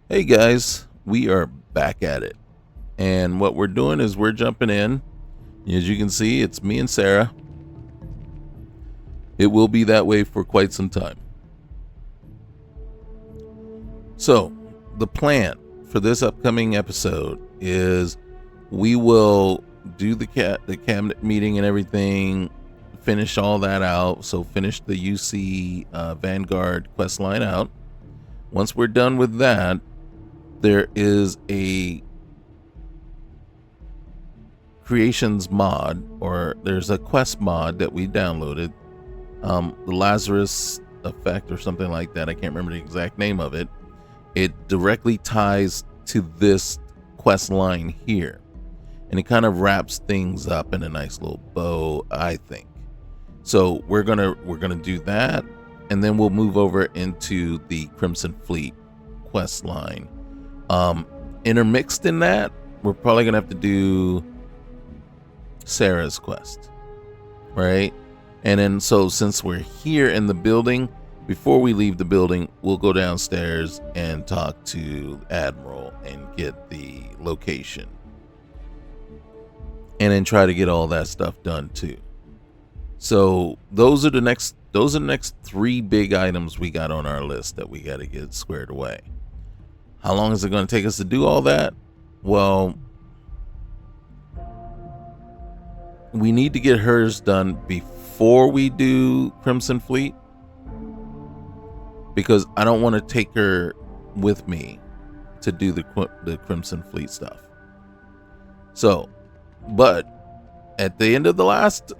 Hey guys, we are back at it. And what we're doing is we're jumping in. As you can see, it's me and Sarah. It will be that way for quite some time. So, the plan for this upcoming episode is we will do the cabinet meeting and everything, finish all that out. So, finish the UC Vanguard quest line out. Once we're done with that, there is a creations mod, or there's a quest mod that we downloaded, the Lazarus effect or something like that. I can't remember the exact name of it. It directly ties to this quest line here, and it kind of wraps things up in a nice little bow, I think. So we're gonna do that, and then we'll move over into the Crimson Fleet quest line. Intermixed in that, we're probably gonna have to do Sarah's quest, right? And then, so since we're here in the building, before we leave the building, we'll go downstairs and talk to Admiral and get the location, and then try to get all that stuff done too. So those are the next three big items we got on our list that we got to get squared away. How long is it going to take us to do all that? Well, we need to get hers done before we do Crimson Fleet, because I don't want to take her with me to do the Crimson Fleet stuff. So, but at the end of the last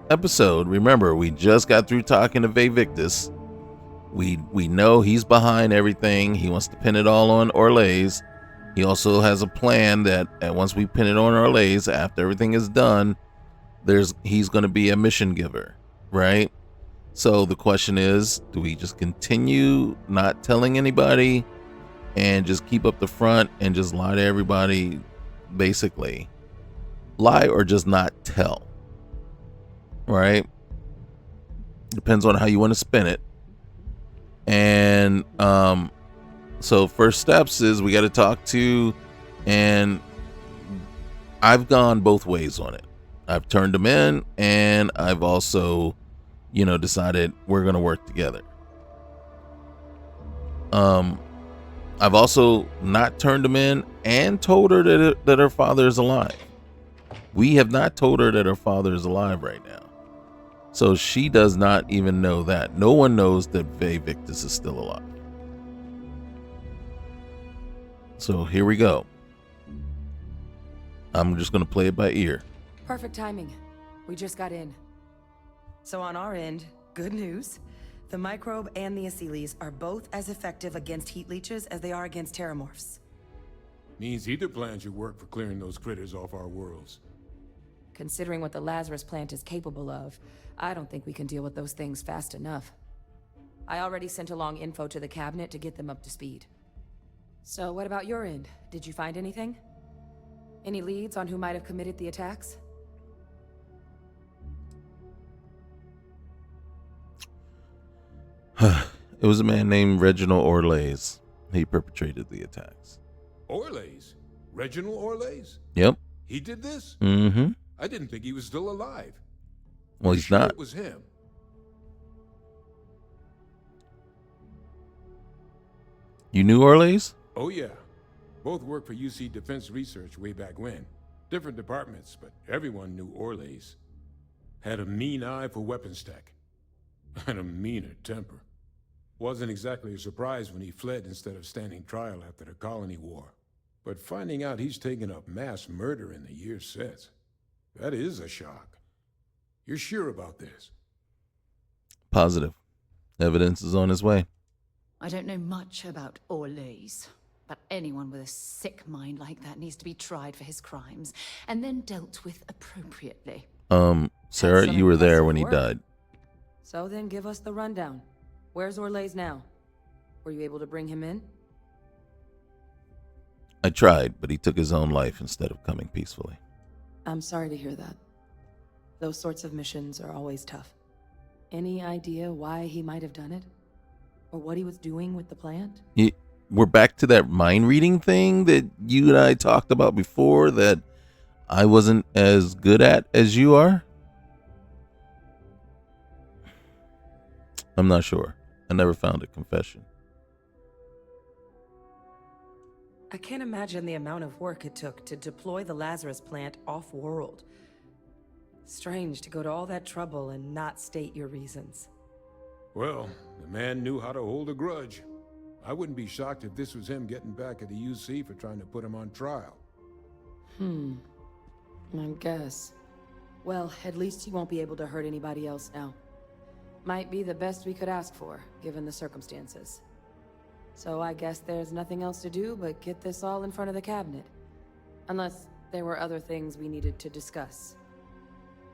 episode, remember, we just got through talking to Victus. We know he's behind everything. He wants to pin it all on Orlays. He also has a plan that once we pin it on Orlays, after everything is done, he's going to be a mission giver, right? So the question is, do we just continue not telling anybody and just keep up the front and just lie to everybody, basically? Lie or just not tell, right? Depends on how you want to spin it. And so first steps is we got to talk to, and I've gone both ways on it. I've turned them in, and I've also, decided we're going to work together. I've also not turned them in and told her that her father is alive. We have not told her that her father is alive right now. So she does not even know that. No one knows that Victus is still alive. So here we go. I'm just going to play it by ear. Perfect timing. We just got in. So on our end, good news. The microbe and the Aciles are both as effective against heat leeches as they are against terramorphs. Means either plan should work for clearing those critters off our worlds. Considering what the Lazarus plant is capable of, I don't think we can deal with those things fast enough. I already sent along info to the cabinet to get them up to speed. So what about your end? Did you find anything? Any leads on who might have committed the attacks? It was a man named Reginald Orlays. He perpetrated the attacks. Orlays? Reginald Orlays? Yep. He did this? Mm-hmm. I didn't think he was still alive. Well, he's not. It was him. You knew Orlays? Oh, yeah. Both worked for UC Defense Research way back when. Different departments, but everyone knew Orlays. Had a mean eye for weapons tech. And a meaner temper. Wasn't exactly a surprise when he fled instead of standing trial after the colony war. But finding out he's taken up mass murder in the years since, that is a shock. You're sure about this? Positive. Evidence is on his way. I don't know much about Orlays, but anyone with a sick mind like that needs to be tried for his crimes and then dealt with appropriately. Sarah, you were there when he died. So then give us the rundown. Where's Orlays now? Were you able to bring him in? I tried, but he took his own life instead of coming peacefully. I'm sorry to hear that. Those sorts of missions are always tough. Any idea why he might have done it? Or what he was doing with the plant? we're back to that mind reading thing that you and I talked about before that I wasn't as good at as you are. I'm not sure. I never found a confession. I can't imagine the amount of work it took to deploy the Lazarus plant off-world. Strange to go to all that trouble and not state your reasons. Well, the man knew how to hold a grudge. I wouldn't be shocked if this was him getting back at the UC for trying to put him on trial. I guess. Well, at least he won't be able to hurt anybody else now. Might be the best we could ask for, given the circumstances. So I guess there's nothing else to do but get this all in front of the cabinet. Unless there were other things we needed to discuss.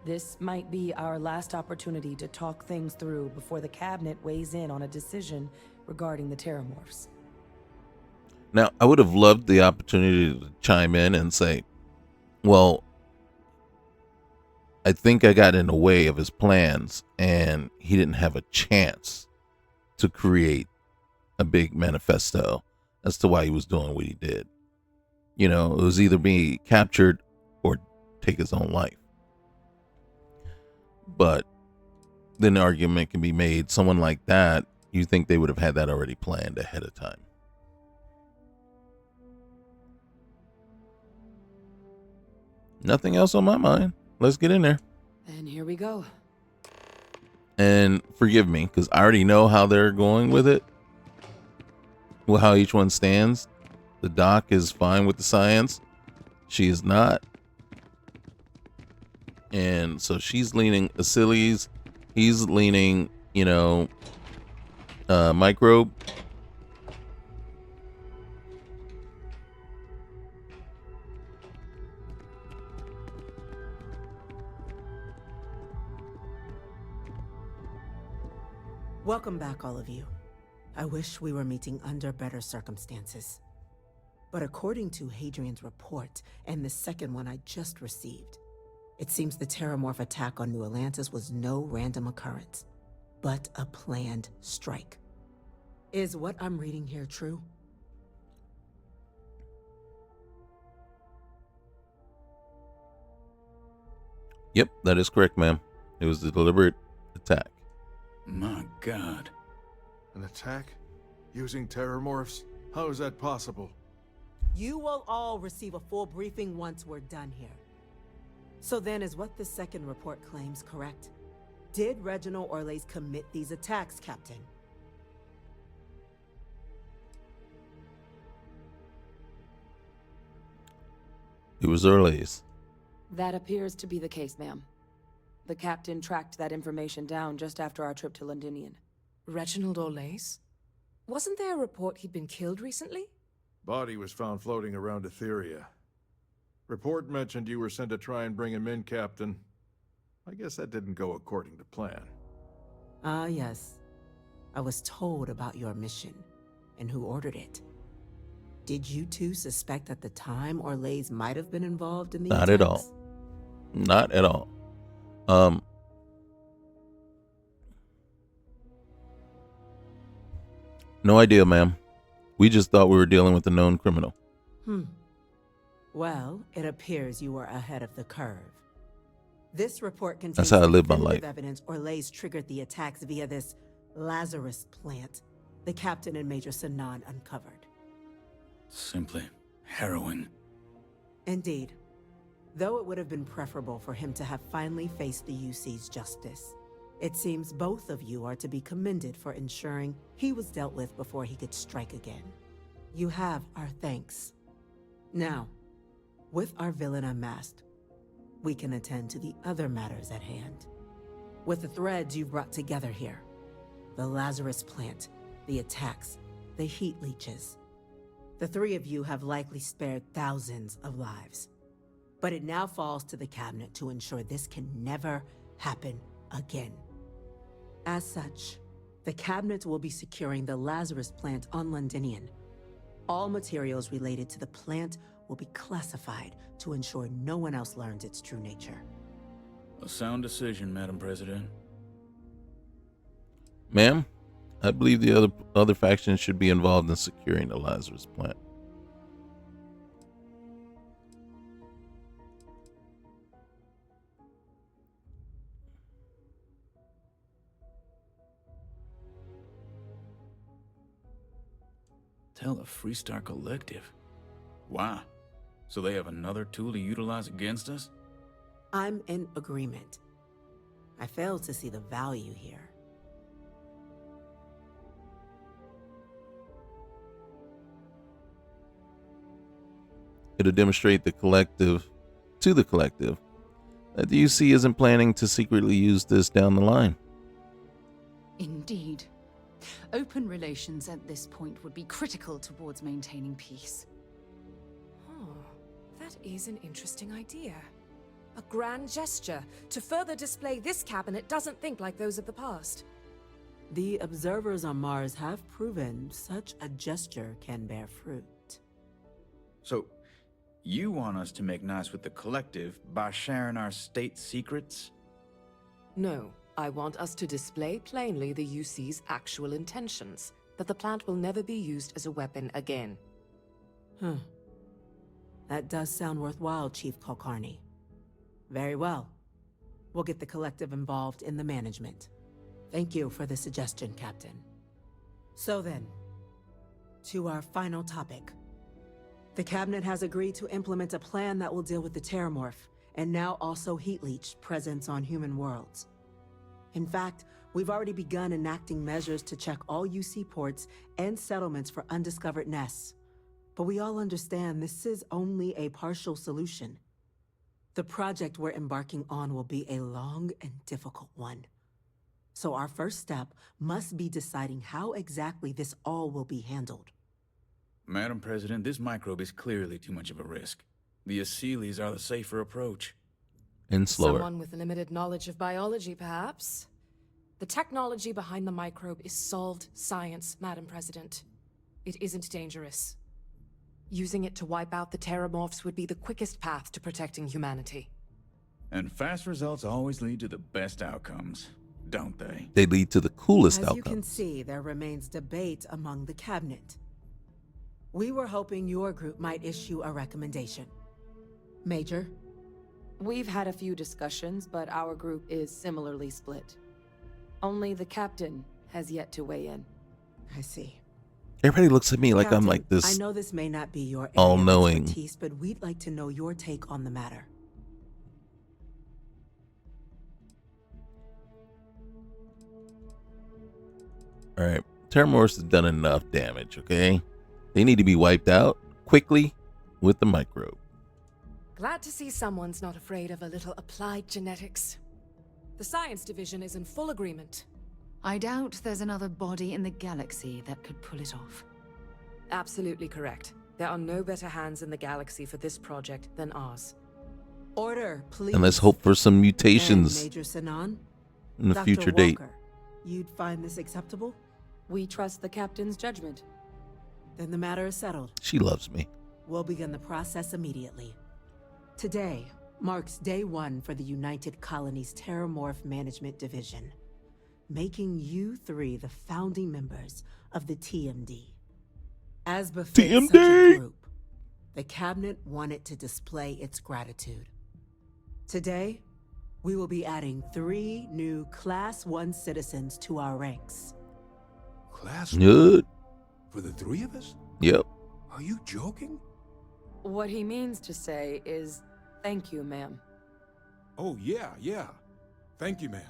This might be our last opportunity to talk things through before the cabinet weighs in on a decision regarding the Terramorphs. Now, I would have loved the opportunity to chime in and say, well, I think I got in the way of his plans and he didn't have a chance to create a big manifesto as to why he was doing what he did. You know, it was either be captured or take his own life. But then the argument can be made, someone like that, you think they would have had that already planned ahead of time. Nothing else on my mind. Let's get in there. And here we go. And forgive me, because I already know how they're going with it. Well, how each one stands. The doc is fine with the science. She is not. And so she's leaning Achilles. He's leaning, microbe. Welcome back, all of you. I wish we were meeting under better circumstances. But according to Hadrian's report, and the second one I just received, it seems the Terramorph attack on New Atlantis was no random occurrence, but a planned strike. Is what I'm reading here true? Yep, that is correct, ma'am. It was a deliberate attack. My God. An attack? Using Terramorphs? How is that possible? You will all receive a full briefing once we're done here. So then, is what the second report claims correct? Did Reginald Orlays commit these attacks, Captain? It was Orlays. That appears to be the case, ma'am. The captain tracked that information down just after our trip to Londinian. Reginald Orlays? Wasn't there a report he'd been killed recently? Body was found floating around Etheria. Report mentioned you were sent to try and bring him in, Captain. I guess that didn't go according to plan. Ah, yes. I was told about your mission and who ordered it. Did you two suspect at the time Orlays might have been involved in the Not attacks? at all. Not at all. No idea, ma'am. We just thought we were dealing with a known criminal. Well, it appears you were ahead of the curve. This report contains That's how I live my definitive life. evidence Orlays triggered the attacks via this Lazarus plant the captain and Major Sanan uncovered. Simply harrowing. Indeed. Though it would have been preferable for him to have finally faced the UC's justice, it seems both of you are to be commended for ensuring he was dealt with before he could strike again. You have our thanks. Now, with our villain unmasked, we can attend to the other matters at hand. With the threads you've brought together here, the Lazarus plant, the attacks, the heat leeches, the three of you have likely spared thousands of lives. But it now falls to the cabinet to ensure this can never happen again. As such, the cabinet will be securing the Lazarus plant on Londinian. All materials related to the plant will be classified to ensure no one else learns its true nature. A sound decision, Madam President. Ma'am, I believe the other factions should be involved in securing the Lazarus plant. Tell the Freestar Collective. Wow. So they have another tool to utilize against us? I'm in agreement. I fail to see the value here. It'll demonstrate the collective that the UC isn't planning to secretly use this down the line. Indeed. Open relations at this point would be critical towards maintaining peace. Oh, that is an interesting idea. A grand gesture to further display this cabinet doesn't think like those of the past. The observers on Mars have proven such a gesture can bear fruit. So, you want us to make nice with the collective by sharing our state secrets? No, I want us to display plainly the UC's actual intentions, that the plant will never be used as a weapon again. That does sound worthwhile, Chief Kulkarni. Very well. We'll get the collective involved in the management. Thank you for the suggestion, Captain. So then, to our final topic. The Cabinet has agreed to implement a plan that will deal with the Terramorph, and now also Heat Leech presence on human worlds. In fact, we've already begun enacting measures to check all UC ports and settlements for undiscovered nests. But we all understand this is only a partial solution. The project we're embarking on will be a long and difficult one. So our first step must be deciding how exactly this all will be handled. Madam President, this microbe is clearly too much of a risk. The Aseles are the safer approach. And slower. Someone with limited knowledge of biology, perhaps? The technology behind the microbe is solved science, Madam President. It isn't dangerous. Using it to wipe out the Terramorphs would be the quickest path to protecting humanity. And fast results always lead to the best outcomes, don't they? They lead to the coolest As outcomes. you can see, there remains debate among the Cabinet. We were hoping your group might issue a recommendation. Major? We've had a few discussions, but our group is similarly split. Only the captain has yet to weigh in. I see. Everybody looks at me like I'm Captain, like this I know this may not be your area of all-knowing. expertise, but we'd like to know your take on the matter. All right, Terramorphs have done enough damage, okay? They need to be wiped out quickly with the microbe. Glad to see someone's not afraid of a little applied genetics. The science division is in full agreement. I doubt there's another body in the galaxy that could pull it off. Absolutely correct. There are no better hands in the galaxy for this project than ours. Order, please. And let's hope for some And mutations Major Sinan, in the Dr. future date. Walker, you'd find this acceptable? We trust the captain's judgment. Then the matter is settled. She loves me. We'll begin the process immediately. Today marks day one for the United Colonies Terramorph Management Division, making you three the founding members of the TMD. As befits such a group, the Cabinet wanted to display its gratitude. Today, we will be adding 3 new Class 1 citizens to our ranks. Class Good. for the 3 of us? Yep. Are you joking? What he means to say is, thank you, ma'am. Oh, yeah. Thank you, ma'am.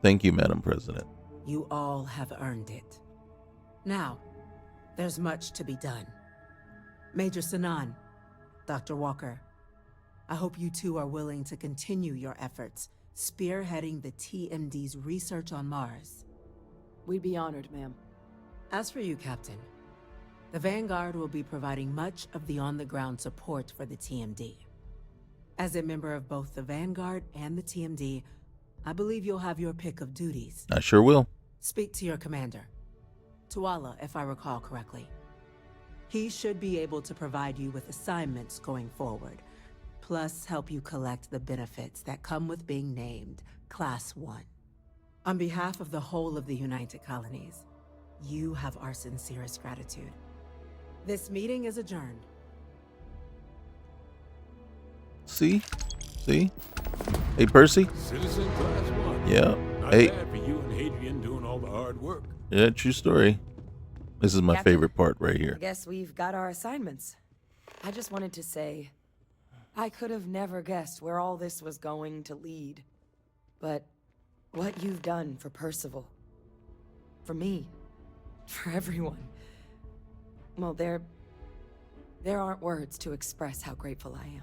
Thank you, Madam President. You all have earned it. Now, there's much to be done. Major Sinan, Dr. Walker, I hope you two are willing to continue your efforts, spearheading the TMD's research on Mars. We'd be honored, ma'am. As for you, Captain, the Vanguard will be providing much of the on-the-ground support for the TMD. As a member of both the Vanguard and the TMD, I believe you'll have your pick of duties. I sure will. Speak to your commander, Tuala, if I recall correctly. He should be able to provide you with assignments going forward, plus help you collect the benefits that come with being named Class 1. On behalf of the whole of the United Colonies, you have our sincerest gratitude. This meeting is adjourned. See? Hey, Percy? Citizen Class 1. Yeah. Not Hey. bad for you and Hadrian doing all the hard work. Yeah, true story. This is my Captain, favorite part right here. I guess we've got our assignments. I just wanted to say, I could have never guessed where all this was going to lead. But what you've done for Percival, for me, for everyone, well, there aren't words to express how grateful I am.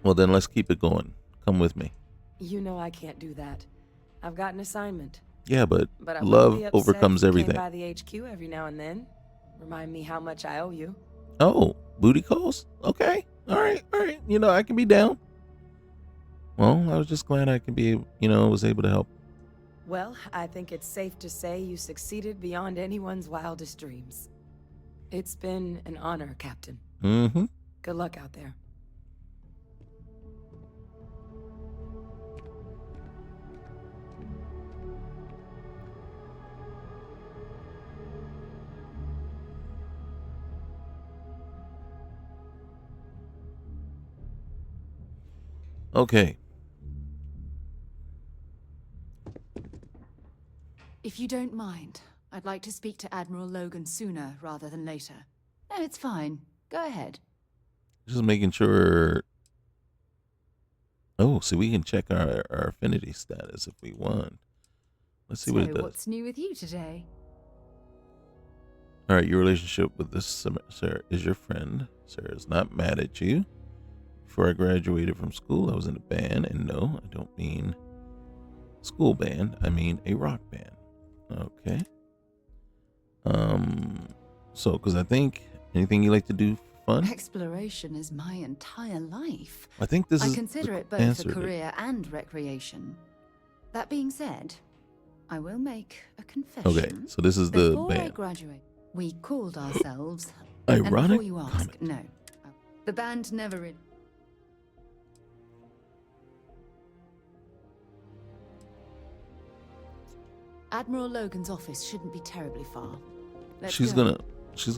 Well, then let's keep it going. Come with me. You know I can't do that. I've got an assignment. Yeah, but But I wouldn't love be upset overcomes if you everything. Came by the HQ every now and then. Remind me how much I owe you. Oh, booty calls? Okay. All right. You know, I can be down. Well, I was just glad I could be, was able to help. Well, I think it's safe to say you succeeded beyond anyone's wildest dreams. It's been an honor, Captain. Mm-hmm. Good luck out there. Okay. If you don't mind, I'd like to speak to Admiral Logan sooner rather than later. No, it's fine. Go ahead. Just making sure. Oh, so we can check our affinity status if we want. Let's see what it does. What's new with you today? All right, your relationship with this Sarah is your friend. Sarah's not mad at you. Before I graduated from school, I was in a band, and no, I don't mean school band. I mean a rock band. Okay. So, because I think anything you like to do for fun? Exploration is my entire life. I think this is I consider the it both answer a to- career and recreation. That being said, I will make a confession. Okay, so this is the Before I band. graduate, we called ourselves. Ironic And before you ask, comment. no, the band never really. Admiral Logan's office shouldn't be terribly far. Let's She's go.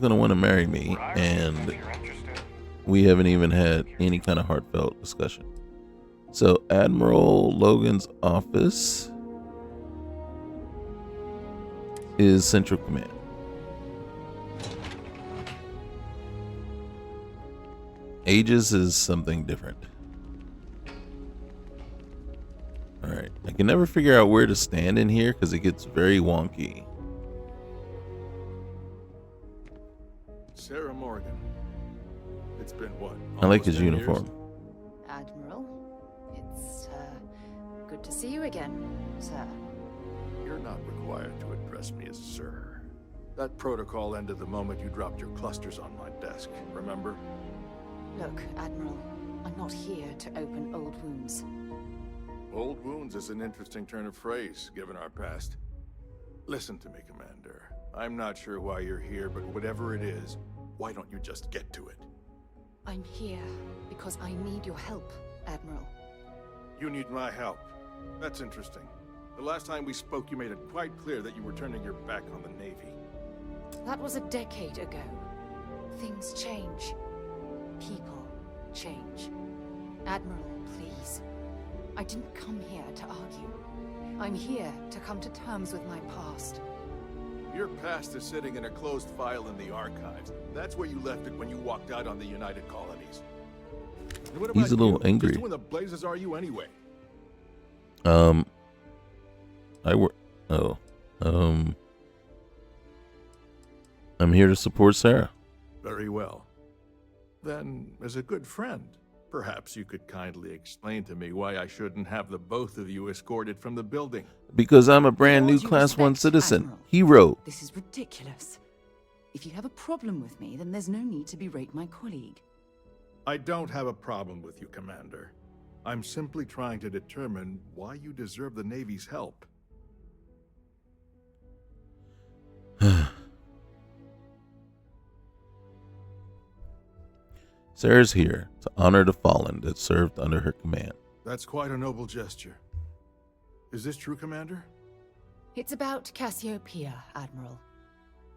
gonna want to marry me, and we haven't even had any kind of heartfelt discussion. So Admiral Logan's office is Central Command. Aegis is something different. All right, I can never figure out where to stand in here because it gets very wonky. Sarah Morgan. It's been what? I like almost his 10 years? uniform. Admiral, it's good to see you again, sir. You're not required to address me as sir. That protocol ended the moment you dropped your clusters on my desk, remember? Look, Admiral, I'm not here to open old wounds. Old wounds is an interesting turn of phrase, given our past. Listen to me, Commander. I'm not sure why you're here, but whatever it is, why don't you just get to it? I'm here because I need your help, Admiral. You need my help. That's interesting. The last time we spoke, you made it quite clear that you were turning your back on the Navy. That was a decade ago. Things change. People change. Admiral, please. I didn't come here to argue. I'm here to come to terms with my past. Your past is sitting in a closed file in the archives. That's where you left it when you walked out on the United Colonies. And what He's about a little you? angry. Just who in the blazes are you anyway? I'm here to support Sarah. Very well. Then, as a good friend, perhaps you could kindly explain to me why I shouldn't have the both of you escorted from the building. Because I'm a brand new With all due Class 1 respect, citizen. Admiral, Hero. This is ridiculous. If you have a problem with me, then there's no need to berate my colleague. I don't have a problem with you, Commander. I'm simply trying to determine why you deserve the Navy's help. Sarah's here to honor the fallen that served under her command. That's quite a noble gesture. Is this true, Commander? It's about Cassiopeia, Admiral.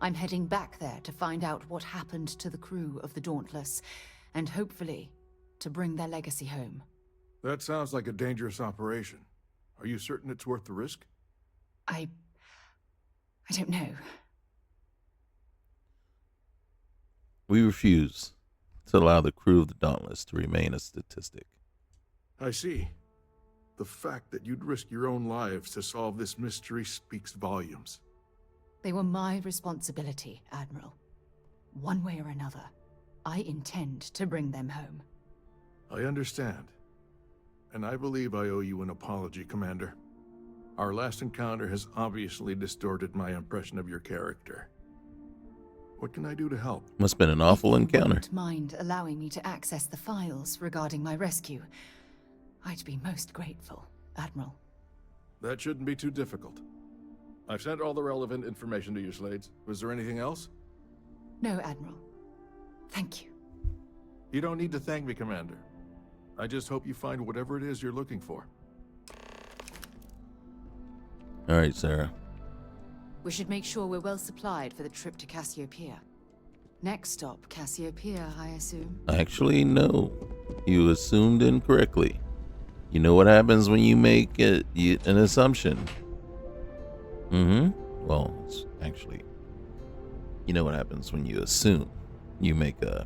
I'm heading back there to find out what happened to the crew of the Dauntless, and hopefully, to bring their legacy home. That sounds like a dangerous operation. Are you certain it's worth the risk? I don't know. We refuse to allow the crew of the Dauntless to remain a statistic. I see. The fact that you'd risk your own lives to solve this mystery speaks volumes. They were my responsibility, Admiral. One way or another, I intend to bring them home. I understand. And I believe I owe you an apology, Commander. Our last encounter has obviously distorted my impression of your character. What can I do to help? Must have been an awful If you encounter. wouldn't mind allowing me to access the files regarding my rescue, I'd be most grateful, Admiral. That shouldn't be too difficult. I've sent all the relevant information to you, Slades. Was there anything else? No, Admiral. Thank you. You don't need to thank me, Commander. I just hope you find whatever it is you're looking for. All right, Sarah. We should make sure we're well supplied for the trip to Cassiopeia. Next stop, Cassiopeia, I assume? Actually, no. You assumed incorrectly. You know what happens when you make an assumption? Well, it's actually, you know what happens when you assume. You make a...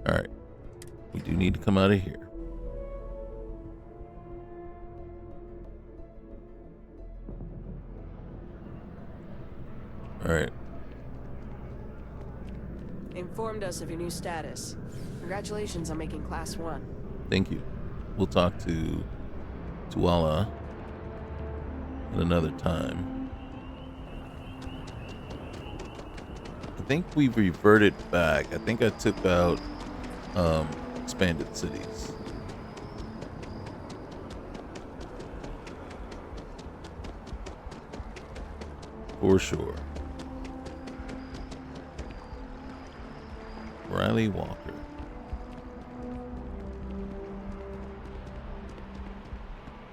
Alright. We do need to come out of here. Alright. Informed us of your new status. Congratulations on making Class 1. Thank you. We'll talk to Tuala at another time. I think we've reverted back. I think I took out expanded cities. For sure. Riley Walker.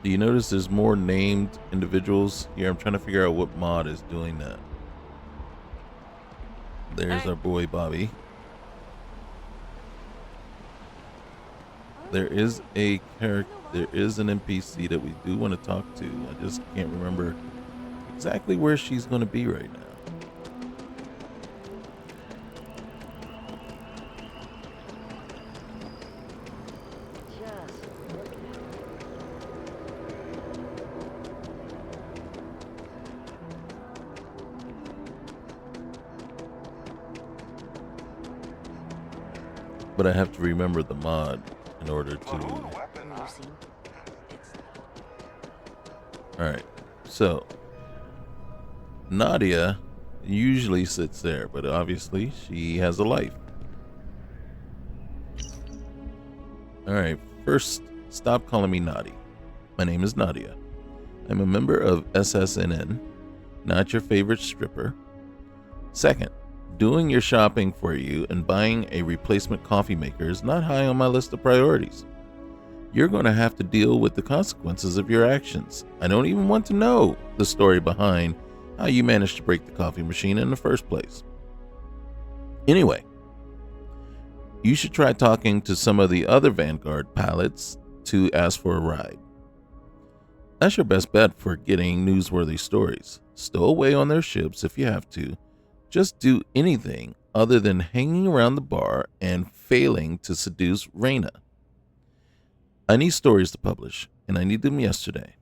Do you notice there's more named individuals here? I'm trying to figure out what mod is doing that. There's our boy Bobby. There is a character. There is an NPC that we do want to talk to. I just can't remember exactly where she's going to be right now. But I have to remember the mod in order to... Alright, so Nadia usually sits there, but obviously she has a life. Alright, first, stop calling me Naughty. My name is Nadia. I'm a member of SSNN, not your favorite stripper. Second, doing your shopping for you and buying a replacement coffee maker is not high on my list of priorities. You're going to have to deal with the consequences of your actions. I don't even want to know the story behind how you managed to break the coffee machine in the first place. Anyway, you should try talking to some of the other Vanguard pilots to ask for a ride. That's your best bet for getting newsworthy stories. Stow away on their ships if you have to. Just do anything other than hanging around the bar and failing to seduce Rhona. I need stories to publish, and I need them yesterday.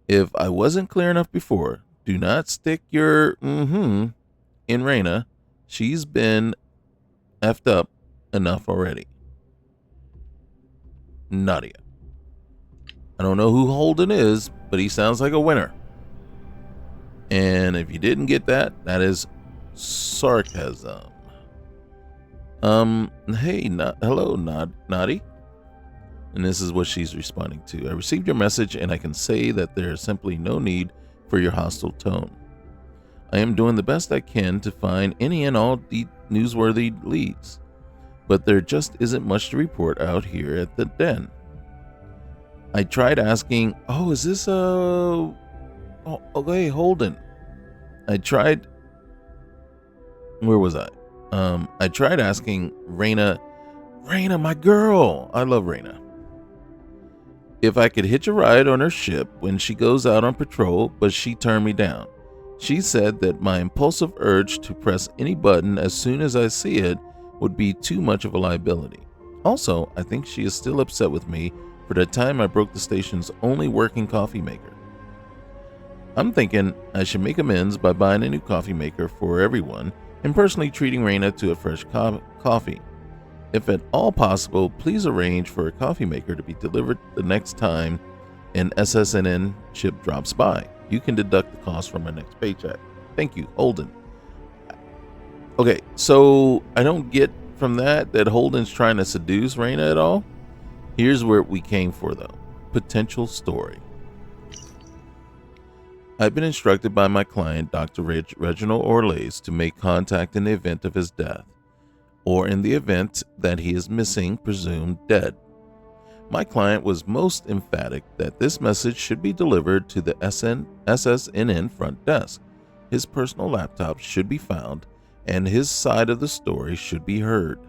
If I wasn't clear enough before, do not stick your in Rhona. She's been effed up enough already. Nadia. I don't know who Holden is, but he sounds like a winner. And if you didn't get that, that is sarcasm. Hey, hello, Naughty. And this is what she's responding to. I received your message and I can say that there is simply no need for your hostile tone. I am doing the best I can to find any and all newsworthy leads, but there just isn't much to report out here at the den. I tried asking, oh, is this okay, Holden. Where was I? I tried asking Rhona, my girl. I love Rhona. If I could hitch a ride on her ship when she goes out on patrol, but she turned me down. She said that my impulsive urge to press any button as soon as I see it would be too much of a liability. Also, I think she is still upset with me for the time I broke the station's only working coffee maker. I'm thinking I should make amends by buying a new coffee maker for everyone and personally treating Rhona to a fresh coffee. If at all possible, please arrange for a coffee maker to be delivered the next time an SSNN ship drops by. You can deduct the cost from my next paycheck. Thank you, Holden. Okay, so I don't get from that Holden's trying to seduce Rhona at all. Here's where we came for, though. Potential story. I've been instructed by my client, Dr. Reginald Orlays, to make contact in the event of his death, or in the event that he is missing, presumed dead. My client was most emphatic that this message should be delivered to the SSNN front desk. His personal laptop should be found, and his side of the story should be heard.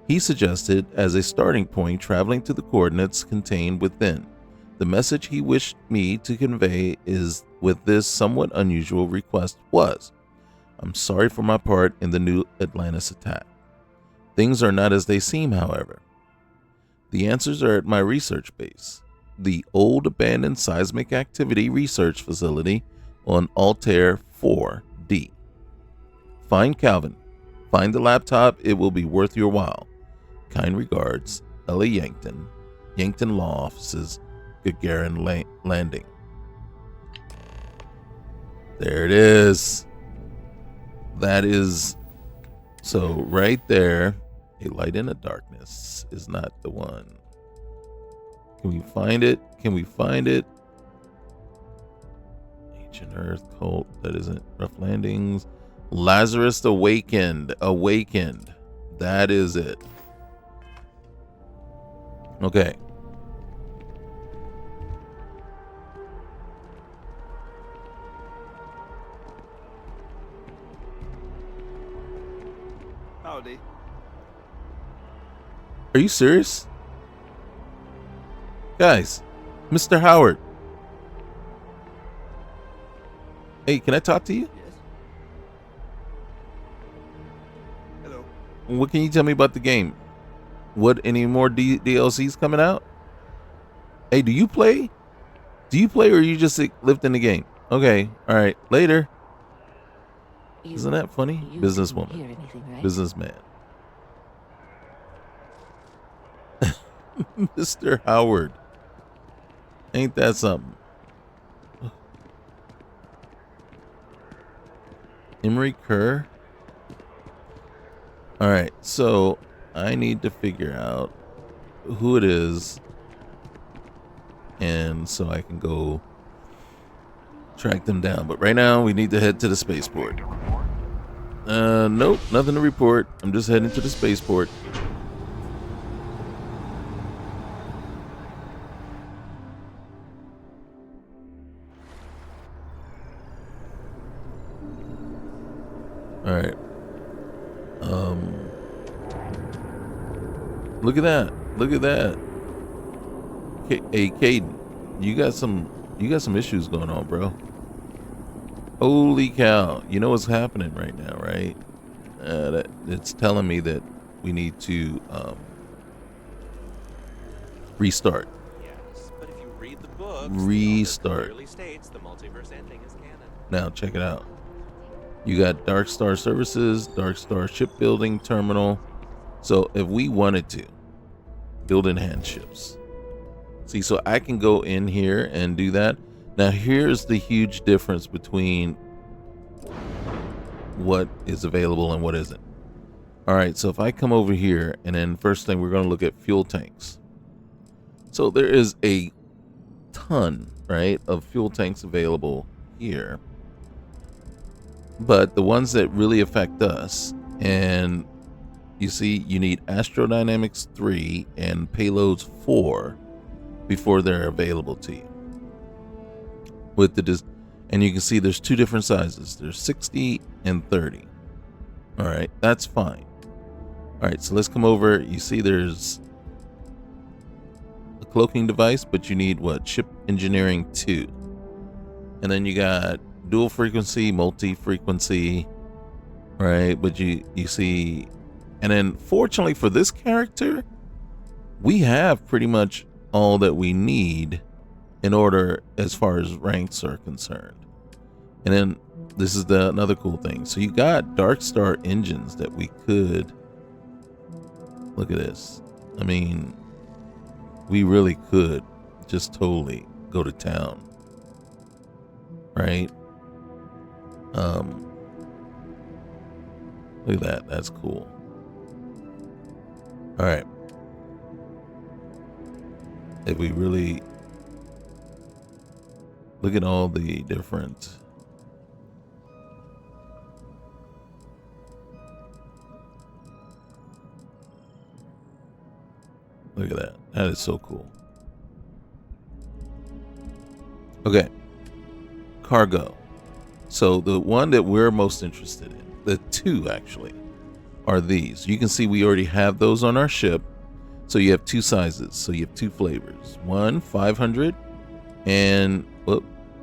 He suggested, as a starting point, traveling to the coordinates contained within. The message he wished me to convey is with this somewhat unusual request was, I'm sorry for my part in the New Atlantis attack. Things are not as they seem, however. The answers are at my research base, the old abandoned seismic activity research facility on Altair 4D. Find Calvin. Find the laptop. It will be worth your while. Kind regards, Ellie Yankton, Yankton Law Offices, Gagarin Landing. There it is. That is, so right there, a light in the darkness is not the one. Can we find it? Can we find it? Ancient Earth Cult, that isn't Rough Landings. Lazarus Awakened. That is it. Okay. Howdy. Are you serious? Guys, Mr. Howard. Hey, can I talk to you? Yes. Hello. What can you tell me about the game? What, any more DLCs coming out? Hey, do you play? Do you play or you just lived in the game? Okay, all right, later. Isn't that funny? Businesswoman. Right? Businessman. Mr. Howard. Ain't that something? Emery Kerr. All right, so I need to figure out who it is, and so I can go track them down. But right now, we need to head to the spaceport. Nope, nothing to report. I'm just heading to the spaceport. All right. Look at that. Look at that. Hey, Caden, you got some issues going on, bro. Holy cow. You know what's happening right now, right? It's telling me that we need to restart. Yes, but if you read the books, Restart. it clearly states the multiverse ending is canon. Now check it out. You got Dark Star Services, Dark Star Shipbuilding Terminal. So if we wanted to build enhanced ships, see, so I can go in here and do that. Now here's the huge difference between what is available and what isn't. All right, so if I come over here and then first thing we're going to look at fuel tanks. So there is a ton, right, of fuel tanks available here. But the ones that really affect us, and you see, you need Astrodynamics 3 and Payloads 4 before they're available to you. With the and you can see there's two different sizes. There's 60 and 30. All right, that's fine. All right, so let's come over. You see there's a cloaking device, but you need what? Chip Engineering 2. And then you got dual frequency, multi-frequency, right? But you see, and then fortunately for this character, we have pretty much all that we need in order as far as ranks are concerned. And then this is another cool thing. So you got Dark Star engines that we could, look at this. I mean, we really could just totally go to town, right? Look at that. That's cool. All right. If we really look at all the different, look at that. That is so cool. Okay. Cargo. So the one that we're most interested in, the two actually, are these. You can see we already have those on our ship. So you have two sizes. So you have two flavors. One 500 and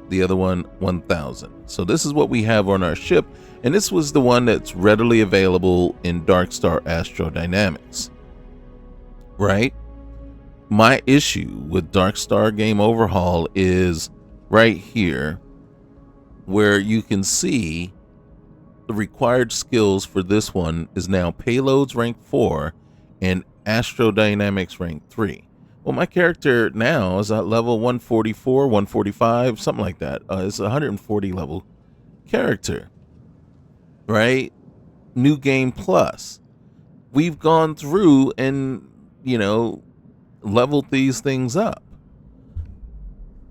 the other one 1000. So this is what we have on our ship. And this was the one that's readily available in Dark Star Astrodynamics. Right? My issue with Dark Star Game Overhaul is right here, where you can see the required skills for this one is now Payloads rank 4 and Astrodynamics rank 3. Well, my character now is at level 144, 145, something like that. It's a 140 level character, right? New Game Plus. We've gone through and, leveled these things up.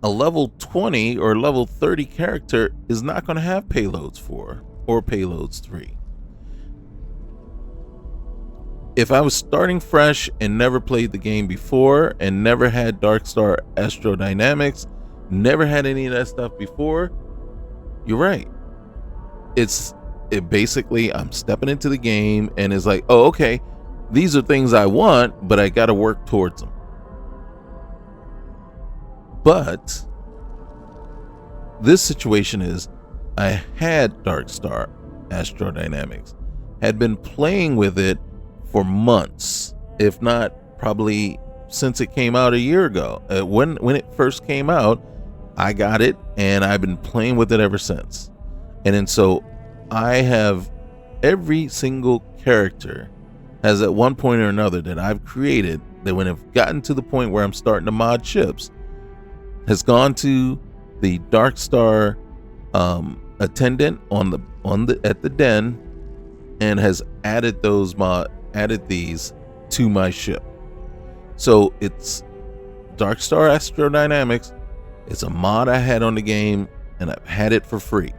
A level 20 or level 30 character is not going to have Payloads 4 or Payloads 3. If I was starting fresh and never played the game before and never had Dark Star Astrodynamics, never had any of that stuff before, you're right. It basically, I'm stepping into the game and it's like, oh, okay, these are things I want, but I got to work towards them. But this situation is, I had Dark Star Astrodynamics, had been playing with it for months, if not probably since it came out a year ago. When it first came out, I got it and I've been playing with it ever since. And then so I have every single character has at one point or another that I've created that when I've gotten to the point where I'm starting to mod ships, has gone to the Dark Star attendant at the den and has added these to my ship. So it's Dark Star Astrodynamics. It's a mod I had on the game and I've had it for free.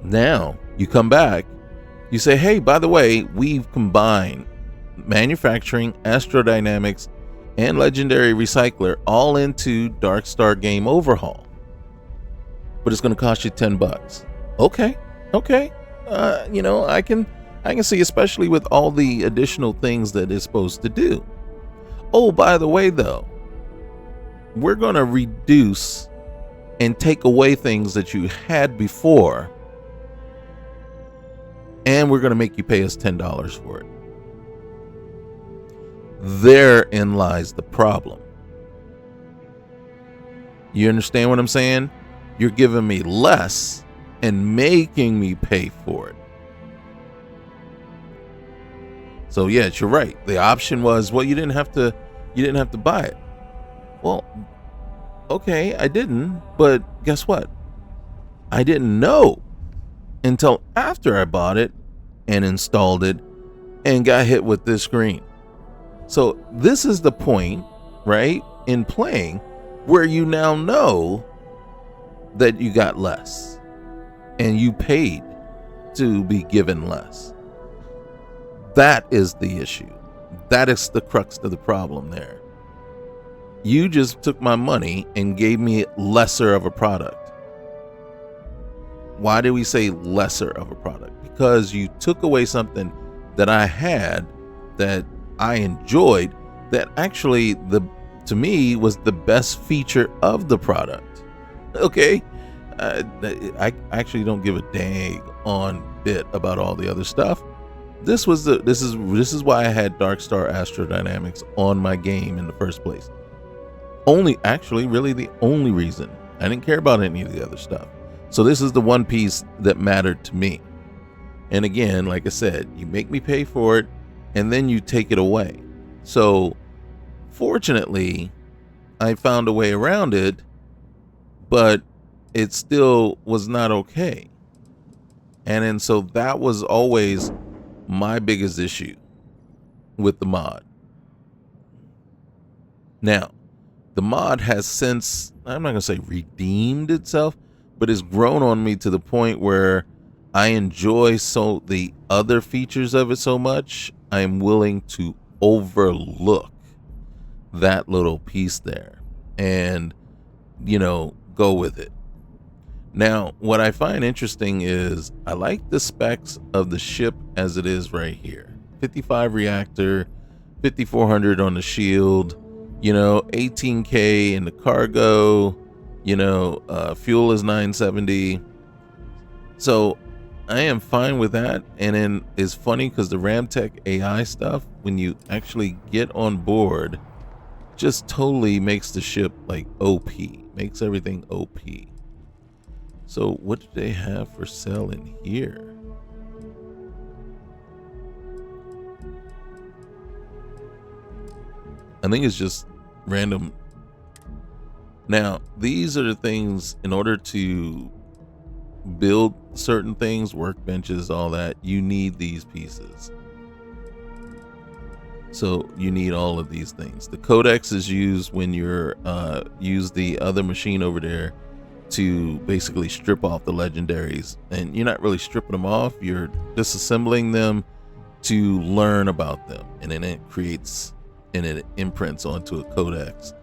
Now you come back, you say, hey, by the way, we've combined manufacturing, Astrodynamics, and Legendary Recycler all into Dark Star Game Overhaul. But it's going to cost you $10. Okay. I can see, especially with all the additional things that it's supposed to do. Oh, by the way, though, we're going to reduce and take away things that you had before, and we're going to make you pay us $10 for it. Therein lies the problem. You understand what I'm saying? You're giving me less and making me pay for it. So yes, you're right. The option was, well, you didn't have to buy it. Well, okay, I didn't, but guess what? I didn't know until after I bought it and installed it and got hit with this screen. So this is the point, right, in playing where you now know that you got less. and you paid to be given less. That is the issue. That is the crux of the problem there. You just took my money and gave me lesser of a product. Why do we say lesser of a product? Because you took away something that I had, that I enjoyed, that actually to me was the best feature of the product. Okay, I actually don't give a dang on bit about all the other stuff. This is why I had Dark Star Astrodynamics on my game in the first place. Really the only reason. I didn't care about any of the other stuff. So this is the one piece that mattered to me. And again, like I said, you make me pay for it and then you take it away. So fortunately, I found a way around it, but it still was not okay. And so that was always my biggest issue with the mod. Now, the mod has since, I'm not going to say redeemed itself, but it's grown on me to the point where I enjoy the other features of it so much, I am willing to overlook that little piece there and, go with it. Now, what I find interesting is I like the specs of the ship as it is right here. 55 reactor, 5400 on the shield, 18K in the cargo, fuel is 970. So I am fine with that. And then it's funny because the Ramtech AI stuff, when you actually get on board, just totally makes the ship like OP, makes everything OP. So what do they have for sale in here? I think it's just random. Now, these are the things, in order to build certain things, workbenches, all that, you need these pieces. So you need all of these things. The codex is used when you're use the other machine over there to basically strip off the legendaries, and you're not really stripping them off, you're disassembling them to learn about them, and then it creates and it imprints onto a codex,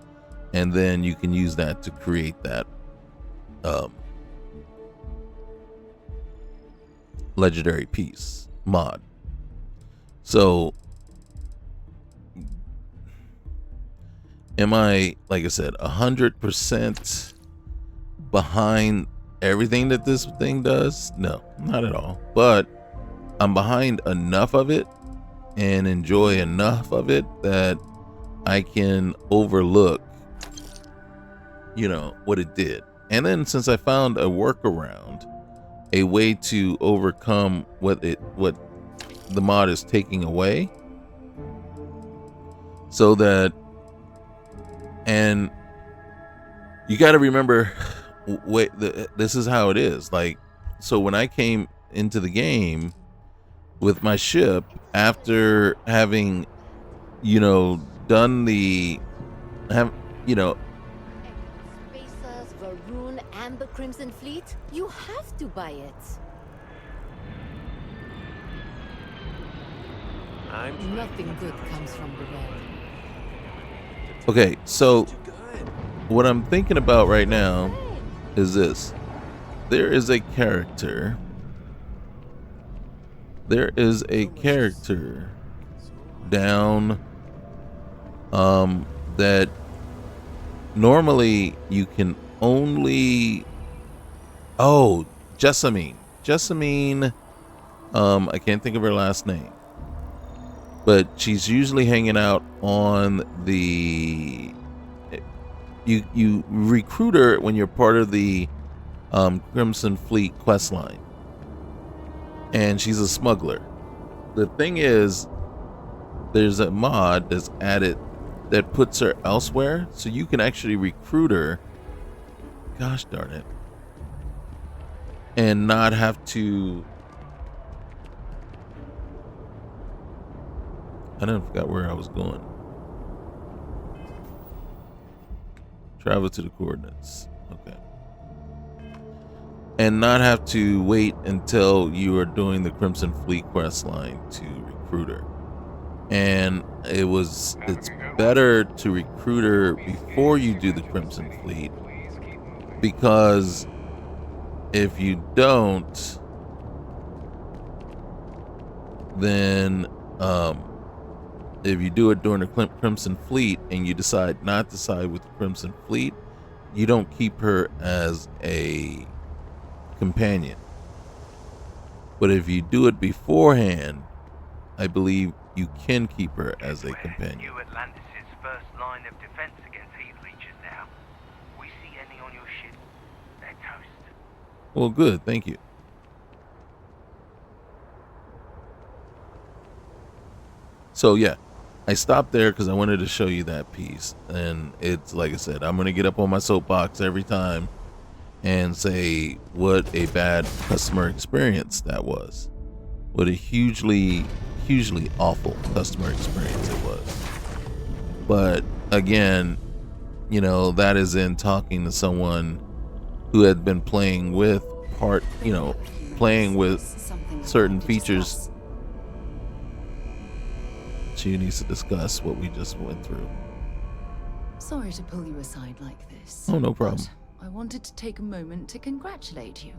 and then you can use that to create that legendary piece mod. So am I, like I said, 100% behind everything that this thing does? No, not at all. But I'm behind enough of it and enjoy enough of it that I can overlook, what it did. And then since I found a workaround, a way to overcome what the mod is taking away, so that, and you got to remember, this is how it is. Like, so when I came into the game with my ship, after having, done the, Spacers, Varun, and the Crimson Fleet, you have to buy it. Nothing good comes from the red. Okay, so what I'm thinking about right now is this. There is a character down that normally you can only, Jessamine, I can't think of her last name, but she's usually hanging out on the, you recruit her when you're part of the Crimson Fleet quest line, and she's a smuggler. The thing is, there's a mod that's added that puts her elsewhere, so you can actually recruit her, gosh darn it, and not have to, I don't forgot where I was going. Travel to the coordinates. Okay. and not have to wait until you are doing the Crimson Fleet quest line to recruit her. And it's better to recruit her before you do the Crimson Fleet, because if you don't, then if you do it during the Crimson Fleet and you decide not to side with the Crimson Fleet, you don't keep her as a companion. But if you do it beforehand, I believe you can keep her as a companion. New Atlantis' first line of defense against heat leeches now. We see any on your ship, they're toast. Well, good, thank you. So yeah, I stopped there because I wanted to show you that piece. And it's like I said, I'm going to get up on my soapbox every time and say what a bad customer experience that was. What a hugely awful customer experience it was. But again, you know, that is in talking to someone who had been playing with certain features. She needs to discuss what we just went through. Sorry to pull you aside like this. Oh, no problem. But I wanted to take a moment to congratulate you.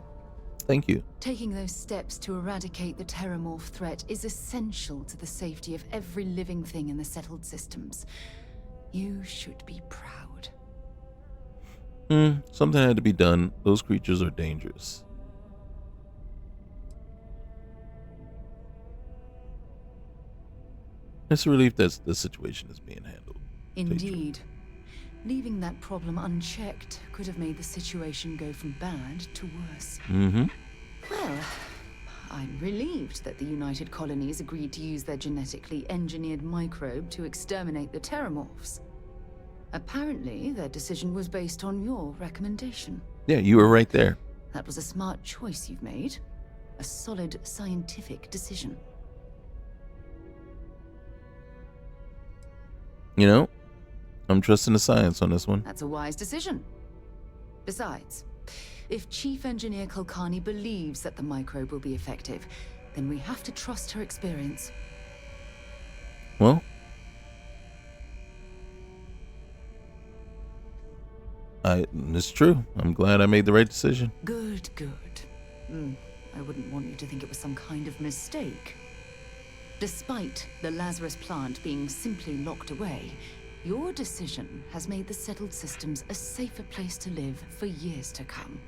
Thank you. Taking those steps to eradicate the Terramorph threat is essential to the safety of every living thing in the settled systems. You should be proud. Something had to be done. Those creatures are dangerous. It's a relief that the situation is being handled. Indeed. Leaving that problem unchecked could have made the situation go from bad to worse. Well, I'm relieved that the United Colonies agreed to use their genetically engineered microbe to exterminate the Terramorphs. Apparently, their decision was based on your recommendation. Yeah, you were right there. That was a smart choice you've made. A solid scientific decision. You know, I'm trusting the science on this one. That's a wise decision. Besides, if Chief Engineer Kulkarni believes that the microbe will be effective, then we have to trust her experience. Well, it's true. I'm glad I made the right decision. Good. I wouldn't want you to think it was some kind of mistake. Despite the Lazarus plant being simply locked away, your decision has made the settled systems a safer place to live for years to come.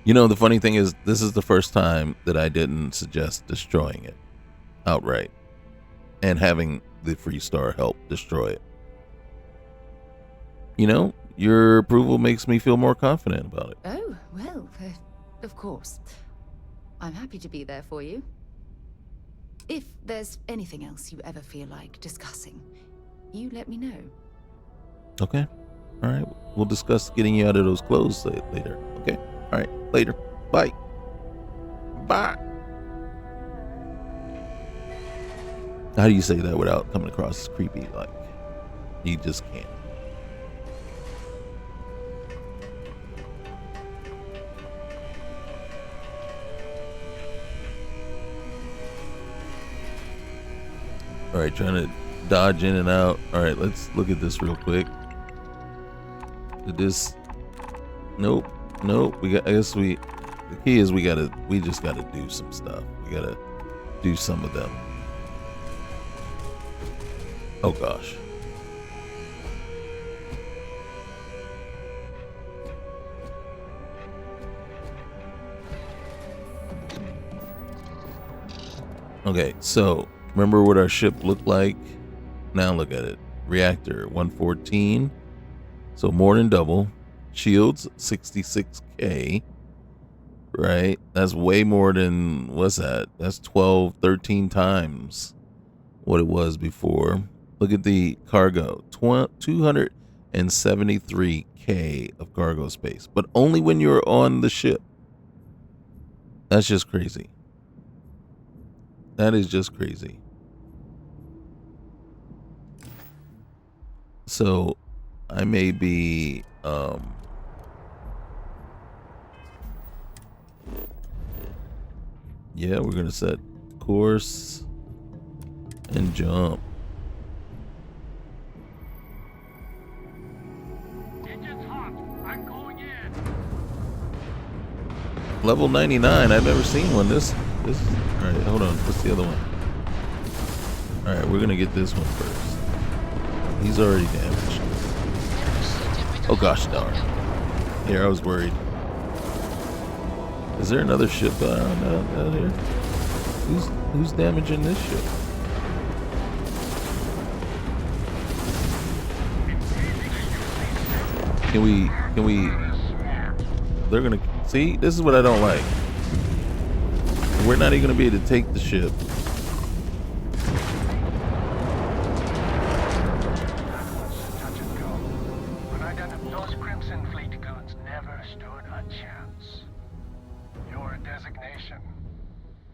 You know, the funny thing is, this is the first time that I didn't suggest destroying it outright and having the Freestar help destroy it. You know, your approval makes me feel more confident about it. Oh, well, of course. I'm happy to be there for you. If there's anything else you ever feel like discussing, you let me know. Okay. All right. We'll discuss getting you out of those clothes later. Okay. All right. Later. Bye. Bye. How do you say that without coming across as creepy? Like, you just can't. All right, trying to dodge in and out. All right, let's look at this real quick. Did this? Nope. I guess the key is we just gotta do some stuff. We gotta do some of them. Oh gosh. Okay, so remember what our ship looked like? Now look at it. Reactor 114. So more than double. Shields 66K. Right? That's way more than, what's that? That's 12, 13 times what it was before. Look at the cargo. 273K of cargo space. But only when you're on the ship. That's just crazy. That is just crazy. So I may be Yeah, we're gonna set course and jump. Engine's hot. I'm going in. Level 99. I've never seen one. This. All right, hold on. What's the other one? All right, we're gonna get this one first. He's already damaged. Oh gosh, darn. Here, I was worried. Is there another ship out here? Who's damaging this ship? Can we? They're gonna see. This is what I don't like. We're not even gonna be able to take the ship. Those Crimson Fleet goons never stood a chance. Your designation.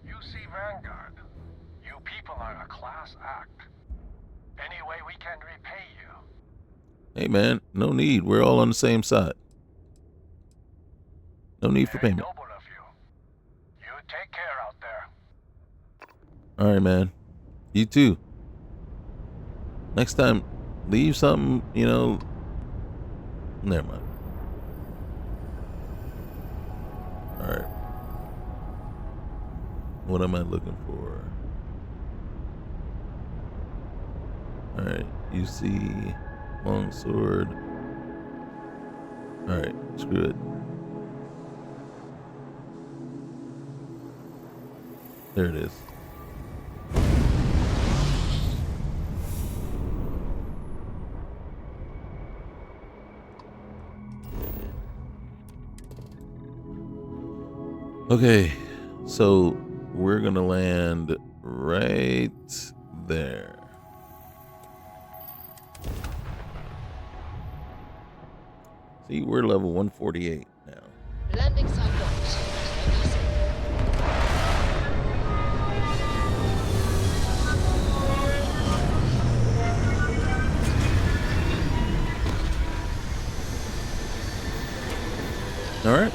UC Vanguard. You people are a class act. Any way we can repay you. Hey man, no need. We're all on the same side. No need for payment. Noble of you. You take care out there. All right, man. You too. Next time, leave something, you know. Never mind. All right. What am I looking for? All right. You see longsword. All right. Screw it. There it is. Okay, so we're gonna land right there. See, we're level 148 now. Landing site launch. All right.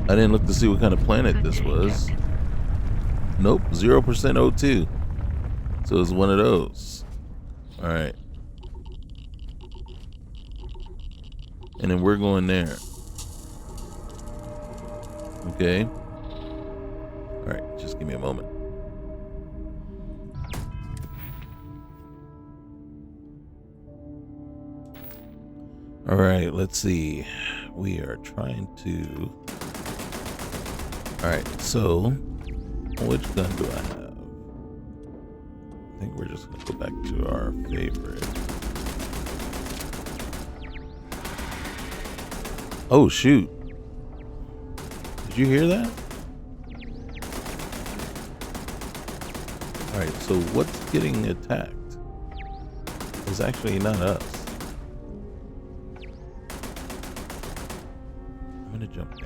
I didn't look to see what kind of planet this was. Nope, 0% O2. So it's one of those. All right. And then we're going there. Okay. All right, just give me a moment. All right, let's see. We are trying to... All right, so which gun do I have? I think we're just gonna go back to our favorite. Oh shoot! Did you hear that? All right, so what's getting attacked? It's actually not us. I'm gonna jump down.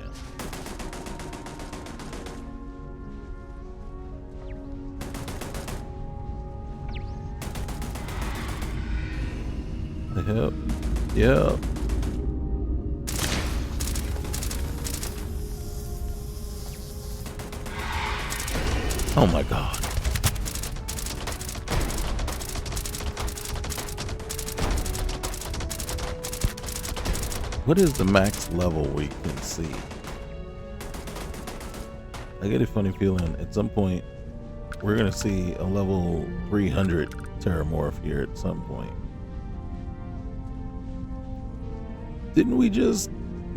Yep. Yep. Oh my god. What is the max level we can see? I get a funny feeling at some point we're gonna see a level 300 Terramorph here at some point. Didn't we just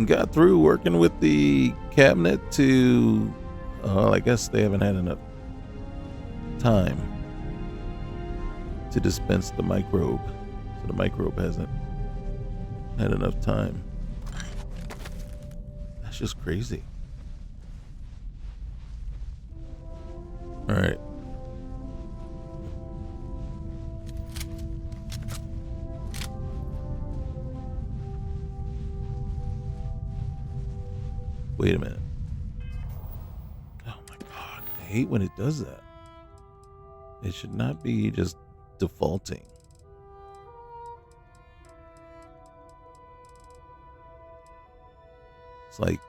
got through working with the cabinet to... Well, I guess they haven't had enough time to dispense the microbe. So the microbe hasn't had enough time. That's just crazy. All right. Wait a minute. Oh my god, I hate when it does that. It should not be just defaulting. It's like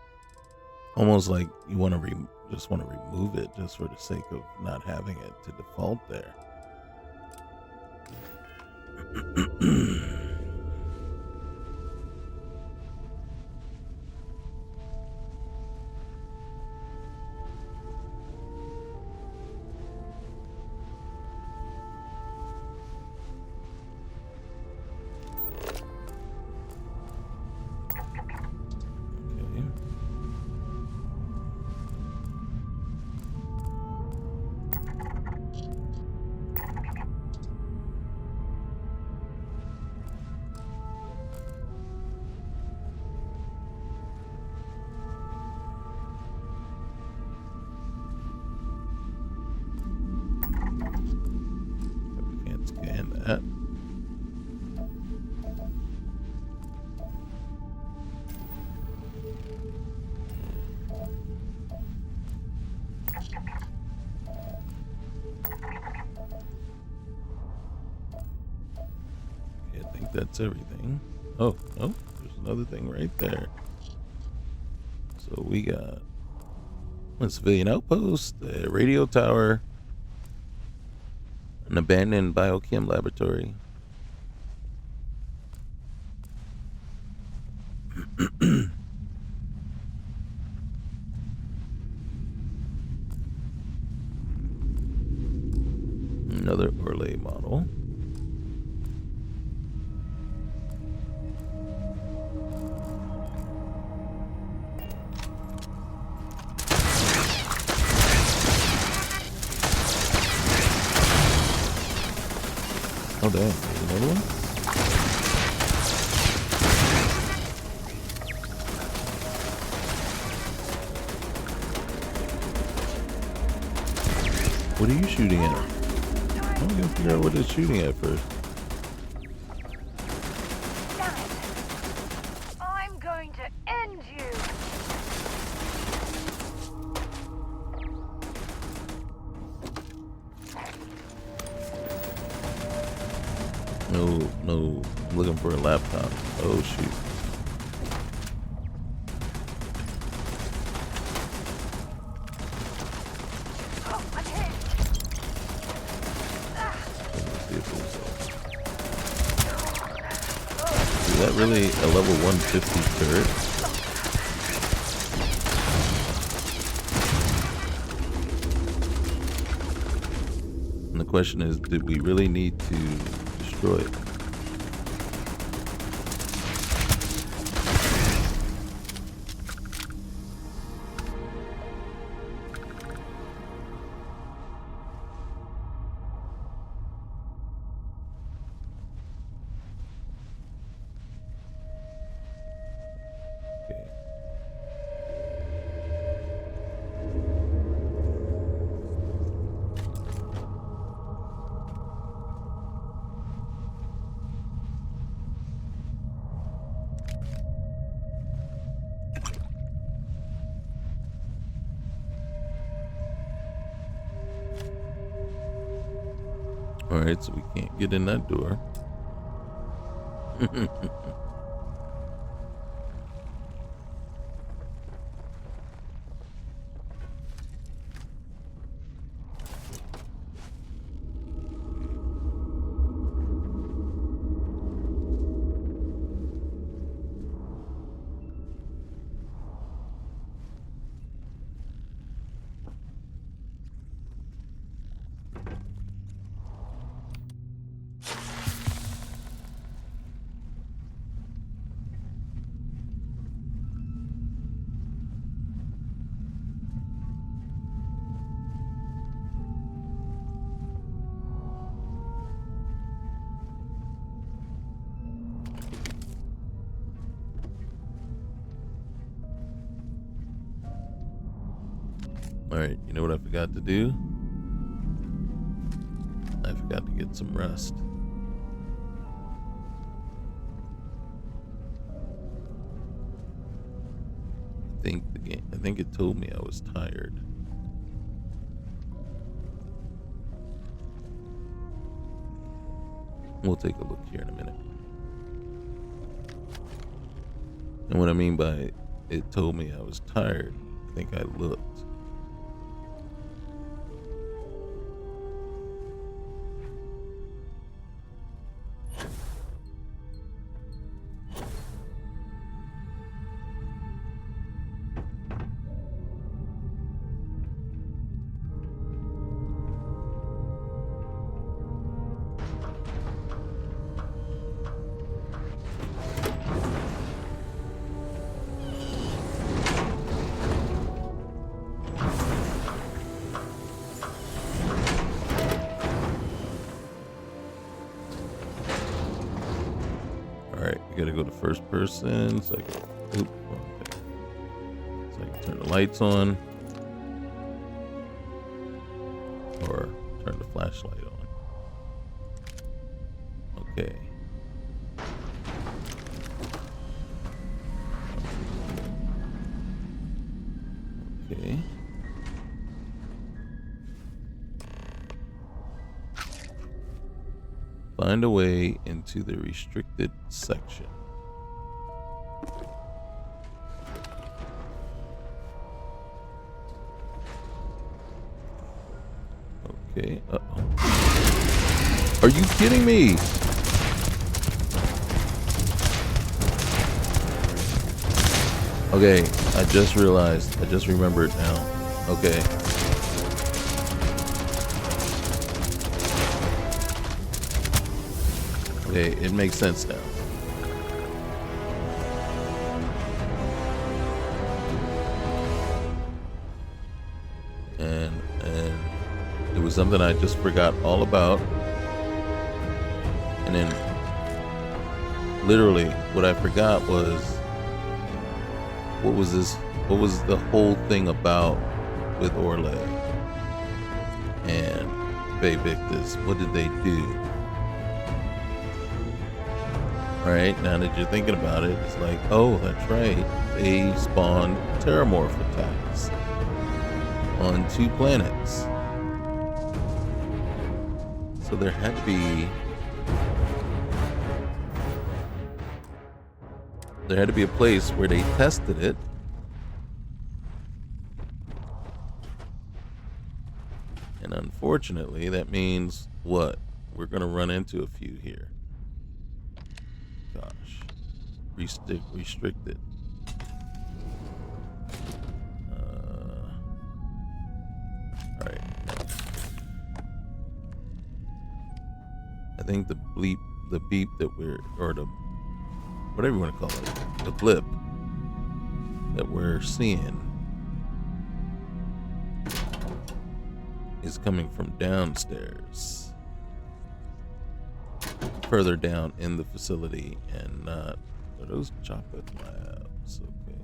almost like you want to just want to remove it just for the sake of not having it to default there. Scan that. Okay, I think that's everything. Oh, there's another thing right there. So we got a civilian outpost, a radio tower, an abandoned biochem laboratory. Another Orlay model. Oh damn, there's another one? What are you shooting at? I'm gonna figure out what it's shooting at first. I'm going to end you! No, I'm looking for a laptop. Oh shoot. Is that really a level 150 turret? And the question is, did we really need to destroy it? Alright, so we can't get in that door. Alright, you know what I forgot to do? I forgot to get some rest. I think it told me I was tired. We'll take a look here in a minute. And what I mean by it told me I was tired. I think I looked. Gotta go to first person so I can, so I can turn the lights on or turn the flashlight on. Okay. Okay. Find a way into the restricted section. Okay. Uh-oh. Are you kidding me? Okay, I just realized. I just remembered now. Okay. Okay, it makes sense now. And it was something I just forgot all about. And then literally what I forgot was what was the whole thing about with Orle and Victus? What did they do? Right, now that you're thinking about it, it's like, oh, that's right. They spawned terramorph attacks on 2 planets. So there had to be a place where they tested it. And unfortunately, that means what? We're going to run into a few here. Gosh. Restricted. Alright. I think the beep that or the, whatever you want to call it, the blip that we're seeing is coming from downstairs. Further down in the facility, and not are those chocolate labs. Okay.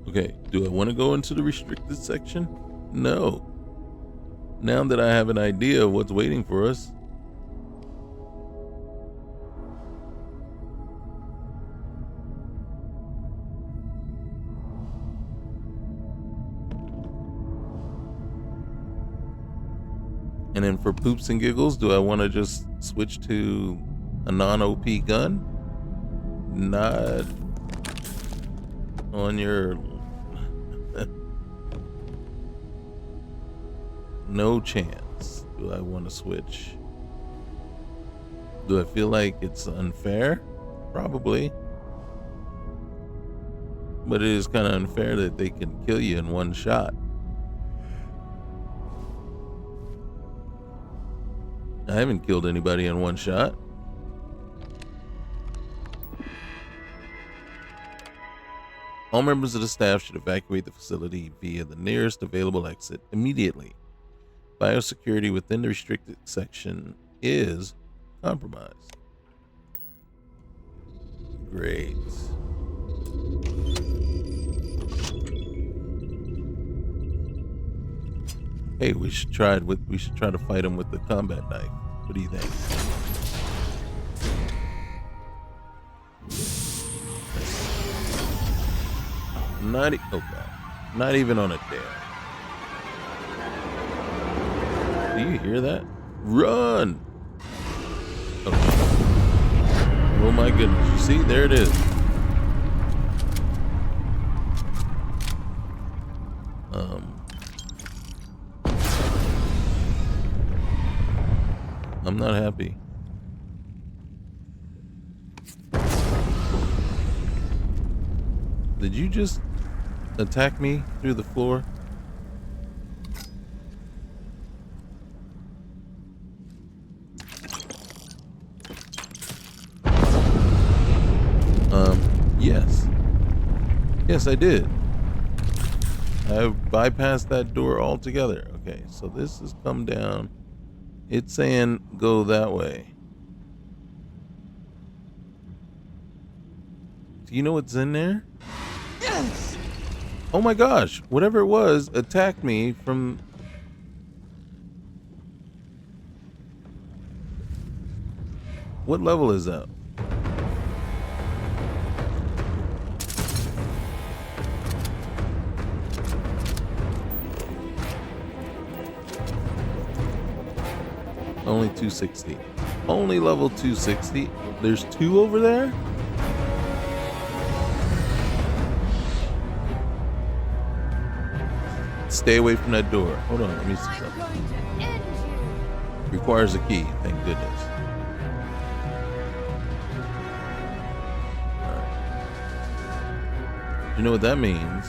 Okay, do I want to go into the restricted section? No. Now that I have an idea of what's waiting for us. And then for poops and giggles, do I want to just switch to a non-OP gun? Not on your... No chance do I want to switch. Do I feel like it's unfair? Probably. But it is kind of unfair that they can kill you in one shot. I haven't killed anybody in one shot. All members of the staff should evacuate the facility via the nearest available exit immediately. Biosecurity within the restricted section is compromised. Great. Hey, we should try to fight him with the combat knife. What do you think? Not even on a dare. Do you hear that? Run! Oh my goodness. You see, there it is. I'm not happy. Did you just attack me through the floor? Yes. Yes, I did. I bypassed that door altogether. Okay, so this has come down. It's saying go that way. Do you know what's in there? Oh my gosh, whatever it was attacked me from... What level is that? Only 260. Only level 260. There's two over there? Stay away from that door. Hold on, let me see something. Requires a key, thank goodness. Alright. You know what that means?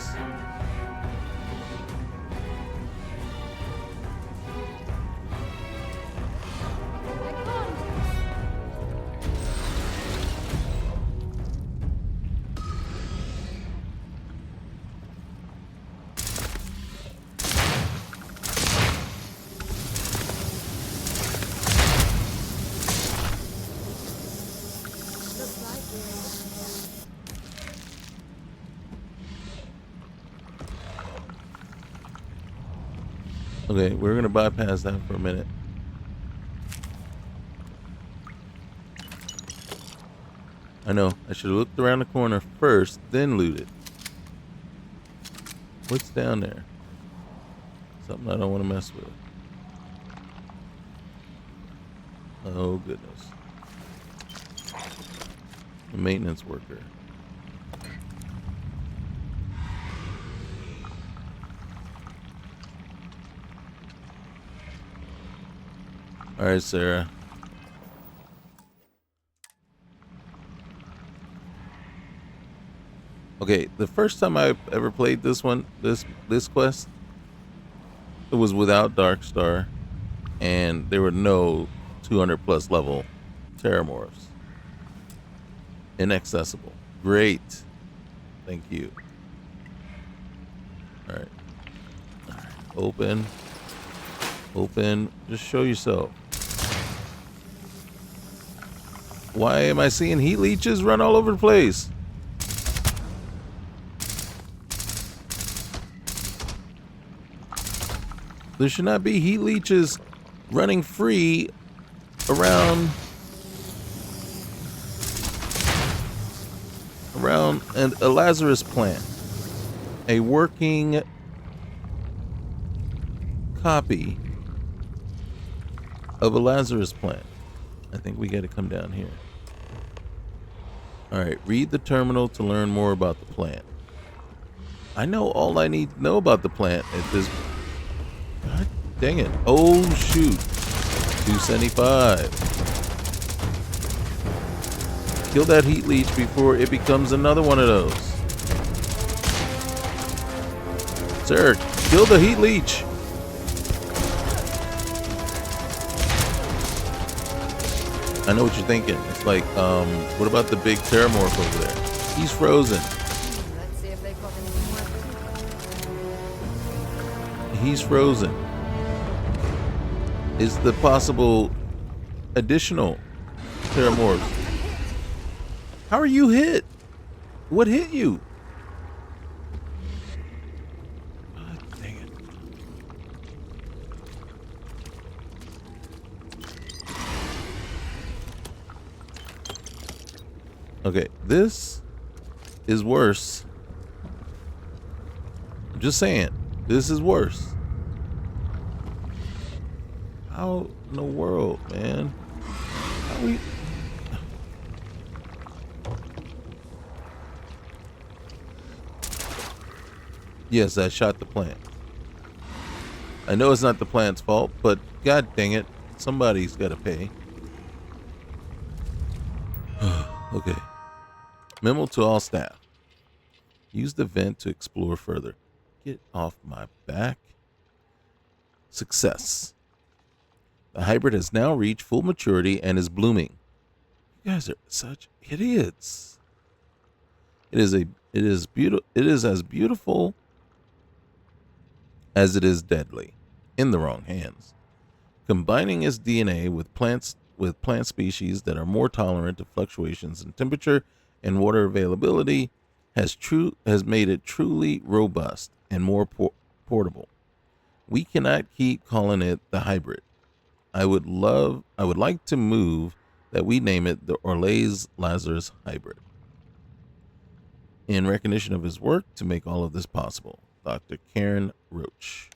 Okay, we're gonna bypass that for a minute. I know, I should have looked around the corner first, then looted. What's down there? Something I don't want to mess with. Oh goodness. A maintenance worker. All right, Sarah. Okay, the first time I ever played this one, this quest, it was without Darkstar, and there were no 200 plus level Terramorphs. Inaccessible. Great. Thank you. All right. All right. Open. Open. Just show yourself. Why am I seeing heat leeches run all over the place? There should not be heat leeches running free around a Lazarus plant. A working copy of a Lazarus plant. I think we got to come down here. All right, read the terminal to learn more about the plant. I know all I need to know about the plant at this. God dang it. Oh, shoot. 275. Kill that heat leech before it becomes another one of those. Sir, kill the heat leech. I know what you're thinking. It's like, what about the big Terramorph over there? He's frozen. Let's see if they've got anything worth. He's frozen. is the possible additional Terramorphs. How are you hit? What hit you? God dang it. Okay, this is worse. I'm just saying, this is worse. How in the world, man? How we... Yes, I shot the plant. I know it's not the plant's fault, but god dang it, somebody's got to pay. Okay. Memo to all staff. Use the vent to explore further. Get off my back. Success. The hybrid has now reached full maturity and is blooming. You guys are such idiots. It is as beautiful as it is deadly in the wrong hands. Combining its DNA with plant species that are more tolerant to fluctuations in temperature and water availability has made it truly robust and more portable. We cannot keep calling it the hybrid. I would like to move that we name it the Orlais Lazarus hybrid. In recognition of his work to make all of this possible, Dr. Karen Roach.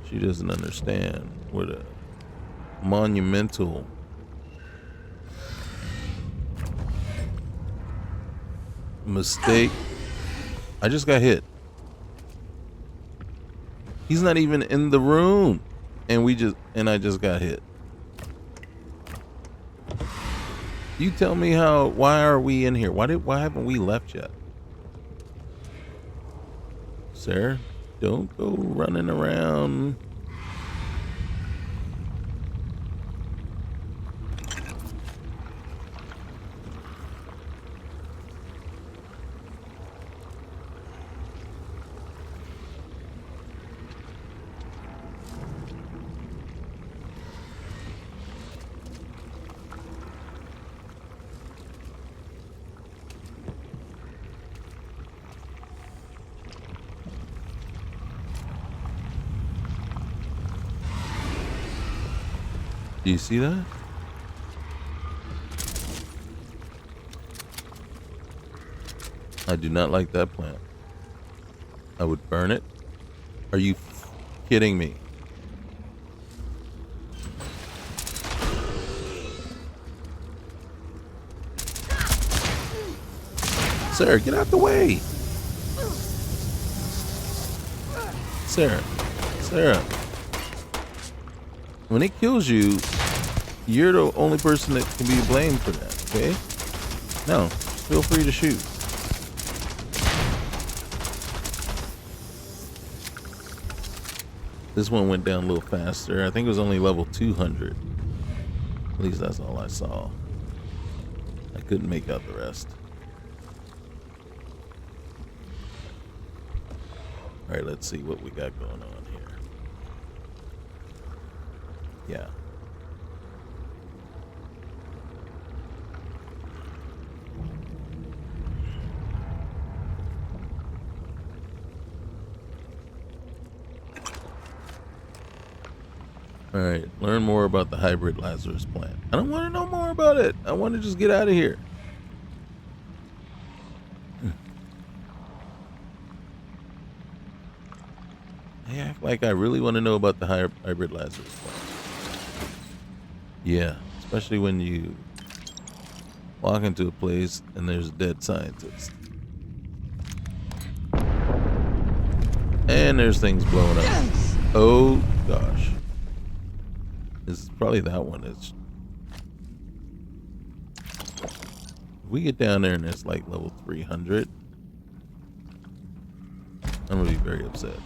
She doesn't understand what a monumental mistake. I just got hit. He's not even in the room, and I just got hit. You tell me why are we in here? Why haven't we left yet? Sir, don't go running around. Do you see that? I do not like that plant. I would burn it. Are you kidding me? Sarah, get out the way. Sarah. When it kills you, you're the only person that can be blamed for that, okay? No, feel free to shoot. This one went down a little faster. I think it was only level 200. At least that's all I saw. I couldn't make out the rest. All right, let's see what we got going on here. Yeah. All right, learn more about the hybrid Lazarus plant. I don't want to know more about it. I want to just get out of here. I act like I really want to know about the hybrid Lazarus plant. Yeah, especially when you walk into a place and there's a dead scientist. And there's things blowing up. Oh, gosh. This is probably that one. If we get down there and it's like level 300, I'm going to be very upset.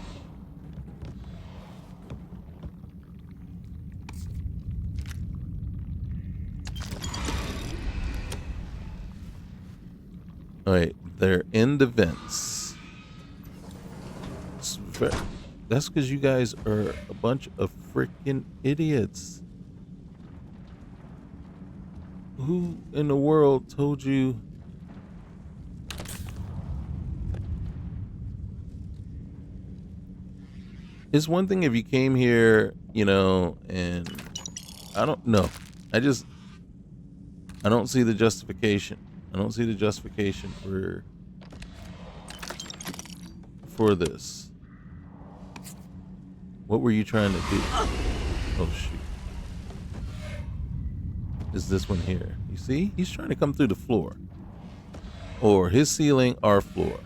All right, they're in the vents. That's because you guys are a bunch of freaking idiots. Who in the world told you? It's one thing if you came here, and I don't know. I don't see the justification. I don't see the justification for this. What were you trying to do? Oh shoot. Is this one here? You see? He's trying to come through the floor. Or his ceiling, our floor.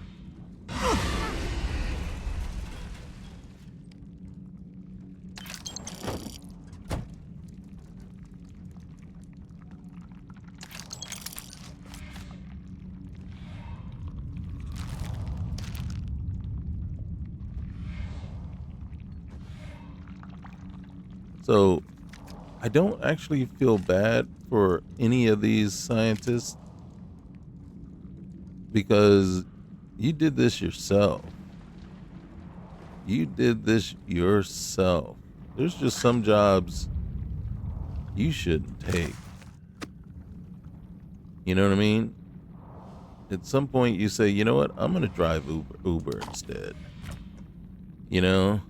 So, I don't actually feel bad for any of these scientists because you did this yourself. You did this yourself. There's just some jobs you shouldn't take. You know what I mean? At some point you say, you know what? I'm going to drive Uber instead. You know?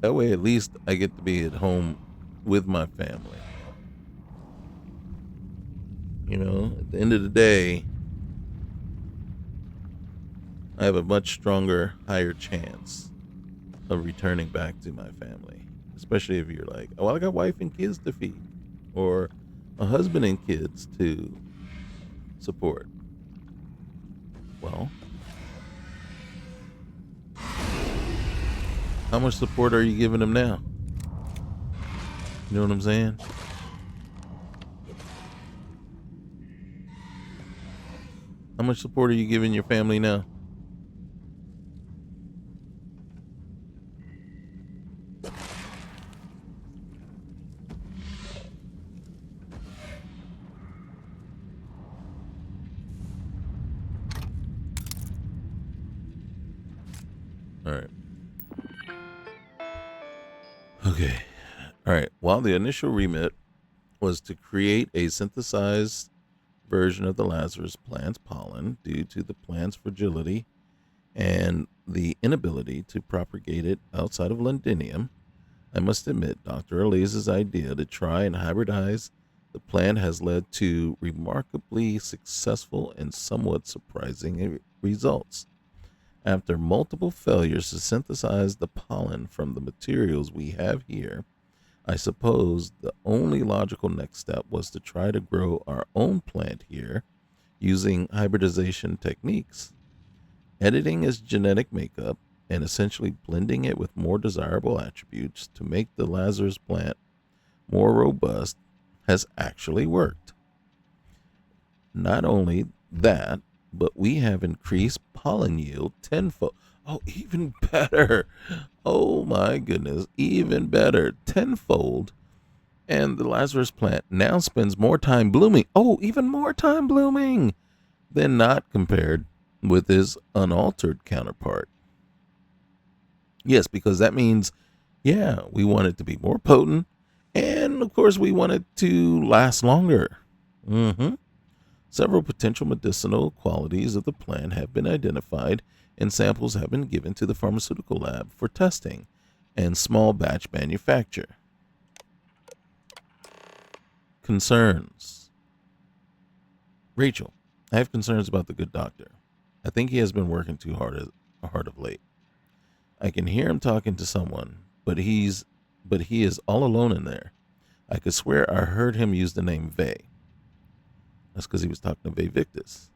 That way, at least I get to be at home with my family. You know, at the end of the day, I have a much stronger, higher chance of returning back to my family. Especially if you're like, oh, I got wife and kids to feed, or a husband and kids to support. Well, how much support are you giving them now? You know what I'm saying? How much support are you giving your family now? All right. Okay. All right. While the initial remit was to create a synthesized version of the Lazarus plant's pollen due to the plant's fragility and the inability to propagate it outside of Londinium, I must admit Dr. Elise's idea to try and hybridize the plant has led to remarkably successful and somewhat surprising results. After multiple failures to synthesize the pollen from the materials we have here, I suppose the only logical next step was to try to grow our own plant here using hybridization techniques, editing its genetic makeup, and essentially blending it with more desirable attributes to make the Lazarus plant more robust has actually worked. Not only that, but we have increased pollen yield tenfold. Oh, even better. Oh my goodness, even better. Tenfold. And the Lazarus plant now spends more time blooming. Oh, even more time blooming than not compared with his unaltered counterpart. Yes, because that means, yeah, we want it to be more potent. And of course, we want it to last longer. Several potential medicinal qualities of the plant have been identified, and samples have been given to the pharmaceutical lab for testing and small batch manufacture. Concerns. Rachel, I have concerns about the good doctor. I think he has been working too hard of late. I can hear him talking to someone, but he is all alone in there. I could swear I heard him use the name Vey. That's because he was talking to Vey Victus.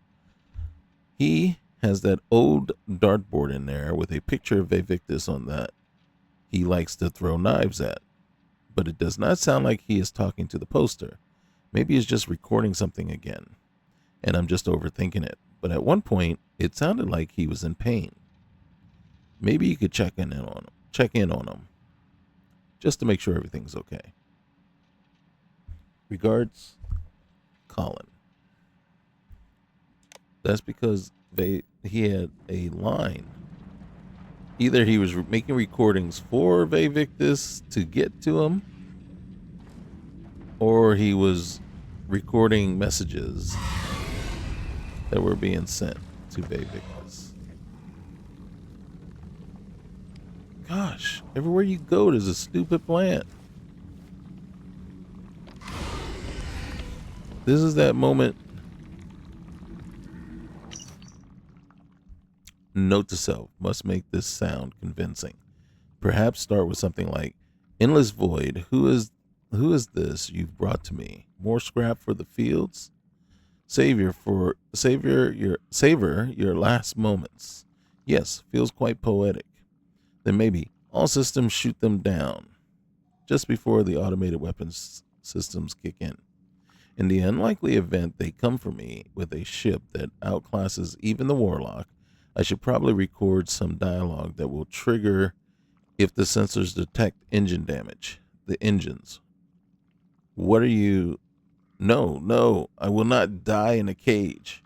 He has that old dartboard in there with a picture of Vey Victus on that he likes to throw knives at. But it does not sound like he is talking to the poster. Maybe he's just recording something again, and I'm just overthinking it. But at one point, it sounded like he was in pain. Maybe you could check in on him, just to make sure everything's okay. Regards, Colin. That's because he had a line. Either he was making recordings for Ve Victus to get to him, or he was recording messages that were being sent to Ve Victus. Gosh, everywhere you go, there's a stupid plant. This is that moment. Note to self, must make this sound convincing. Perhaps start with something like, "Endless void, who is this you've brought to me? More scrap for the fields? Savor your last moments." Yes, feels quite poetic. Then maybe, "All systems shoot them down," just before the automated weapons systems kick in. In the unlikely event they come for me with a ship that outclasses even the Warlock, I should probably record some dialogue that will trigger if the sensors detect engine damage. The engines. What are you? No, I will not die in a cage.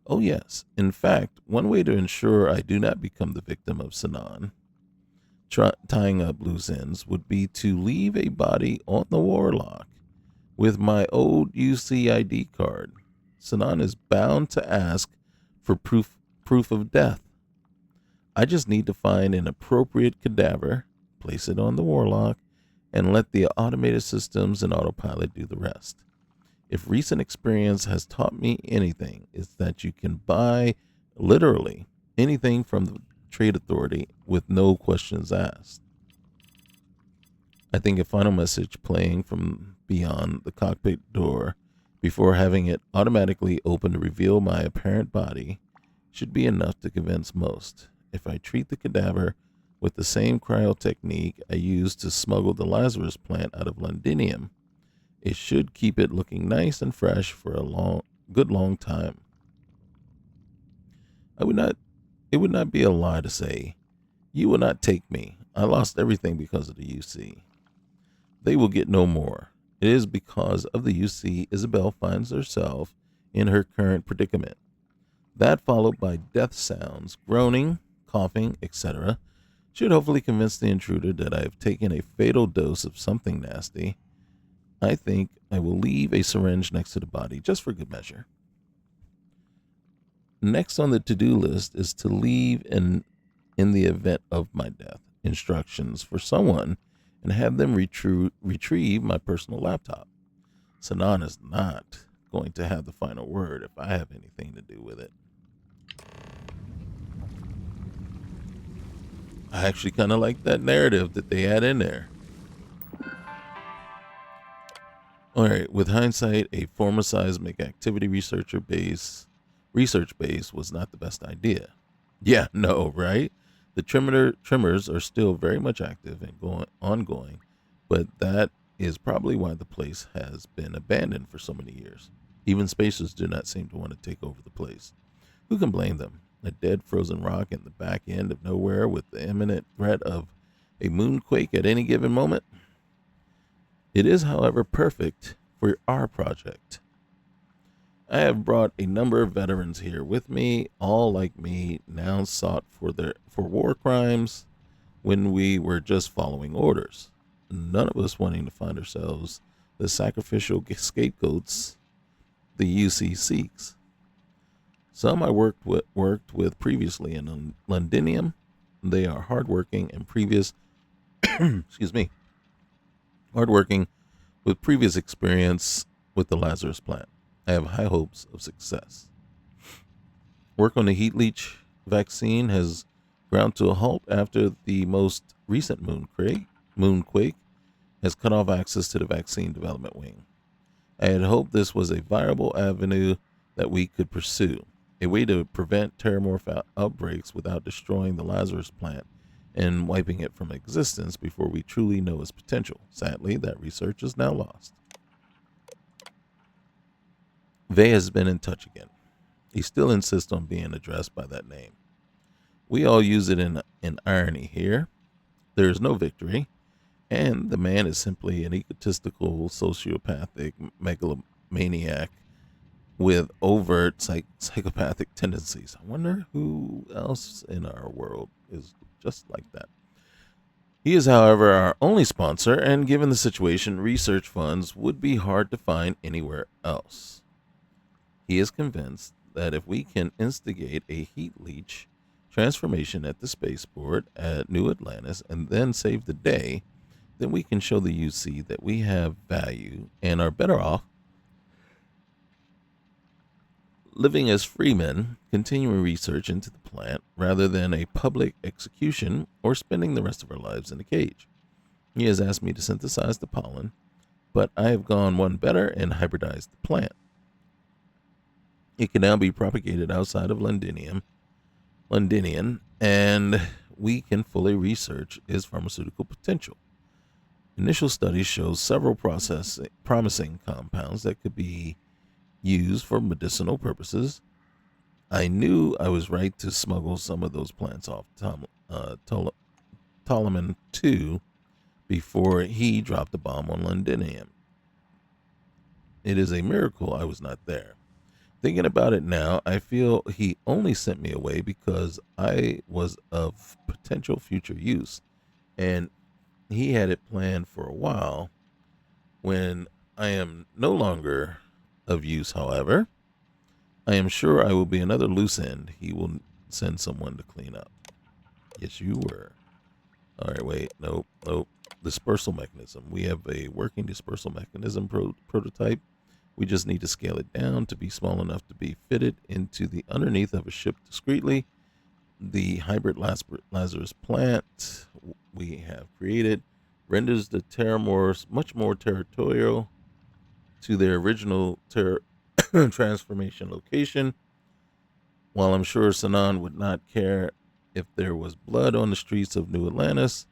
Oh yes, in fact, one way to ensure I do not become the victim of Sinan tying up loose ends would be to leave a body on the Warlock with my old UCID card. Sinan is bound to ask for proof of death. I just need to find an appropriate cadaver, place it on the Warlock, and let the automated systems and autopilot do the rest. If recent experience has taught me anything, it's that you can buy literally anything from the Trade Authority with no questions asked. I think a final message playing from beyond the cockpit door before having it automatically open to reveal my apparent body should be enough to convince most. If I treat the cadaver with the same cryo technique I used to smuggle the Lazarus plant out of Londinium, it should keep it looking nice and fresh for a good long time. It would not be a lie to say, you will not take me. I lost everything because of the UC. They will get no more. It is because of the UC Isabel finds herself in her current predicament. That, followed by death sounds, groaning, coughing, etc., should hopefully convince the intruder that I have taken a fatal dose of something nasty. I think I will leave a syringe next to the body, just for good measure. Next on the to-do list is to leave in the event of my death instructions for someone and have them retrieve my personal laptop. Sinan is not going to have the final word if I have anything to do with it. I actually kind of like that narrative that they had in there. All right, with hindsight, a former seismic activity research base was not the best idea. Yeah, no, right? The tremors are still very much active and ongoing, but that is probably why the place has been abandoned for so many years. Even spacers do not seem to want to take over the place. Who can blame them? A dead frozen rock in the back end of nowhere with the imminent threat of a moonquake at any given moment? It is, however, perfect for our project. I have brought a number of veterans here with me, all like me, now sought for war crimes when we were just following orders. None of us wanting to find ourselves the sacrificial scapegoats the UC seeks. Some I worked with previously in Londinium. They are hardworking and hardworking with previous experience with the Lazarus plant. I have high hopes of success. Work on the heat leech vaccine has ground to a halt after the most recent moonquake has cut off access to the vaccine development wing. I had hoped this was a viable avenue that we could pursue, a way to prevent terramorph outbreaks without destroying the Lazarus plant and wiping it from existence before we truly know its potential. Sadly, that research is now lost. Ve has been in touch again. He still insists on being addressed by that name. We all use it in irony here. There is no victory, and the man is simply an egotistical, sociopathic megalomaniac with overt psychopathic tendencies. I wonder who else in our world is just like that. He is, however, our only sponsor, and given the situation, research funds would be hard to find anywhere else. He is convinced that if we can instigate a heat leach transformation at the spaceport at New Atlantis and then save the day, then we can show the UC that we have value and are better off living as freemen, continuing research into the plant rather than a public execution or spending the rest of our lives in a cage. He has asked me to synthesize the pollen, but I have gone one better and hybridized the plant. It can now be propagated outside of Londinium, and we can fully research its pharmaceutical potential. Initial studies show several promising compounds that could be used for medicinal purposes. I knew I was right to smuggle some of those plants off Ptolemy 2 before he dropped the bomb on Londinium. It is a miracle I was not there. Thinking about it now, I feel he only sent me away because I was of potential future use, and he had it planned for a while. When I am no longer of use, however, I am sure I will be another loose end he will send someone to clean up. Yes, you were. All right, wait, nope. Dispersal mechanism. We have a working dispersal mechanism prototype. We just need to scale it down to be small enough to be fitted into the underneath of a ship discreetly. The hybrid Lazarus plant we have created renders the Terramors much more territorial to their original transformation location. While I'm sure Sanan would not care if there was blood on the streets of New Atlantis,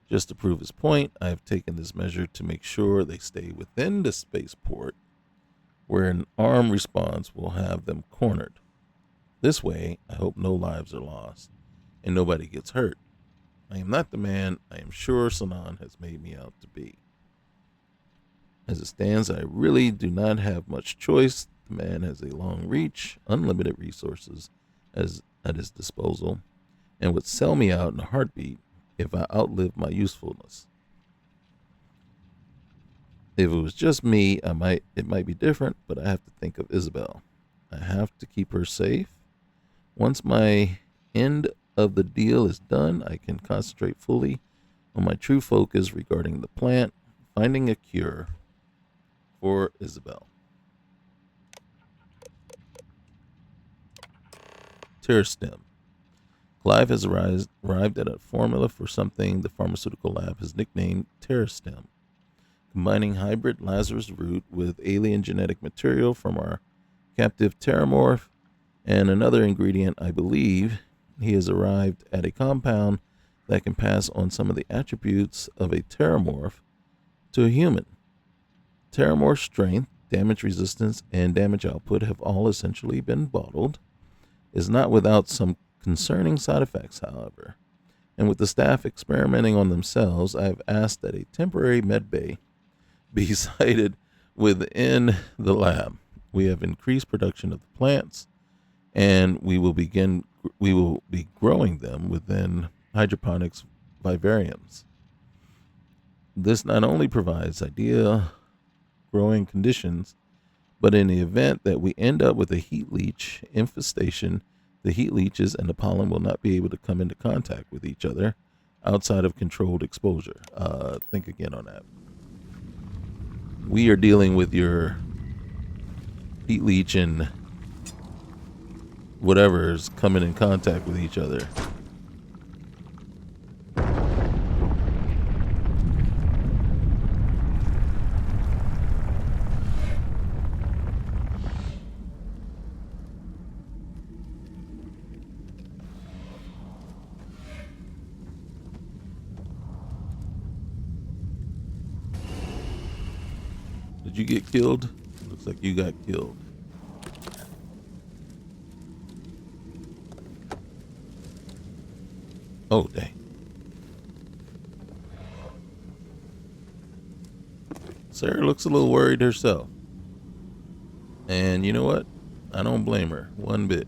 just to prove his point, I have taken this measure to make sure they stay within the spaceport, where an armed response will have them cornered. This way, I hope no lives are lost and nobody gets hurt. I am not the man I am sure Sanan has made me out to be. As it stands, I really do not have much choice. The man has a long reach, unlimited resources at his disposal, and would sell me out in a heartbeat if I outlived my usefulness. If it was just me, it might be different, but I have to think of Isabel. I have to keep her safe. Once my end of the deal is done, I can concentrate fully on my true focus regarding the plant, finding a cure for Isabel. Terrastem. Clive has arrived at a formula for something the pharmaceutical lab has nicknamed Terrastem, combining hybrid Lazarus root with alien genetic material from our captive Terramorph and another ingredient. I believe he has arrived at a compound that can pass on some of the attributes of a Terramorph to a human. Terramorph's strength, damage resistance, and damage output have all essentially been bottled. Is not without some concerning side effects, however. And with the staff experimenting on themselves, I have asked that a temporary med bay be sited within the lab. We have increased production of the plants, and we will be growing them within hydroponics vivariums. This not only provides ideal growing conditions, but in the event that we end up with a heat leech infestation, the heat leeches and the pollen will not be able to come into contact with each other outside of controlled exposure. Think again on that. We are dealing with your heat leech and whatever is coming in contact with each other. Did you get killed? Looks like you got killed. Oh, dang. Sarah looks a little worried herself. And you know what? I don't blame her one bit.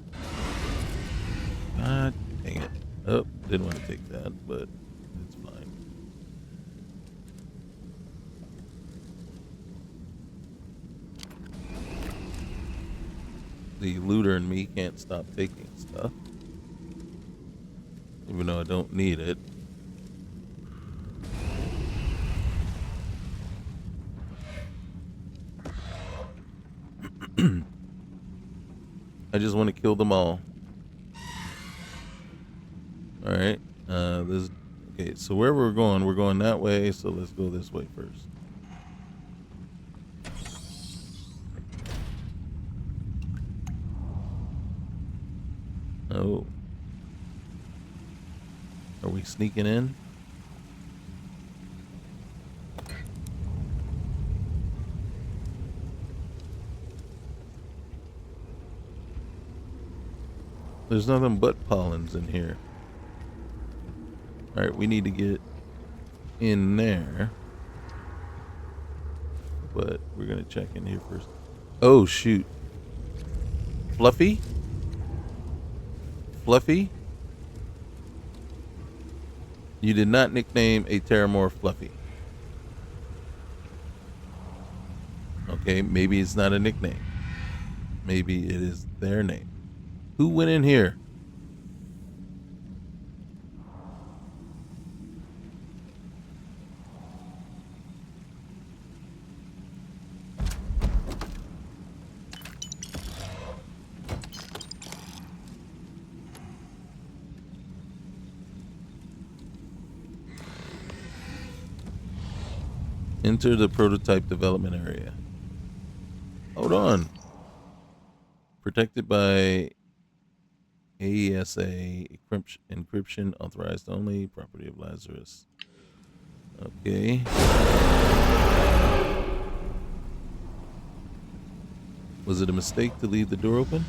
God dang it. Oh, didn't want to take that, but it's fine. The looter and me can't stop taking stuff. Even though I don't need it. I just want to kill them all. Alright. Okay, so where we're going that way, so let's go this way first. Oh. Are we sneaking in? There's nothing but pollens in here. Alright, we need to get in there. But we're going to check in here first. Oh, shoot. Fluffy? Fluffy? You did not nickname a Terramorph Fluffy. Okay, maybe it's not a nickname. Maybe it is their name. Who went in here? Enter the prototype development area. Hold on. Protected by AESA encryption authorized only. Property of Lazarus. Okay. Was it a mistake to leave the door open?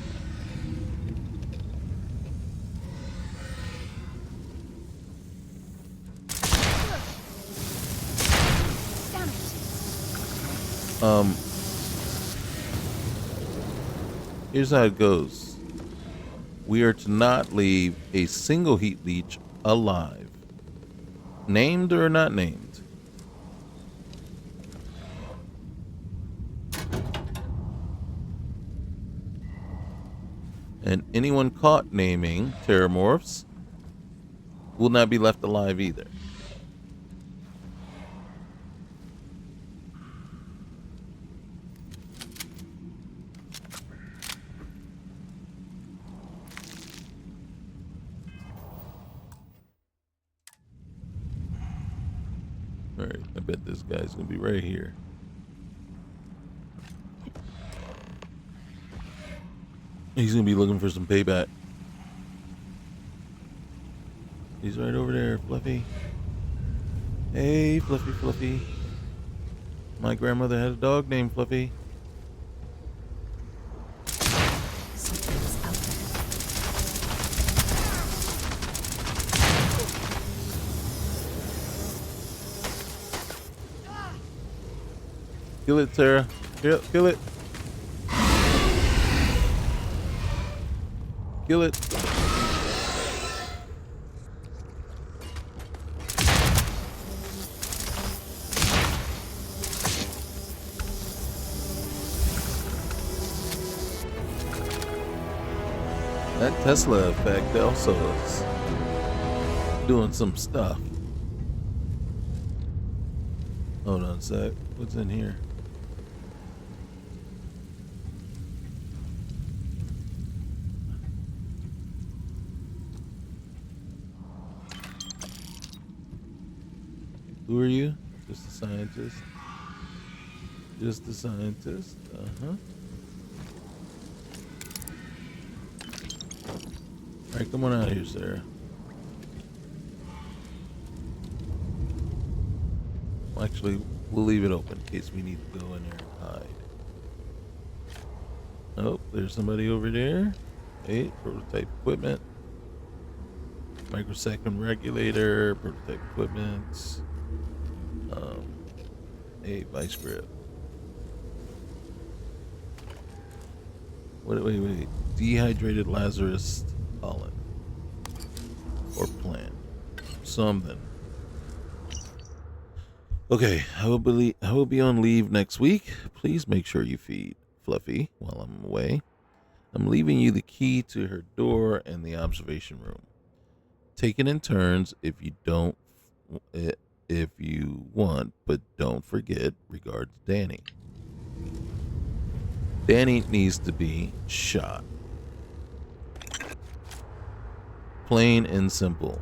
Here's how it goes. We are to not leave a single heat leech alive. Named or not named. And anyone caught naming Terramorphs will not be left alive either. Alright, I bet this guy's gonna be right here. He's gonna be looking for some payback. He's right over there, Fluffy. Hey, Fluffy, Fluffy. My grandmother had a dog named Fluffy. Kill it, Sarah. Kill it. Kill it. That Tesla effect also is doing some stuff. Hold on a sec. What's in here? Who are you? Just a scientist. Just a scientist. Uh-huh. Alright, come on out here, Sarah. Well, actually, we'll leave it open in case we need to go in there and hide. Oh, there's somebody over there. Hey, prototype equipment. Microsecond regulator, prototype equipment. Hey, vice grip. Wait. Dehydrated Lazarus pollen. Or plant. Something. Okay, I will be on leave next week. Please make sure you feed Fluffy while I'm away. I'm leaving you the key to her door and the observation room. Take it in turns if you want, but don't forget. Regards, Danny. Danny needs to be shot. Plain and simple.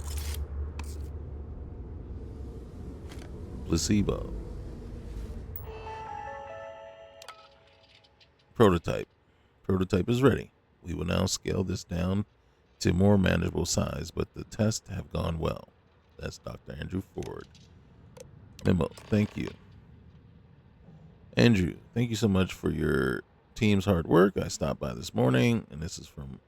Placebo. Prototype. Prototype is ready. We will now scale this down to more manageable size, but the tests have gone well. That's Dr. Andrew Ford. Memo. Thank you. Andrew, thank you so much for your team's hard work. I stopped by this morning, and this is from,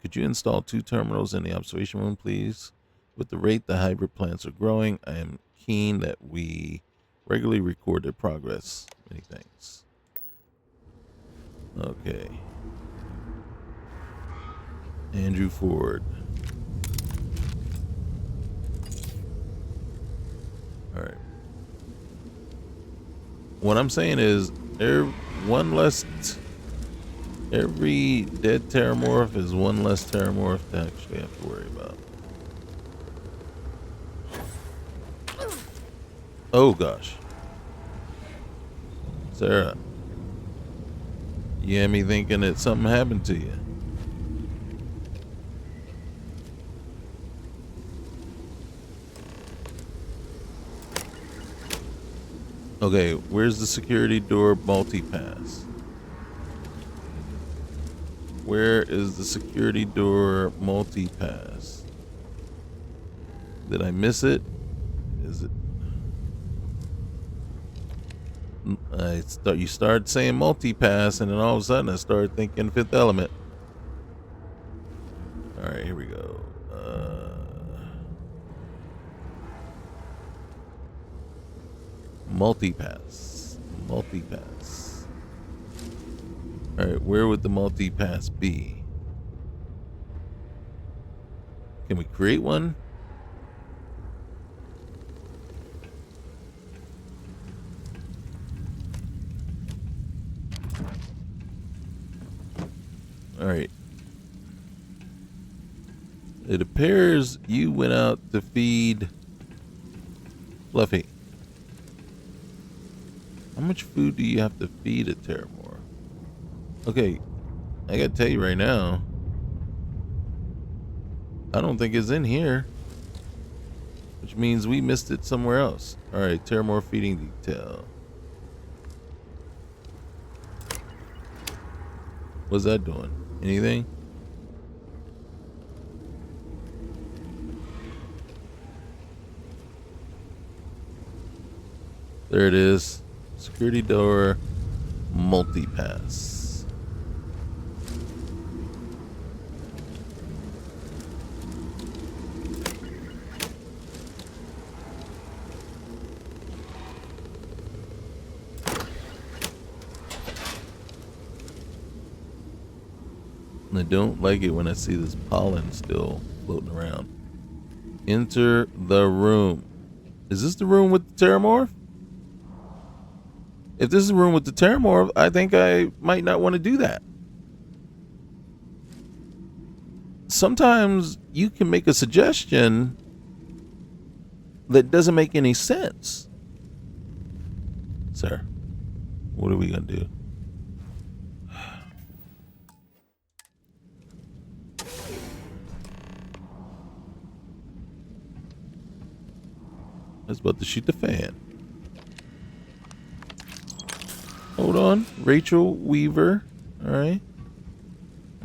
could you install 2 terminals in the observation room, please? With the rate the hybrid plants are growing, I am keen that we regularly record their progress. Many thanks. Okay. Andrew Ford. All right. What I'm saying is, every dead terramorph is one less terramorph to actually have to worry about. Oh gosh. Sarah. You had me thinking that something happened to you. Okay, where's the security door multi-pass? Where is the security door multi-pass? Did I miss it? Is it? You started saying multi-pass, and then all of a sudden I started thinking Fifth Element. All right, here we go. Multi-pass. Multi-pass. All right, where would the multi-pass be? Can we create one? All right. It appears you went out to feed Fluffy. How much food do you have to feed a Terramore? Okay, I gotta tell you right now, I don't think it's in here, which means we missed it somewhere else. All right, Terramore feeding detail. What's that doing? Anything? There it is. Security door, multi-pass. I don't like it when I see this pollen still floating around. Enter the room. Is this the room with the Terramorph? If this is the room with the Terramorph, I think I might not want to do that. Sometimes you can make a suggestion that doesn't make any sense. Sir, what are we going to do? I was about to shoot the fan. Hold on. Rachel Weaver. All right.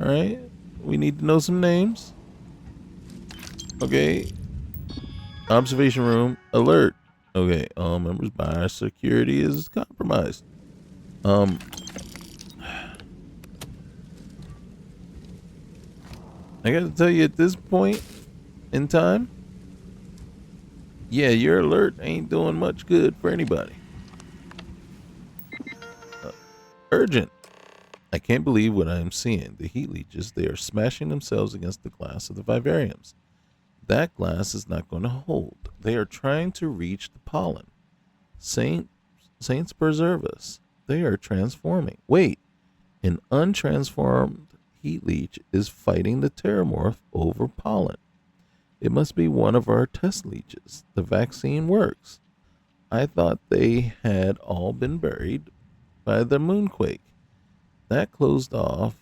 All right. We need to know some names. Okay. Observation room. Alert. Okay. All members by security is compromised. I gotta tell you, at this point in time, yeah, your alert ain't doing much good for anybody. urgent. I can't believe what I am seeing. The heat leeches, they are smashing themselves against the glass of the vivariums. That glass is not going to hold. They are trying to reach the pollen. Saints preserve us. They are transforming. Wait, an untransformed heat leech is fighting the terramorph over pollen. It must be one of our test leeches. The vaccine works. I thought they had all been buried by the moonquake. That closed off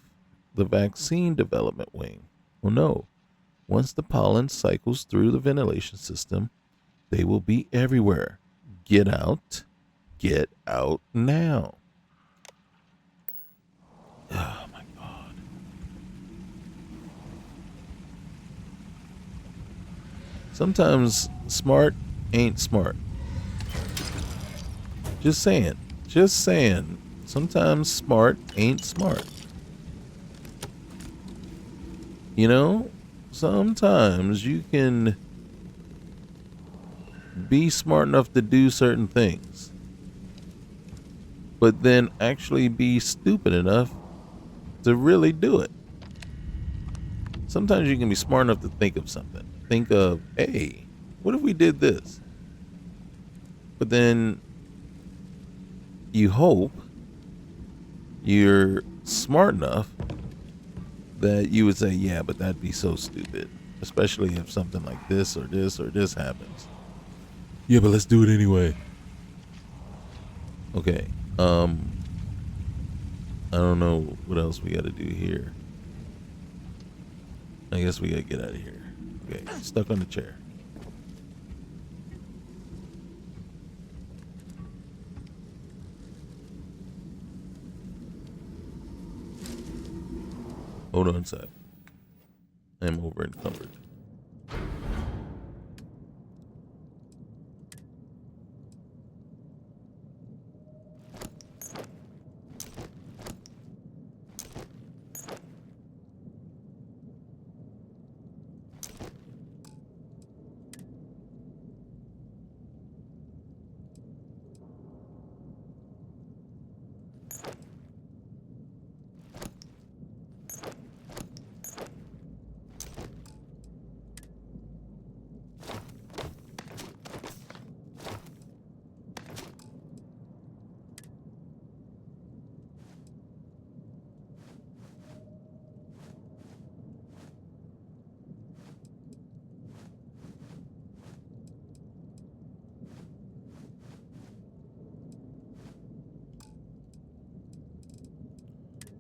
the vaccine development wing. Oh no. Once the pollen cycles through the ventilation system, they will be everywhere. Get out. Get out now. Oh my God. Sometimes smart ain't smart. Just saying. Just saying. Sometimes smart ain't smart. You know, sometimes you can be smart enough to do certain things, but then actually be stupid enough to really do it. Sometimes you can be smart enough to think of something. Think of, hey, what if we did this? But then you hope you're smart enough that you would say, yeah, but that'd be so stupid, especially if something like this or this or this happens. Yeah, but let's do it anyway. Okay. I don't know what else we got to do here. I guess we got to get out of here. Okay, stuck on the chair. Hold on a sec. I'm over encumbered.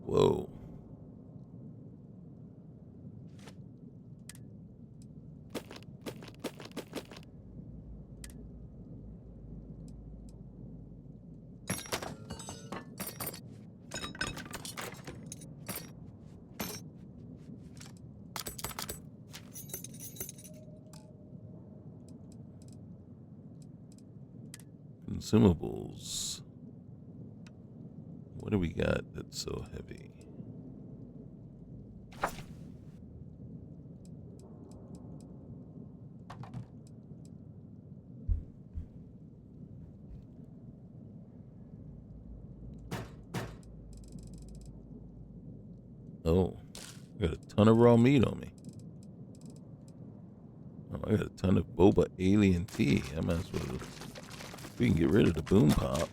Whoa. Consumables. What do we got that's so heavy? Oh, I got a ton of raw meat on me. Oh, I got a ton of boba alien tea. I might as well. We can get rid of the boom pop.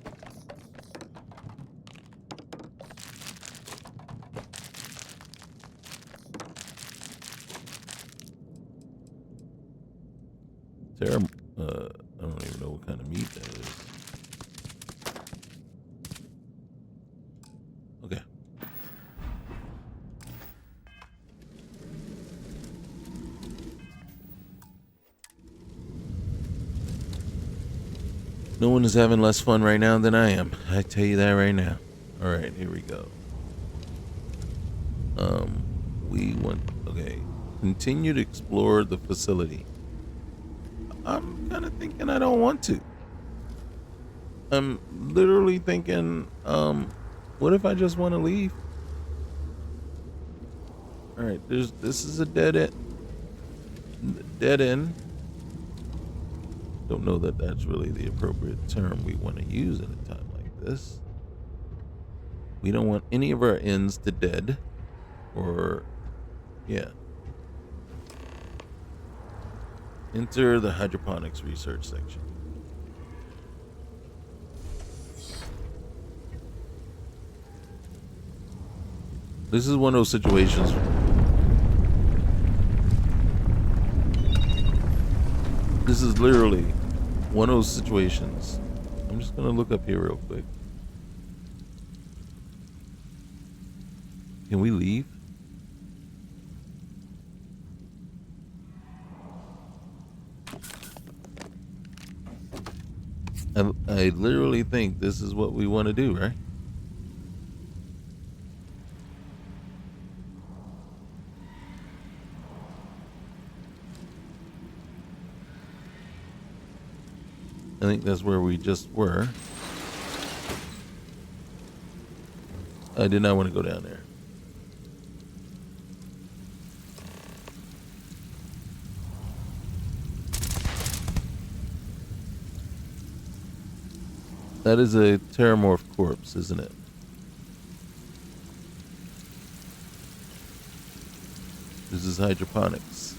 I don't even know what kind of meat that is. Okay. No one is having less fun right now than I am. I tell you that right now. All right, here we go. We want, okay. Continue to explore the facility. I'm kind of thinking I don't want to. I'm literally thinking, what if I just want to leave? All right, this is a dead end. Don't know that that's really the appropriate term we want to use at a time like this. We don't want any of our ends to dead. Or, yeah. Enter the hydroponics research section. This is one of those situations. This is literally one of those situations. I'm just going to look up here real quick. Can we leave? I literally think this is what we want to do, right? I think that's where we just were. I did not want to go down there. That is a terramorph corpse, isn't it? This is hydroponics.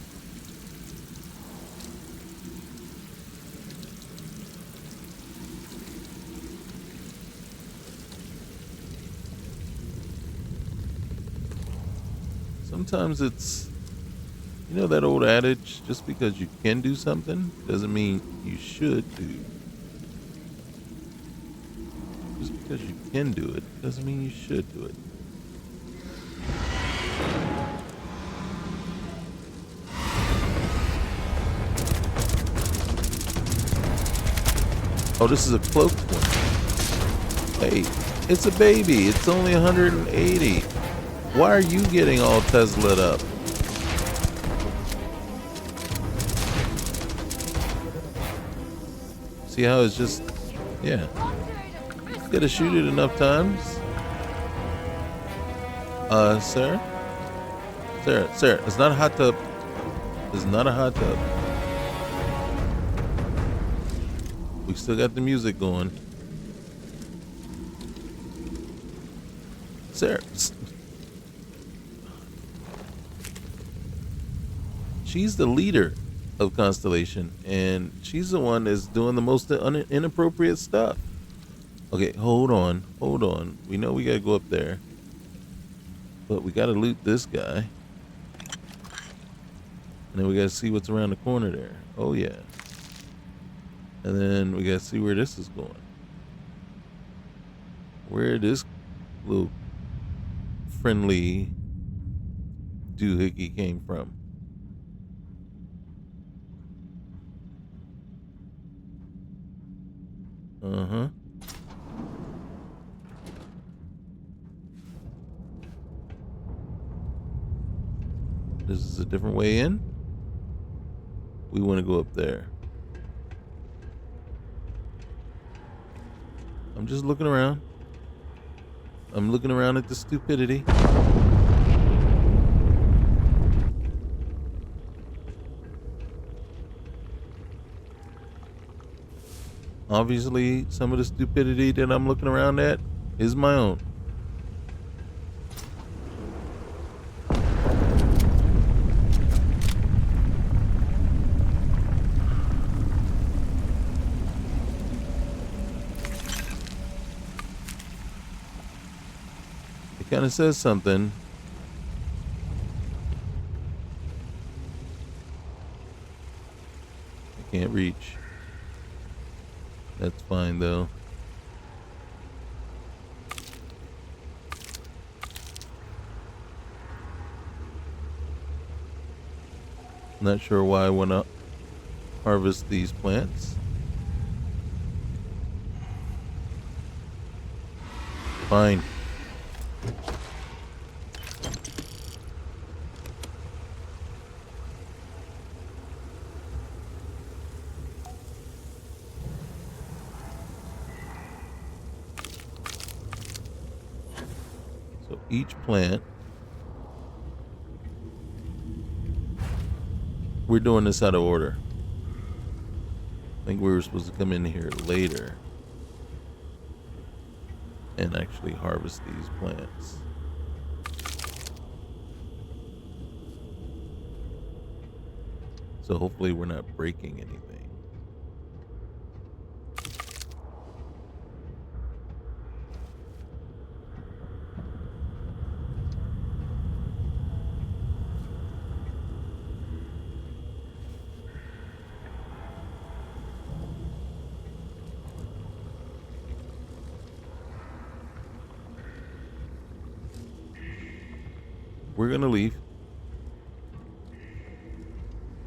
Sometimes it's, you know that old adage, just because you can do something doesn't mean you should do. Just because you can do it doesn't mean you should do it. Oh, this is a cloaked one. Hey, it's a baby. It's only 180. Why are you getting all Tesla'd up? See how it's just, yeah. You gotta shoot it enough times. Sarah, it's not a hot tub. It's not a hot tub. We still got the music going. Sarah. She's the leader of Constellation, and she's the one that's doing the most inappropriate stuff. Okay, hold on. We know we gotta go up there, but we gotta loot this guy, and then we gotta see what's around the corner there. Oh yeah, and then we gotta see where this is going. Where this little friendly doohickey came from. Uh-huh. This is a different way in. We want to go up there. I'm just looking around. I'm looking around at the stupidity. Obviously, some of the stupidity that I'm looking around at is my own. It kind of says something. I can't reach. That's fine though. Not sure why I want to harvest these plants. Fine. Each plant, we're doing this out of order. I think we were supposed to come in here later. and actually harvest these plants. So hopefully we're not breaking anything. We're gonna leave.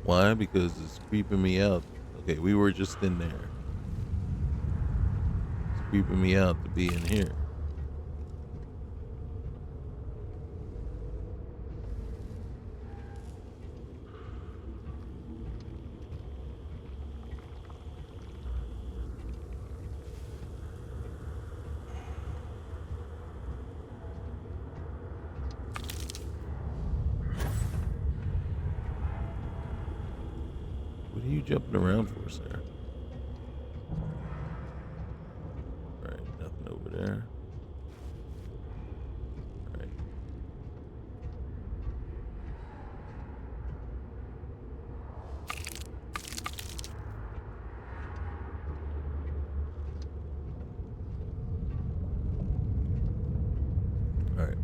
Why? Because it's creeping me out. Okay, we were just in there. It's creeping me out to be in here. What are you jumping around for, sir? Alright, nothing over there. Alright. Alright.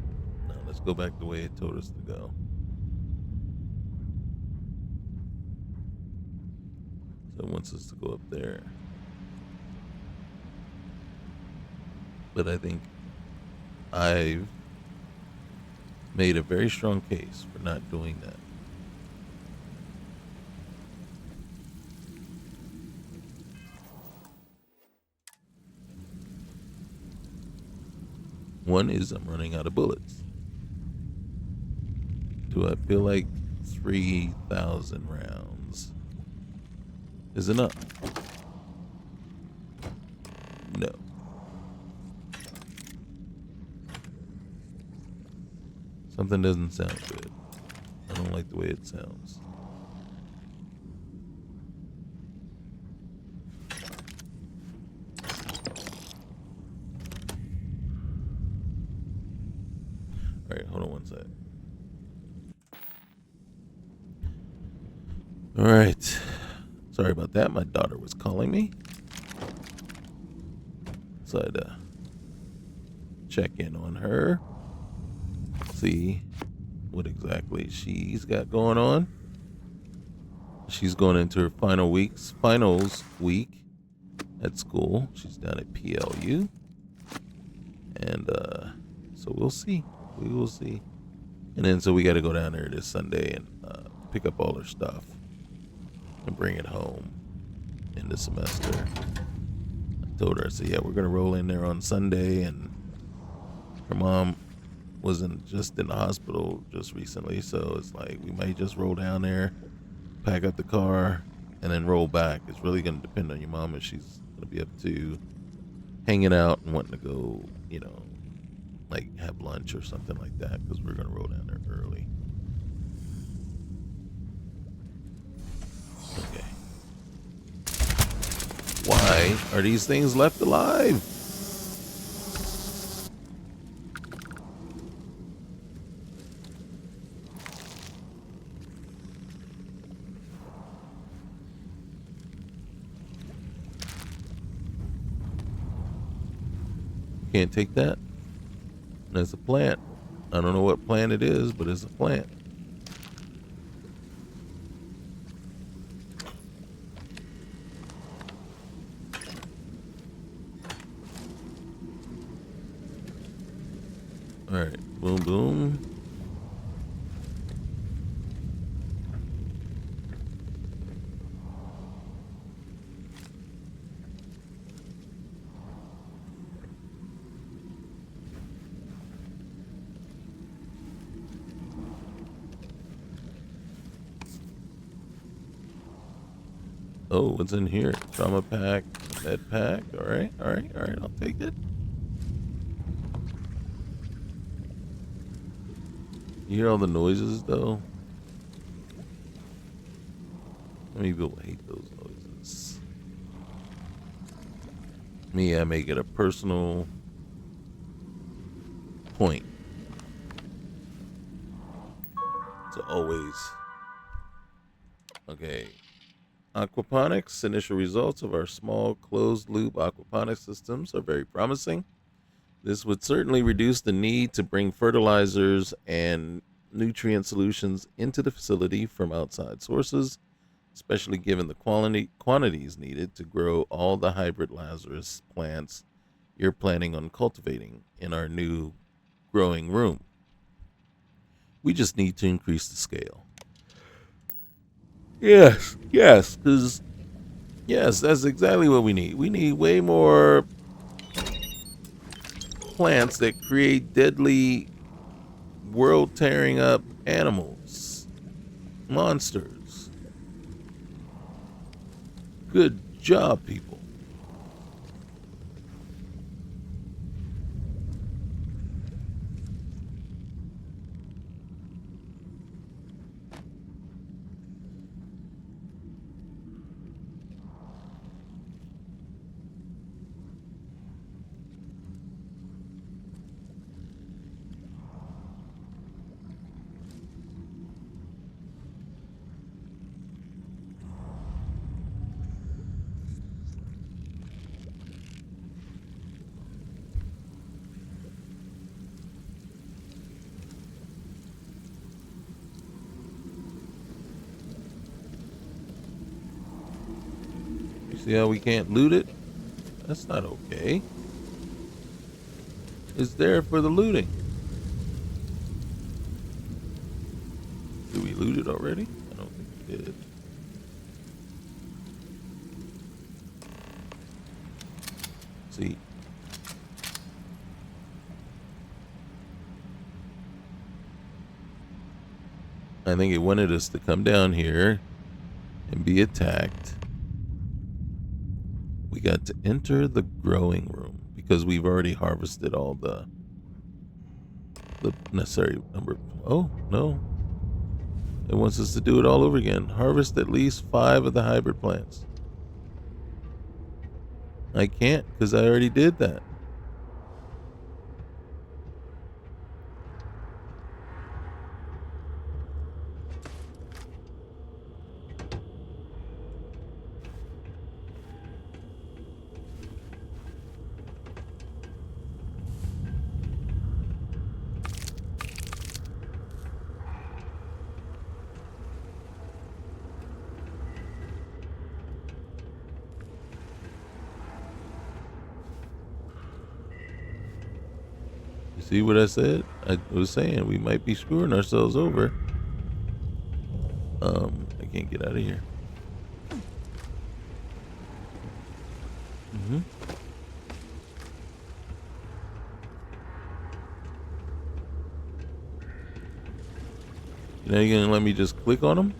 Now let's go back the way it told us to go. So it wants us to go up there. But I think I've made a very strong case for not doing that. One is I'm running out of bullets. Do I feel like 3,000 rounds is enough? No. Something doesn't sound good. I don't like the way it sounds. Alright, hold on one sec. Alright. Sorry about that. My daughter was calling me. So I had to check in on her. See what exactly she's got going on. She's going into her finals week at school. She's down at PLU. And so we'll see. We will see. And then so we got to go down there this Sunday and pick up all her stuff and bring it home in the semester. I told her, I said, yeah, we're going to roll in there on Sunday. And her mom wasn't just in the hospital just recently, so it's like we might just roll down there, pack up the car, and then roll back. It's really going to depend on your mom if she's going to be up to hanging out and wanting to go, you know, like have lunch or something like that, because we're going to roll down there early. Okay. Why are these things left alive? Can't take that. That's a plant. I don't know what plant it is, but it's a plant. All right, boom, boom. Oh, what's in here? Trauma pack, med pack. All right, all right, all right. I'll take it. You hear all the noises, though? Many people hate those noises. Me, I make it a personal point to always. Okay. Aquaponics. Initial results of our small closed-loop aquaponics systems are very promising. This would certainly reduce the need to bring fertilizers and nutrient solutions into the facility from outside sources, especially given the quantities needed to grow all the hybrid Lazarus plants you're planning on cultivating in our new growing room. We just need to increase the scale. Yes, because that's exactly what we need. We need way more plants that create deadly, world-tearing up animals, monsters. Good job, people. See how we can't loot it? That's not okay. It's there for the looting. Did we loot it already? I don't think we did. See. I think it wanted us to come down here and be attacked. We got to enter the growing room because we've already harvested all the necessary number. Oh, no. It wants us to do it all over again. Harvest at least 5 of the hybrid plants. I can't because I already did that. See what I said? I was saying we might be screwing ourselves over. I can't get out of here. Now you're gonna let me just click on them?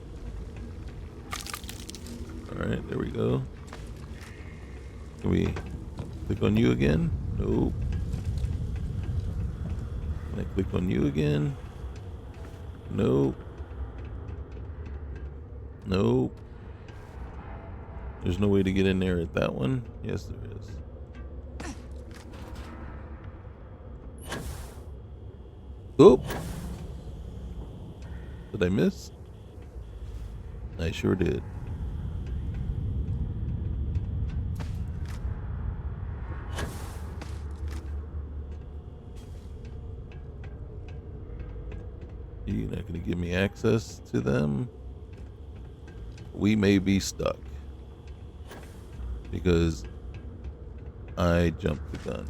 Alright, there we go. Can we click on you again? Nope. Can I click on you again? Nope. Nope. There's no way to get in there at that one? Yes, there is. Oop. Did I miss? I sure did. You're not going to give me access to them? We may be stuck. Because I jumped the gun.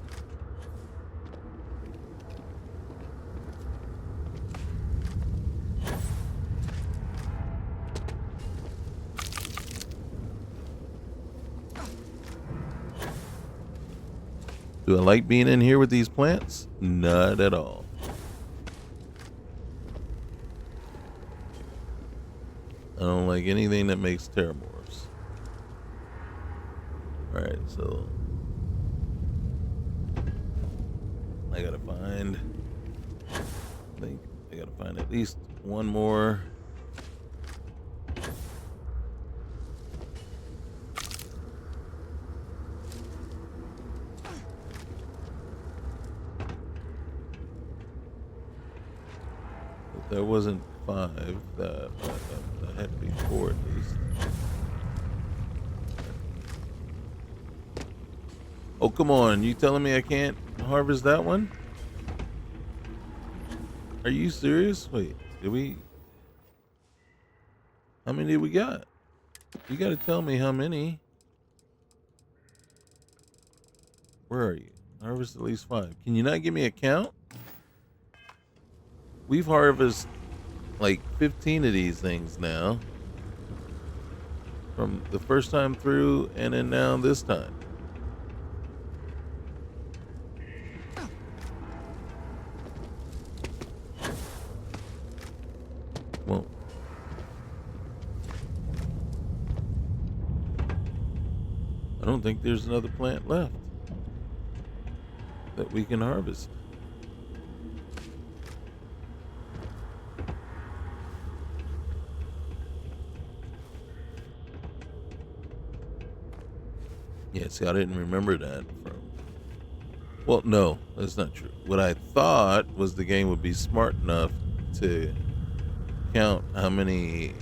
Do I like being in here with these plants? Not at all. I don't like anything that makes terramorphs. Alright, so I gotta find at least one more. That wasn't 5. That had to be 4 at least. Oh, come on. You telling me I can't harvest that one? Are you serious? Wait, did we... How many did we got? You got to tell me how many. Where are you? Harvest at least 5. Can you not give me a count? We've harvested like 15 of these things now. From the first time through and then now this time. Well, I don't think there's another plant left that we can harvest. Yeah, see, I didn't remember that from... Well, no, that's not true. What I thought was the game would be smart enough to count how many,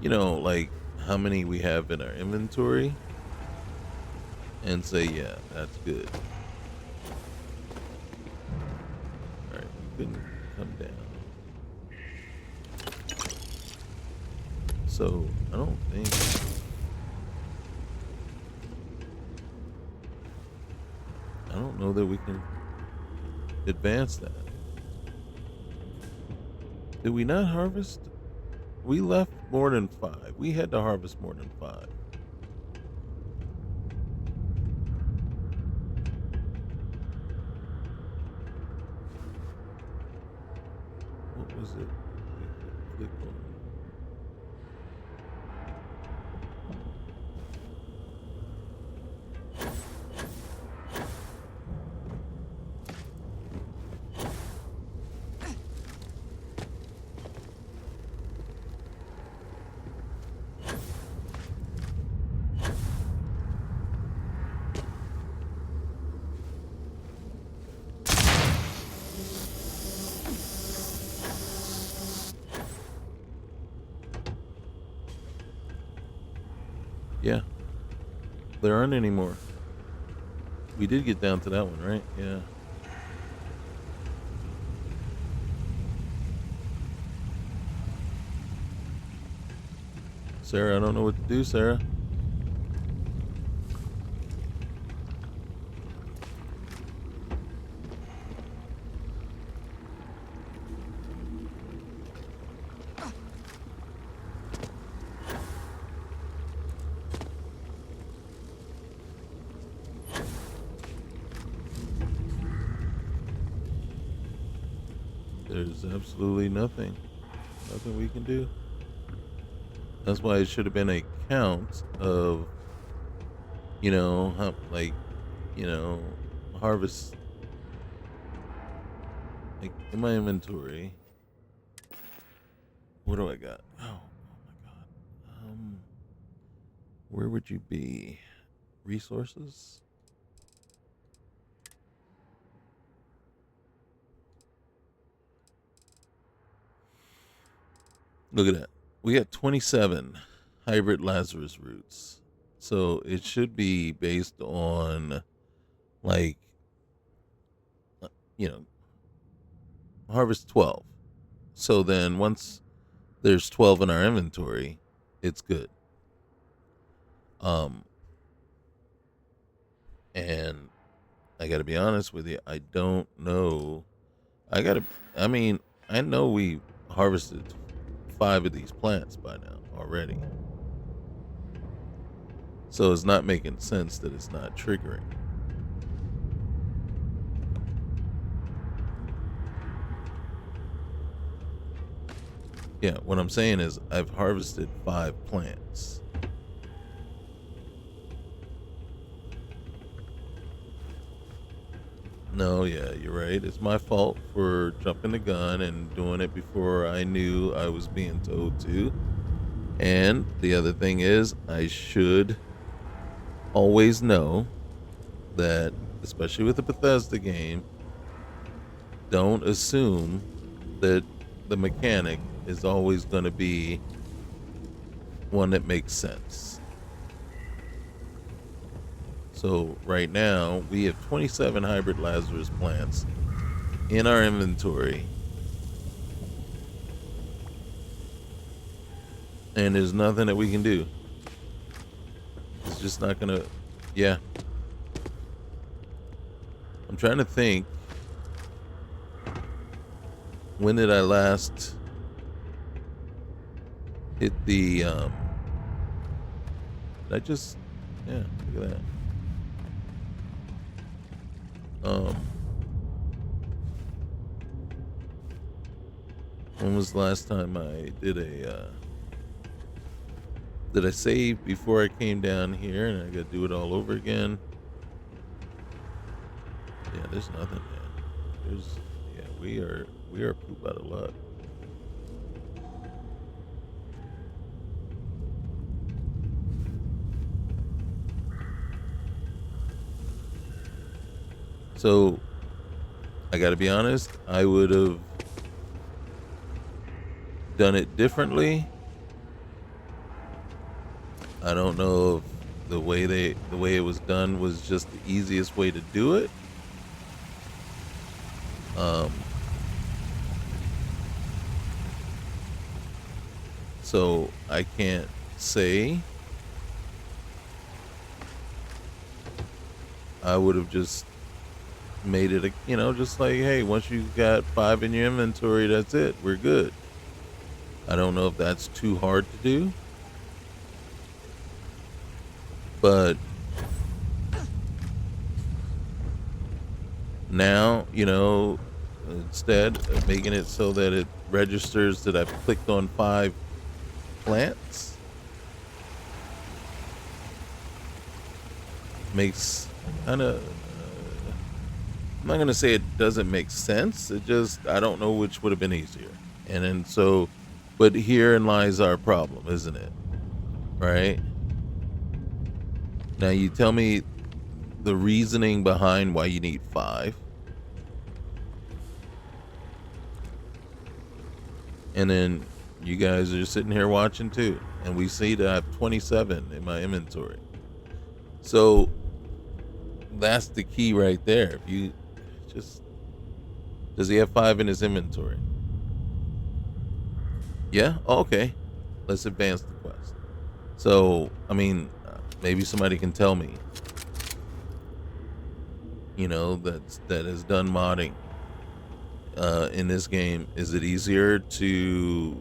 you know, like how many we have in our inventory and say, yeah, that's good. All right, we couldn't come down. So I don't know that we can advance that. Did we not harvest? We left more than 5. We had to harvest more than 5. What was it? Click on. Yeah. There aren't any more. We did get down to that one, right? Yeah. Sarah, I don't know what to do, Sarah. There's absolutely nothing we can do. That's why it should have been a count of, you know, how, like, you know, harvest, like in my inventory. What do I got? Oh my God. Where would you be? Resources? Look at that. We got 27 hybrid Lazarus roots. So it should be based on, like, you know, harvest 12. So then once there's 12 in our inventory, it's good. And I got to be honest with you, I don't know. I know we harvested 5 of these plants by now already. So it's not making sense that it's not triggering. Yeah, what I'm saying is I've harvested 5 plants. No, yeah, you're right. It's my fault for jumping the gun and doing it before I knew I was being told to. And the other thing is, I should always know that, especially with the Bethesda game, don't assume that the mechanic is always going to be one that makes sense. So right now we have 27 hybrid Lazarus plants in our inventory, and there's nothing that we can do. It's just not gonna. Yeah, I'm trying to think, when did I last hit the did I just, yeah, look at that. When was the last time I did did I save before I came down here and I gotta do it all over again? Yeah, there's nothing, man. Yeah, we are poop out of luck. So I gotta be honest, I would have done it differently. I don't know if the way it was done was just the easiest way to do it. So I can't say. I would have just made it, just like, hey, once you got 5 in your inventory, that's it. We're good. I don't know if that's too hard to do. But now, instead of making it so that it registers that I've clicked on 5 plants, makes kind of, I'm not going to say it doesn't make sense. It just, I don't know which would have been easier. And then so, but herein lies our problem, isn't it? Right? Now you tell me the reasoning behind why you need 5. And then you guys are sitting here watching too. And we see that I have 27 in my inventory. So that's the key right there. If you just, does he have 5 in his inventory? Yeah? Oh, okay. Let's advance the quest. So, I mean, maybe somebody can tell me, that has done modding in this game. Is it easier to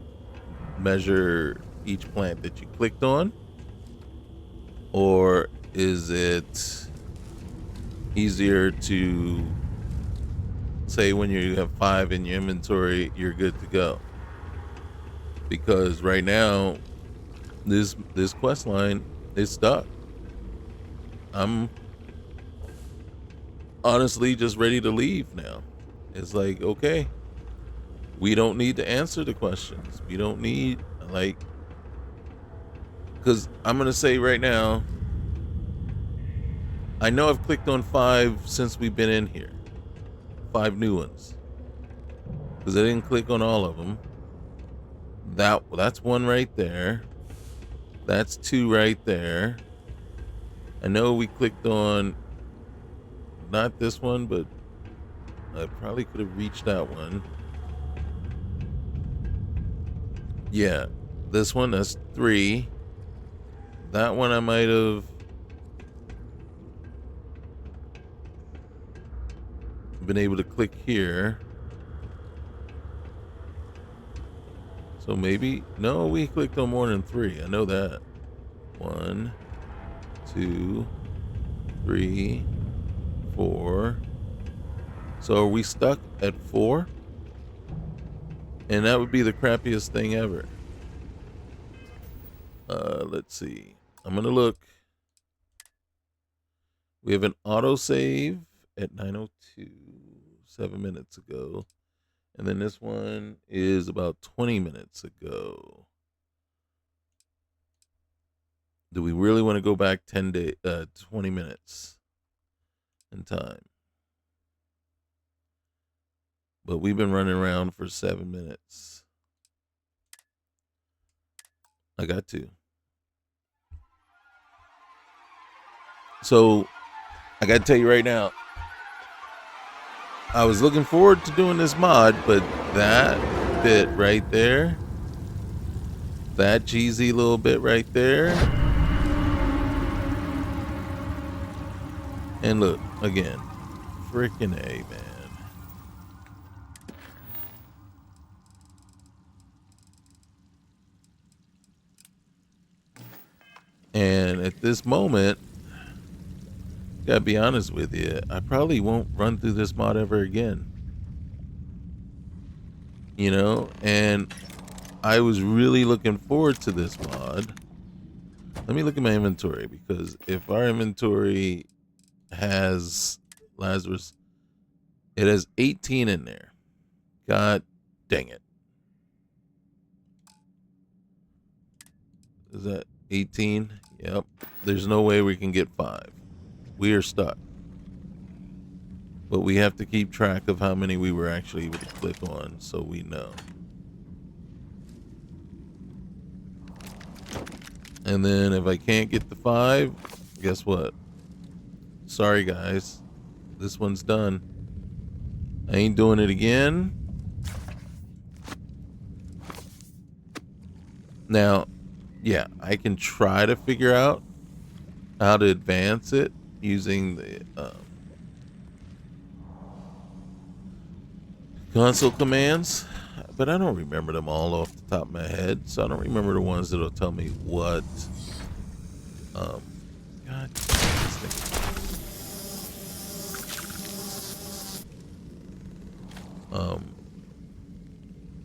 measure each plant that you clicked on? Or is it easier to say when you have 5 in your inventory, you're good to go? Because right now, this quest line is stuck. I'm honestly just ready to leave now. It's like, okay, we don't need to answer the questions. We don't need, because I'm going to say right now, I know I've clicked on 5 since we've been in here. 5 new ones. Because I didn't click on all of them. That's 1 right there. That's 2 right there. I know we clicked on, not this one, but I probably could have reached that one. Yeah, this one, that's 3. That one I might have been able to click here. So maybe, no, we clicked on more than 3. I know that. 1, 2, 3, 4. So are we stuck at 4? And that would be the crappiest thing ever. Let's see. I'm gonna look. We have an autosave at 9:02, 7 minutes ago. And then this one is about 20 minutes ago. Do we really want to go back 20 minutes in time? But we've been running around for 7 minutes. I got to. So, I got to tell you right now, I was looking forward to doing this mod, but that bit right there, that cheesy little bit right there, and look, again, freaking A, man. And at this moment, gotta be honest with you, I probably won't run through this mod ever again. You know, and I was really looking forward to this mod. Let me look at my inventory, because if our inventory has Lazarus, it has 18 in there. God dang it. Is that 18? Yep. There's no way we can get 5. We are stuck. But we have to keep track of how many we were actually able to click on so we know. And then if I can't get the 5, guess what? Sorry guys. This one's done. I ain't doing it again. Now, yeah, I can try to figure out how to advance it using the console commands, but I don't remember them all off the top of my head, so I don't remember the ones that'll tell me what. God, this thing.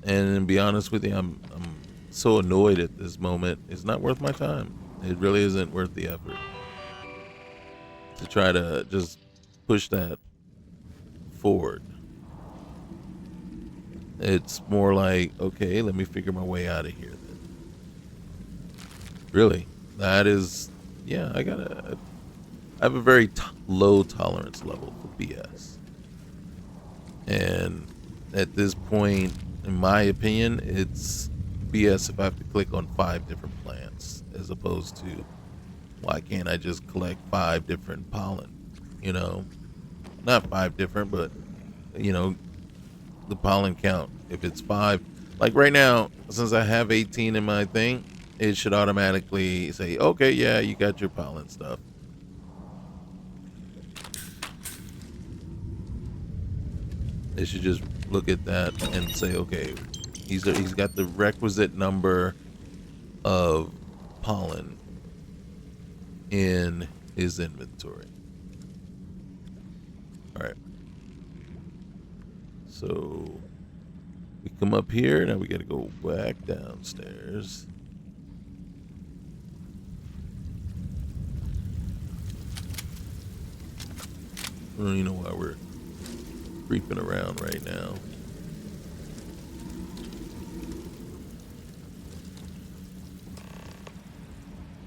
And to be honest with you, I'm so annoyed at this moment. It's not worth my time. It really isn't worth the effort to try to just push that forward. It's more like, okay, let me figure my way out of here then. Really, that is, yeah, I have a very low tolerance level for BS. And at this point, in my opinion, it's BS if I have to click on 5 different plants, as opposed to, why can't I just collect 5 different pollen? You know, not 5 different, but, you know, the pollen count. If it's 5, like right now, since I have 18 in my thing, it should automatically say, okay, yeah, you got your pollen stuff. It should just look at that and say, okay, he's got the requisite number of pollen in his inventory. All right. So we come up here. Now we got to go back downstairs. I don't even know why we're creeping around right now.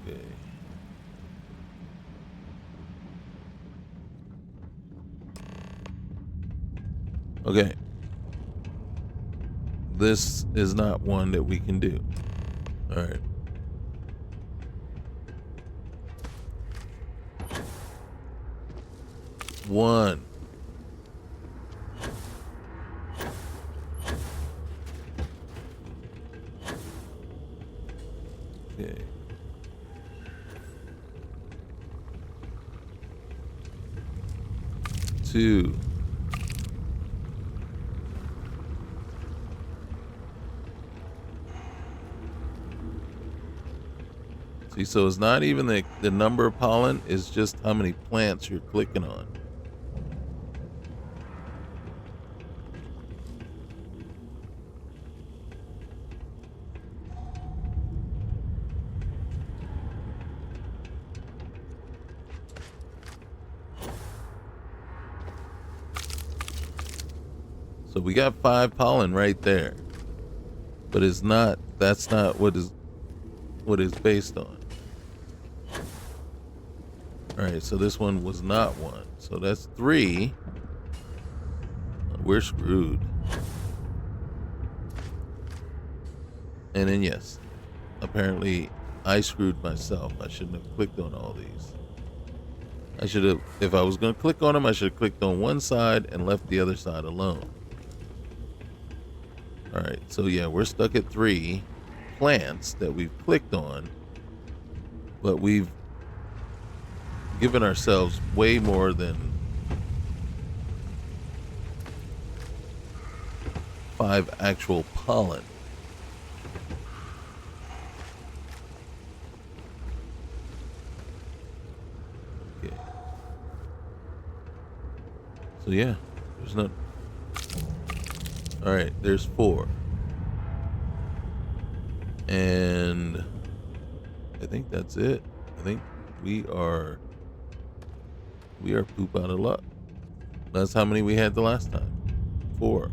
Okay. Okay. This is not one that we can do. All right. One. Okay. 2. See, so it's not even the number of pollen, it's just how many plants you're clicking on. So we got 5 pollen right there, but it's not, that's not what it's based on. All right, so this one was not 1, so that's 3. We're screwed. And then yes, apparently I screwed myself. I shouldn't have clicked on all these. I should have, if I was going to click on them, I should have clicked on one side and left the other side alone. All right, so yeah, we're stuck at 3 plants that we've clicked on, but we've given ourselves way more than 5 actual pollen. Okay. So yeah, there's not. All right, there's 4. And I think that's it. I think we are poop out of luck. That's how many we had the last time. 4.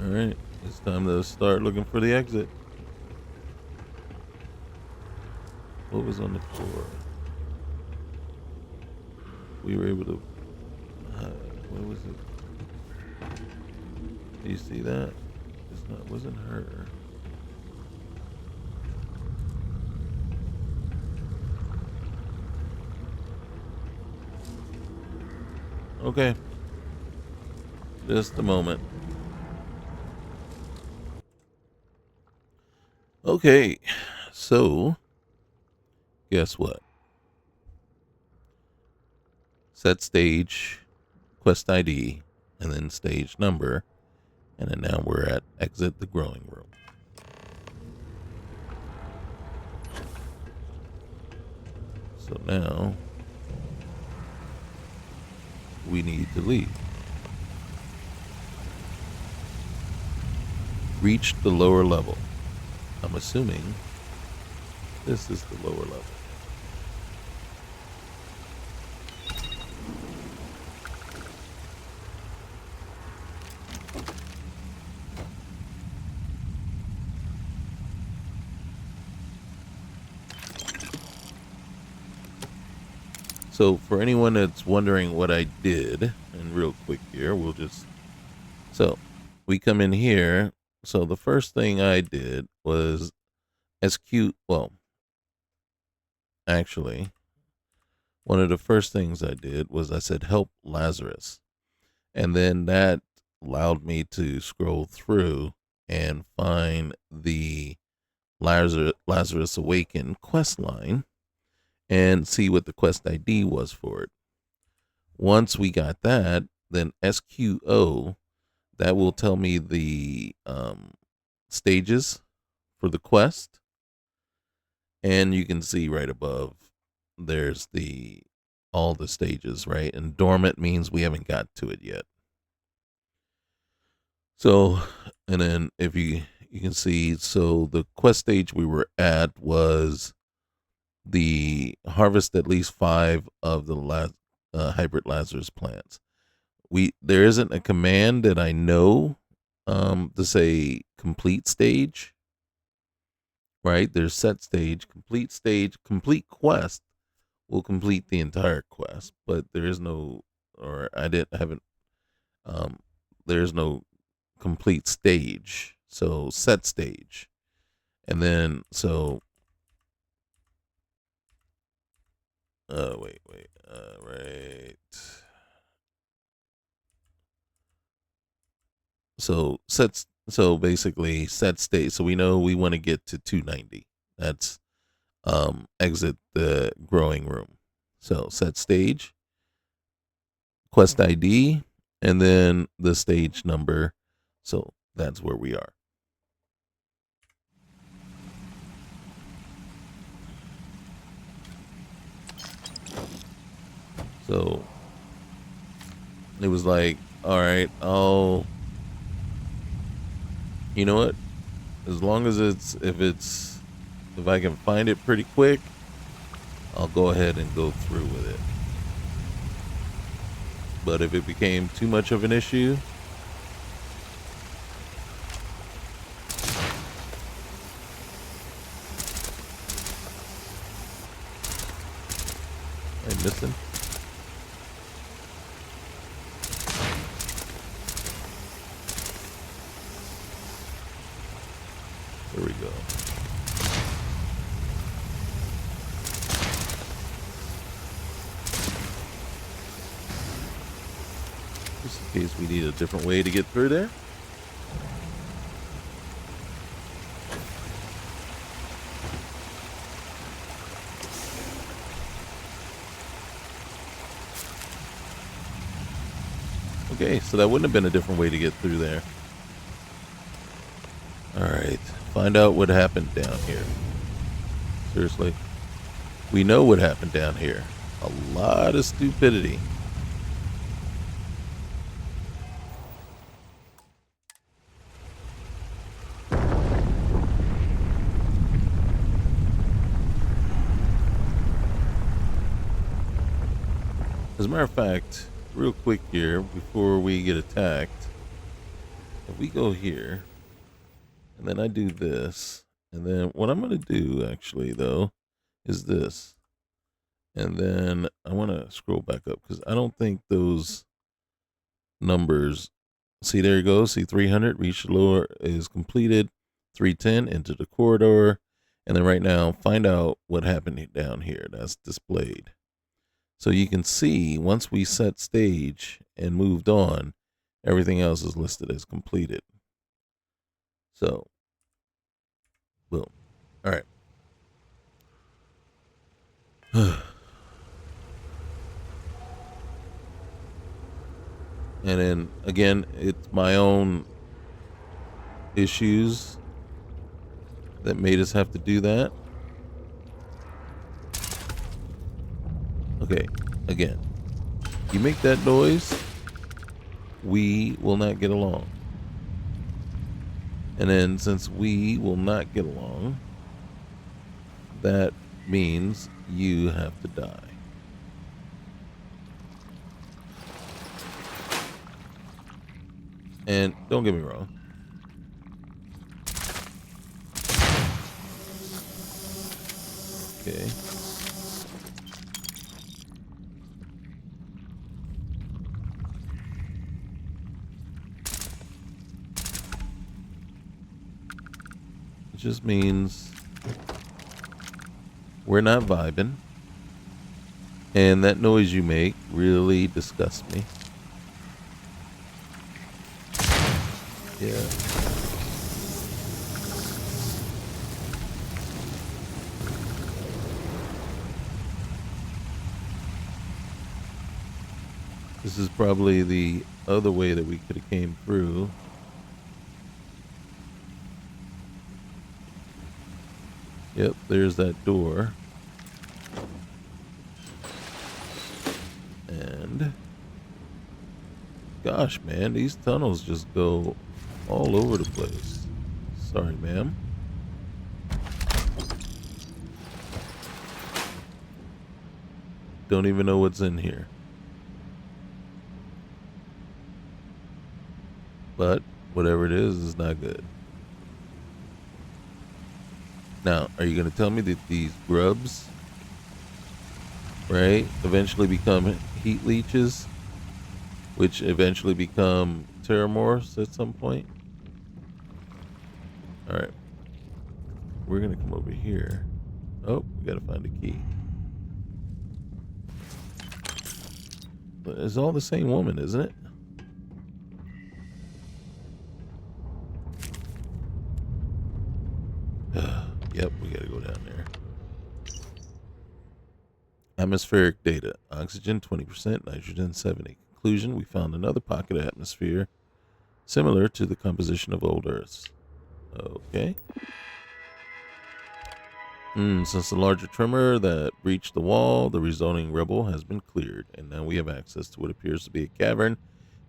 All right, it's time to start looking for the exit. What was on the floor? We were able to. What was it? Do you see that? It's not. It wasn't her. Okay. Just a moment. Okay, so guess what? Set stage, quest ID, and then stage number, and then now we're at exit the growing room. So now we need to leave. Reach the lower level. I'm assuming this is the lower level. So for anyone that's wondering what I did, and real quick here, so we come in here. So the first thing I did was actually, one of the first things I did was I said, help Lazarus. And then that allowed me to scroll through and find the Lazarus Awaken quest line and see what the quest ID was for it. Once we got that, then SQO, that will tell me the stages for the quest. And you can see right above, there's all the stages, right? And dormant means we haven't got to it yet. So, and then if you can see, so the quest stage we were at was the harvest at least 5 of the hybrid Lazarus plants. There isn't a command that I know to say complete stage, right? There's set stage, complete quest will complete the entire quest, but there is no, or I haven't, there's no complete stage. So set stage. And then, so, right. So basically set state. So we know we want to get to 290. That's exit the growing room. So set stage, quest ID, and then the stage number. So that's where we are. So it was like, all right, you know what? As long as if I can find it pretty quick, I'll go ahead and go through with it. But if it became too much of an issue, I'm missing. There we go. Just in case we need a different way to get through there. Okay, so that wouldn't have been a different way to get through there. Alright, find out what happened down here. Seriously. We know what happened down here. A lot of stupidity. As a matter of fact, real quick here, before we get attacked, if we go here, and then I do this, and then what I'm going to do, actually, though, is this. And then I want to scroll back up, because I don't think those numbers, see, there you go, see 300, reach the lower is completed, 310, into the corridor, and then right now, find out what happened down here. That's displayed. So you can see once we set stage and moved on, everything else is listed as completed. So, boom. All right. And then again, it's my own issues that made us have to do that. Okay, again, you make that noise, we will not get along. And then since we will not get along, that means you have to die. And don't get me wrong. Okay. It just means we're not vibing. And that noise you make really disgusts me. Yeah. This is probably the other way that we could have came through. Yep, there's that door. And gosh, man, these tunnels just go all over the place. Sorry, ma'am. Don't even know what's in here. But whatever it is not good. Now, are you going to tell me that these grubs, right, eventually become heat leeches, which eventually become terramorphs at some point? All right. We're going to come over here. Oh, we got to find a key. But it's all the same woman, isn't it? Yep, we got to go down there. Atmospheric data. Oxygen 20%, nitrogen 70%. Conclusion, we found another pocket of atmosphere similar to the composition of old Earth's. Okay. Since the larger tremor that breached the wall, the resulting rubble has been cleared, and now we have access to what appears to be a cavern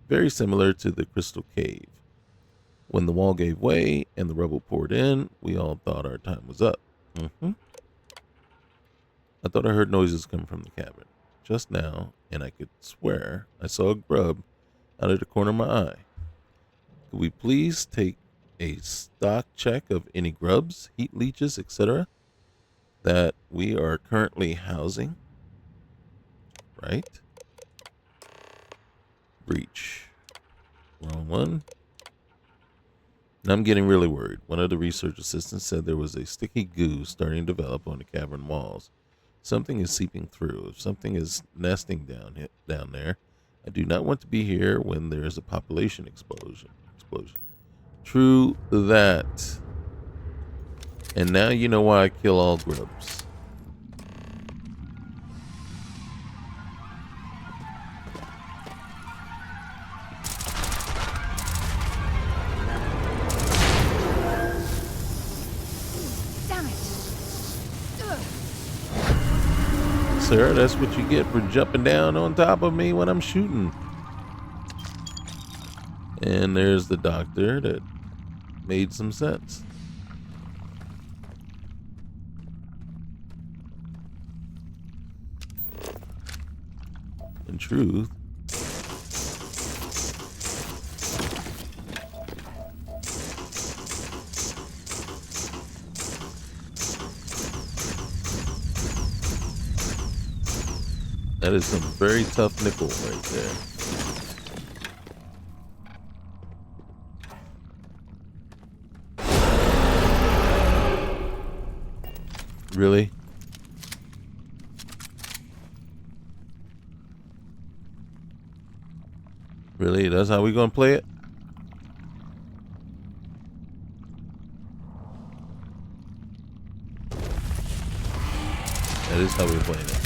very similar to the Crystal Cave. When the wall gave way and the rubble poured in, we all thought our time was up. I thought I heard noises come from the cabin just now, and I could swear I saw a grub out of the corner of my eye. Could we please take a stock check of any grubs, heat leeches, etc. that we are currently housing? Right? Breach. Wrong one. And I'm getting really worried. One of the research assistants said there was a sticky goo starting to develop on the cavern walls. Something is seeping through. If something is nesting down there, I do not want to be here when there is a population explosion. True that. And now you know why I kill all grubs. Damn it. Sarah, that's what you get for jumping down on top of me when I'm shooting. And there's the doctor that made some sense. In truth, that is some very tough nickel right there. Really? Really? That's how we gonna play it? That is how we're playing it.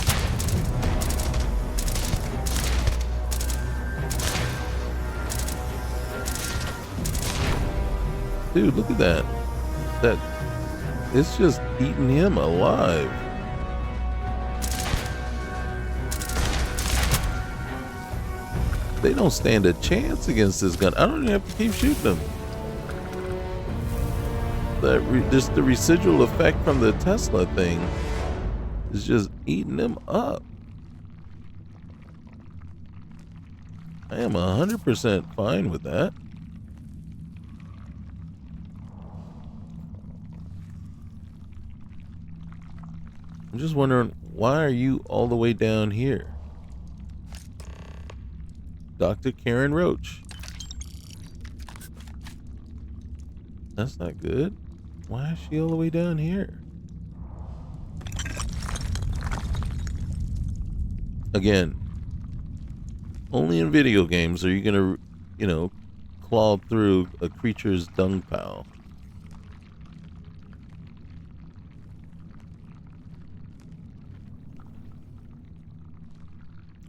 Dude, look at that. It's just eating him alive. They don't stand a chance against this gun. I don't even have to keep shooting them. Just the residual effect from the Tesla thing is just eating them up. I am 100% fine with that. I'm just wondering, why are you all the way down here? Dr. Karen Roach. That's not good. Why is she all the way down here? Again, only in video games are you gonna, claw through a creature's dung pile.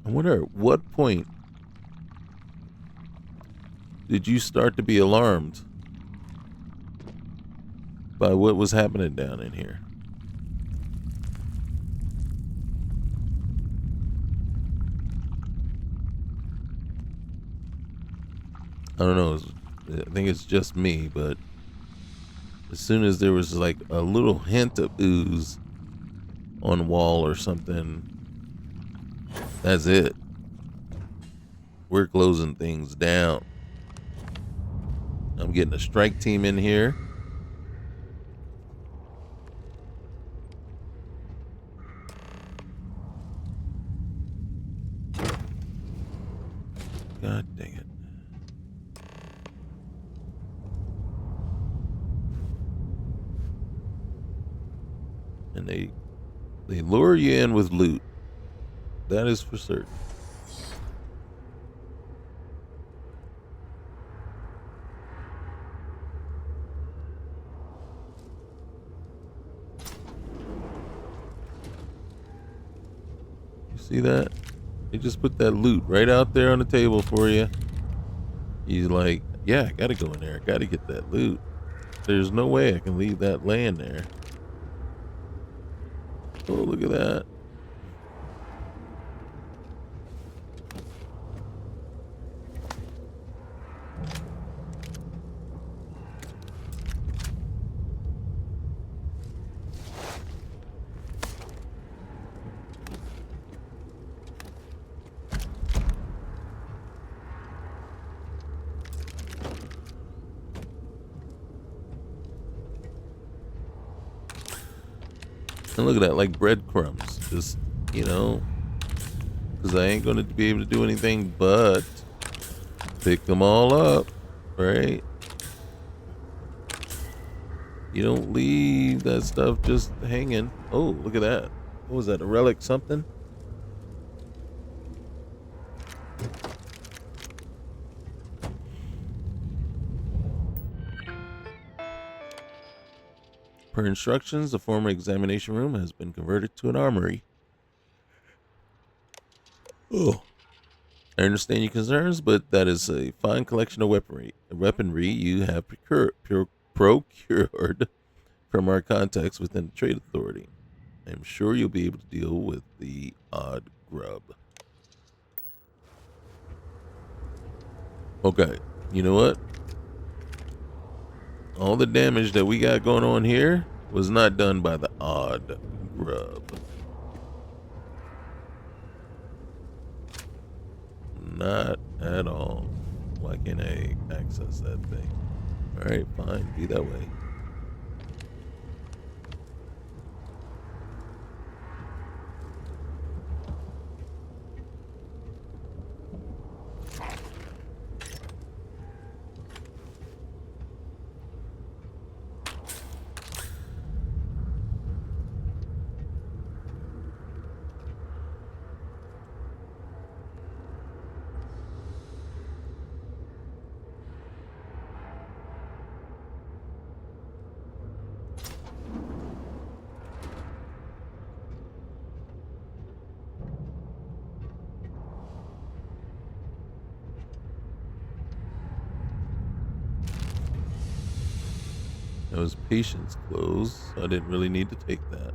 I wonder at what point did you start to be alarmed by what was happening down in here? I don't know. I think it's just me, but as soon as there was like a little hint of ooze on the wall or something, that's it. We're closing things down. I'm getting a strike team in here. God dang it. And they lure you in with loot. That is for certain. You see that? They just put that loot right out there on the table for you. He's like, yeah, I gotta go in there. I gotta get that loot. There's no way I can leave that laying there. Oh, look at that. And look at that, like breadcrumbs. Just, you know, because I ain't going to be able to do anything but pick them all up, right? You don't leave that stuff just hanging. Oh, look at that. What was that, a relic something? Per instructions, the former examination room has been converted to an armory. Oh. I understand your concerns, but that is a fine collection of weaponry you have procured from our contacts within the Trade Authority. I'm sure you'll be able to deal with the odd grub. Okay, you know what? All the damage that we got going on here was not done by the odd grub. Not at all. Why can't I access that thing? Alright, fine. Be that way. That was patience close. So I didn't really need to take that.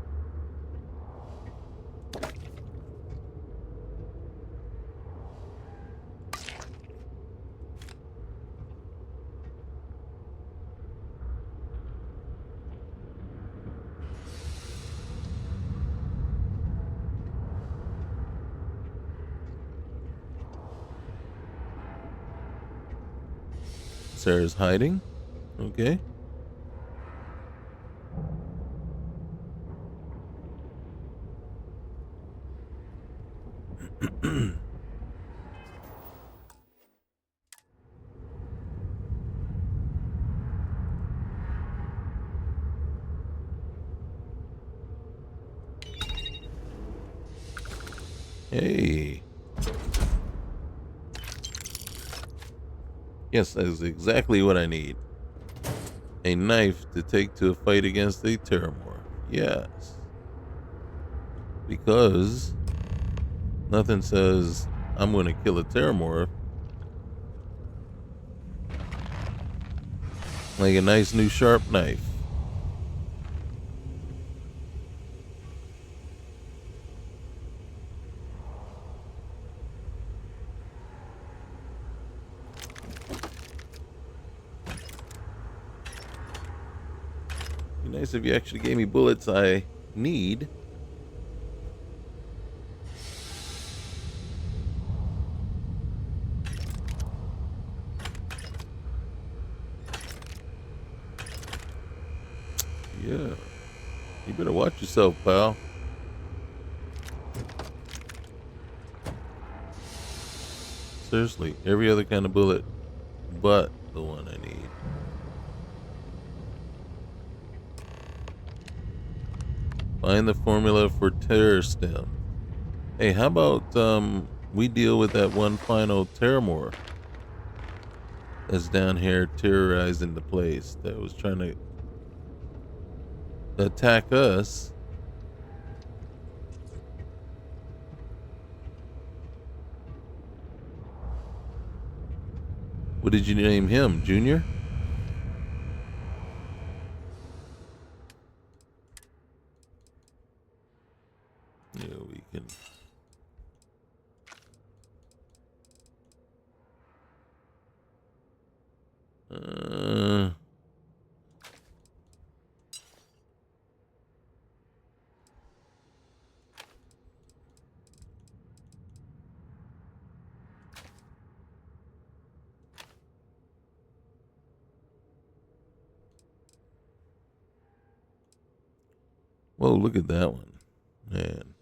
Sarah's hiding. Okay. Hey. Yes, that is exactly what I need. A knife to take to a fight against a Terramorph. Yes. Because nothing says I'm going to kill a Terramorph like a nice new sharp knife. Be nice if you actually gave me bullets I need. Yeah. You better watch yourself, pal. Seriously, every other kind of bullet but the one I need. Find the formula for terror stem. Hey, how about we deal with that one final Terramorph that's down here terrorizing the place that was trying to attack us. What did you name him, Junior? Yeah, we can. Whoa, look at that one. Man.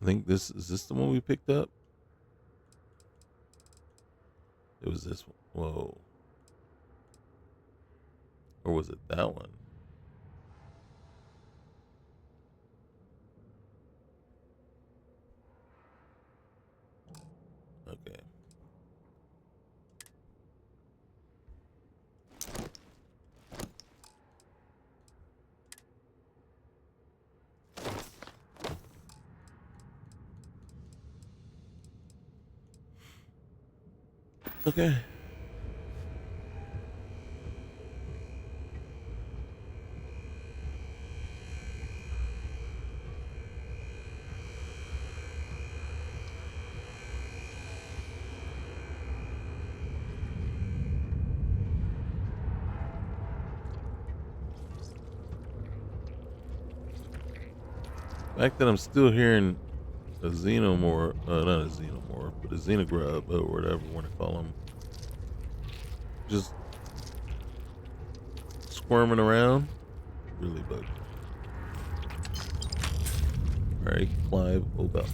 I think this is this the one we picked up? It was this one. Whoa. Or was it that one? Okay. Okay. The fact that I'm still hearing a xenomorph, not a xenomorph, but a xenogrub, or whatever you want to call them, just squirming around, really bugs me. Alright, Clive, hold up.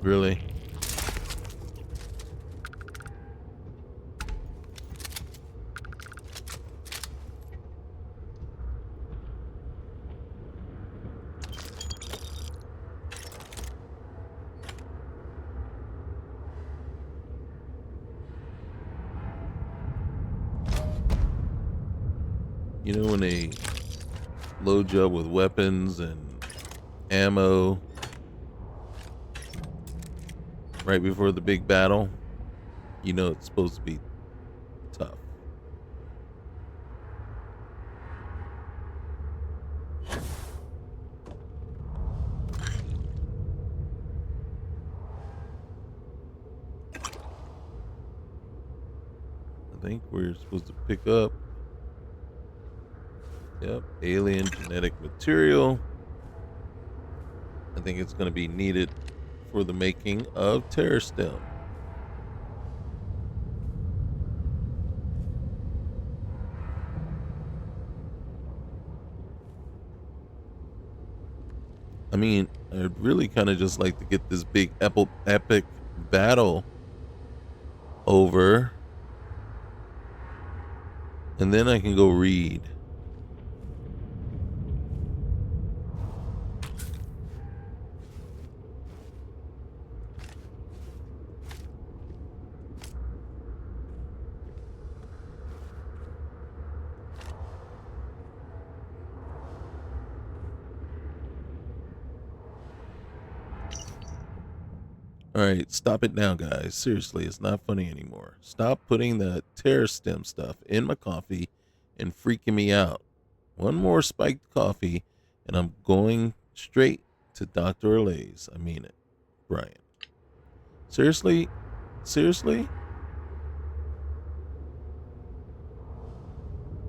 Really? You know when they load you up with weapons and ammo right before the big battle, you know it's supposed to be tough. I think we're supposed to pick up, yep, alien genetic material. I think it's going to be needed for the making of Terror Stem. I mean, I'd really kind of just like to get this big epic battle over, and then I can go read. All right, stop it now, guys. Seriously, it's not funny anymore. Stop putting the Terror Stem stuff in my coffee and freaking me out. One more spiked coffee, and I'm going straight to Dr. Lay's. I mean it, Brian. Seriously? Seriously?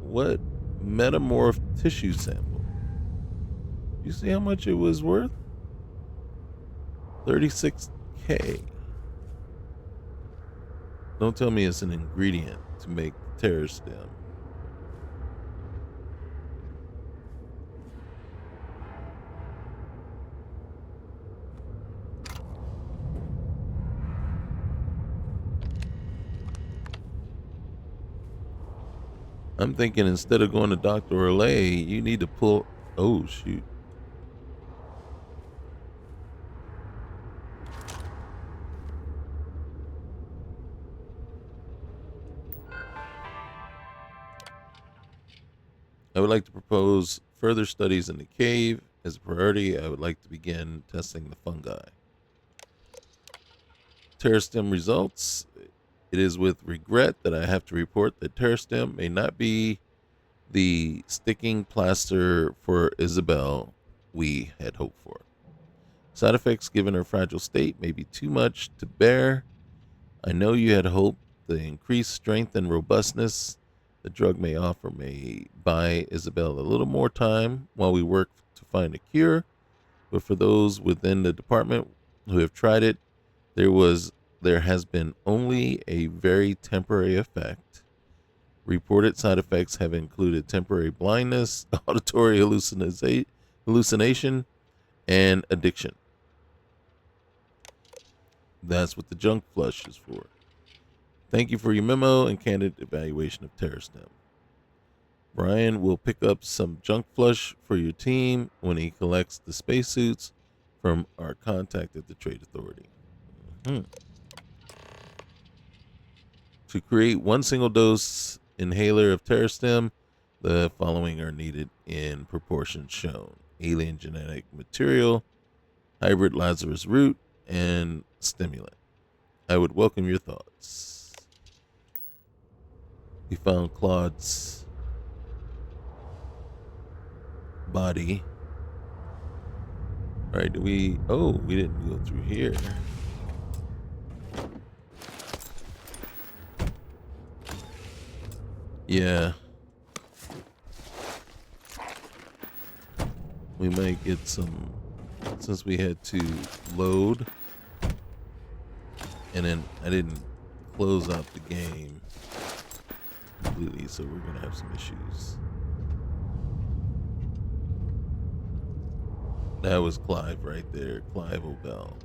What metamorphed tissue sample? You see how much it was worth? 36K. Don't tell me it's an ingredient to make Terror Stem. I'm thinking instead of going to Dr. Orlay, you need to pull. Oh, shoot. I would like to propose further studies in the cave. As a priority, I would like to begin testing the fungi. Terror Stem results. It is with regret that I have to report that Terror Stem may not be the sticking plaster for Isabel we had hoped for. Side effects given her fragile state may be too much to bear. I know you had hoped the increased strength and robustness the drug may offer may buy Isabel a little more time while we work to find a cure. But for those within the department who have tried it, there has been only a very temporary effect. Reported side effects have included temporary blindness, auditory hallucination, and addiction. That's what the junk flush is for. Thank you for your memo and candid evaluation of TerraStem. Brian will pick up some junk flush for your team when he collects the spacesuits from our contact at the Trade Authority. To create one single dose inhaler of TerraStem, the following are needed in proportions shown: alien genetic material, hybrid Lazarus root, and stimulant. I would welcome your thoughts. We found Claude's body. All right, we didn't go through here. Yeah. We might get some, since we had to load, and then I didn't close out the game completely, so we're gonna have some issues. That was Clive right there, Clive O'Bell.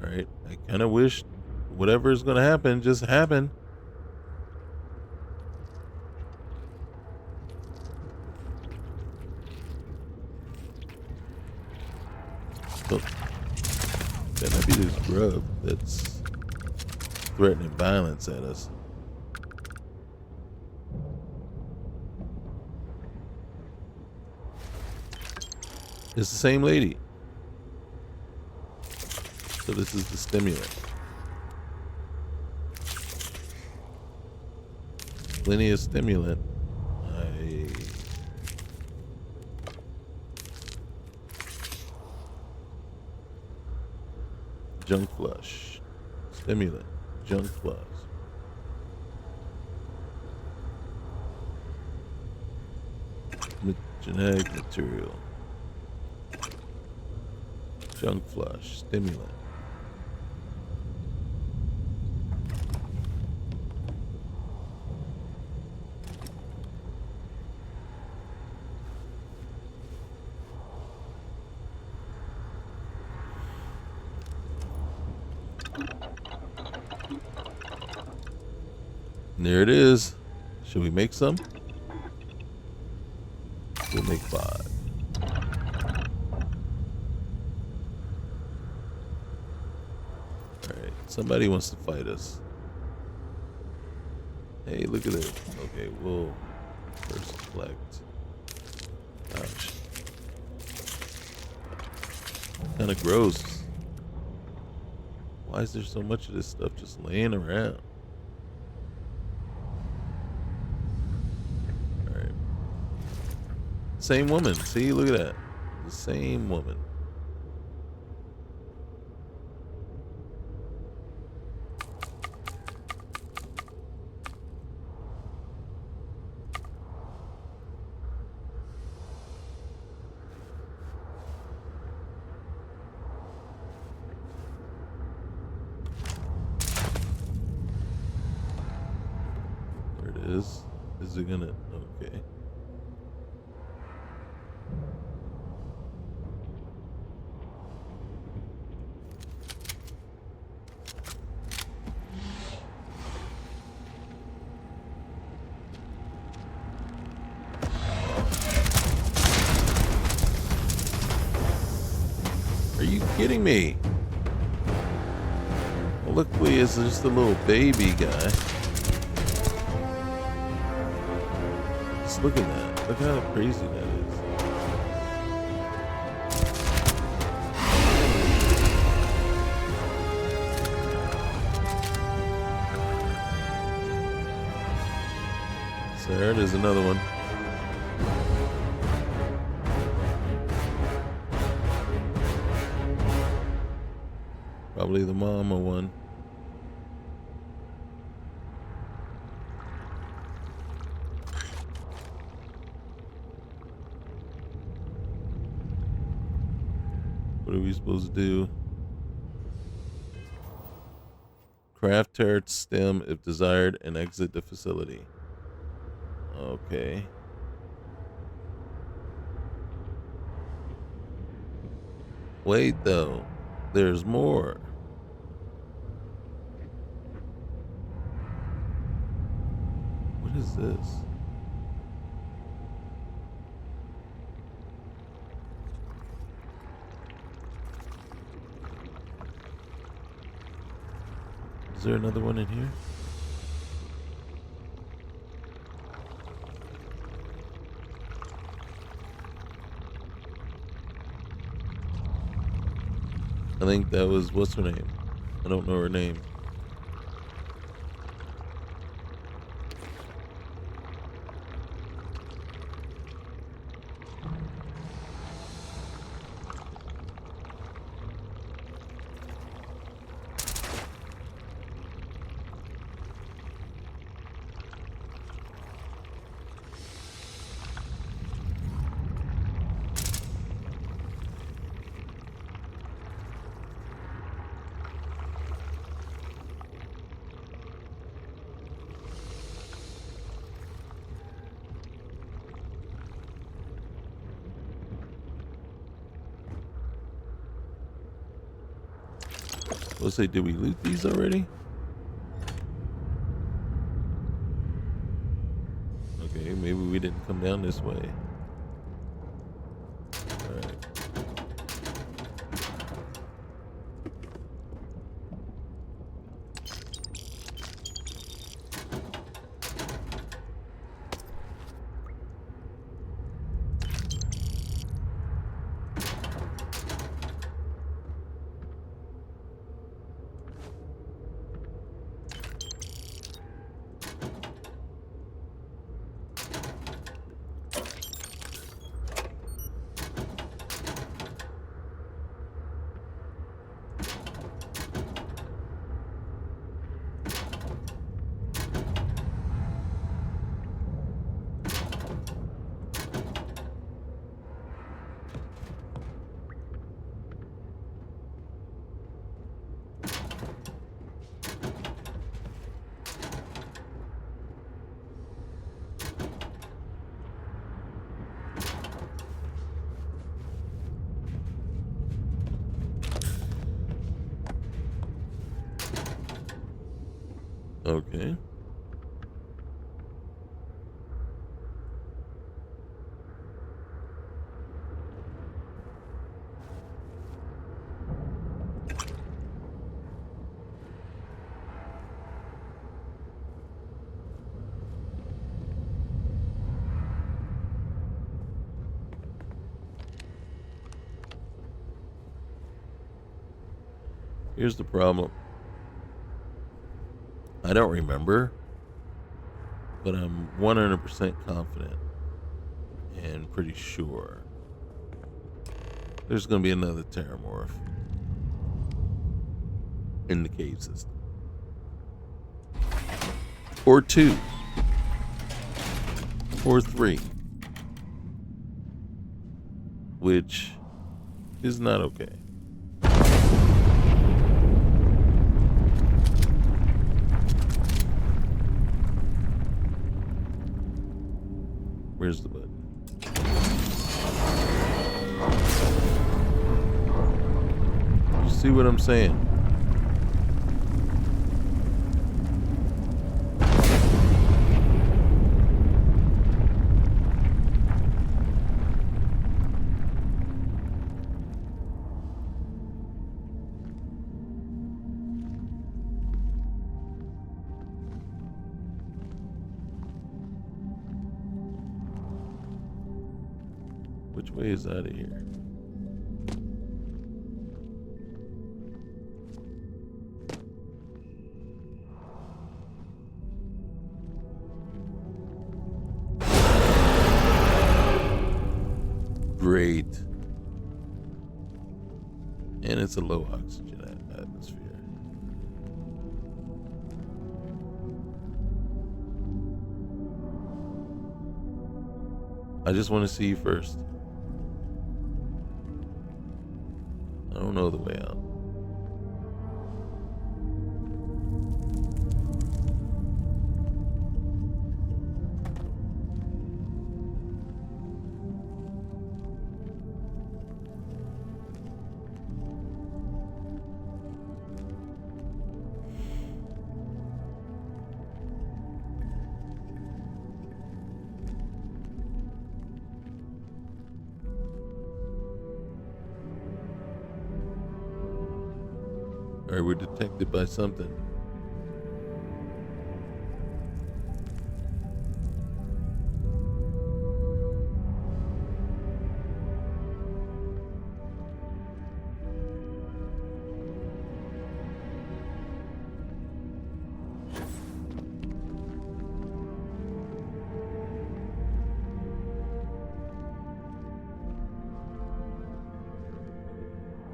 All right, I kind of wish whatever is gonna happen just happen. So, can that be this grub that's threatening violence at us? It's the same lady. So this is the stimulant. Plenty of stimulant. Junk flush. Stimulant. Junk flush. Genetic material. Junk flush. Stimulant. There it is. Should we make some? We'll make 5. Alright, somebody wants to fight us. Hey, look at it. Okay, we'll first collect. Ouch. Kind of gross. Why is there so much of this stuff just laying around? Same woman. See, look at that. The same woman. There it is. Is it gonna? Okay. Kidding me? Well, luckily it's just a little baby guy. Just look at that. Look how crazy that is. So there it is, another one. Probably the mama one. What are we supposed to do? Craft turret stem if desired and exit the facility. Okay. Wait though. There's more. What is this? Is there another one in here? I think that was, what's her name? I don't know her name. Let's say, did we loot these already? Okay, maybe we didn't come down this way. Alright. Okay. Here's the problem. I don't remember, but I'm 100% confident and pretty sure there's going to be another Terramorph in the cave system. Or 2. Or 3. Which is not okay. Where's the button? You see what I'm saying? Which way is out of here? Great. And it's a low oxygen atmosphere. I just want to see you first. I don't know the way out. Alright, we're detected by something.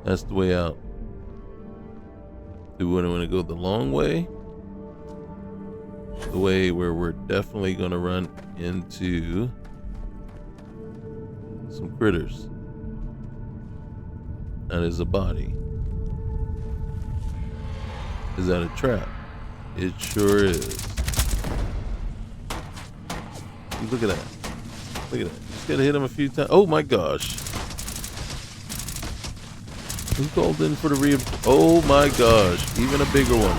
That's the way out. Do we want to go the long way? The way where we're definitely going to run into some critters. That is a body. Is that a trap? It sure is. Look at that. Look at that. Just gotta hit him a few times. Oh my gosh. Who called in for the oh my gosh, even a bigger one.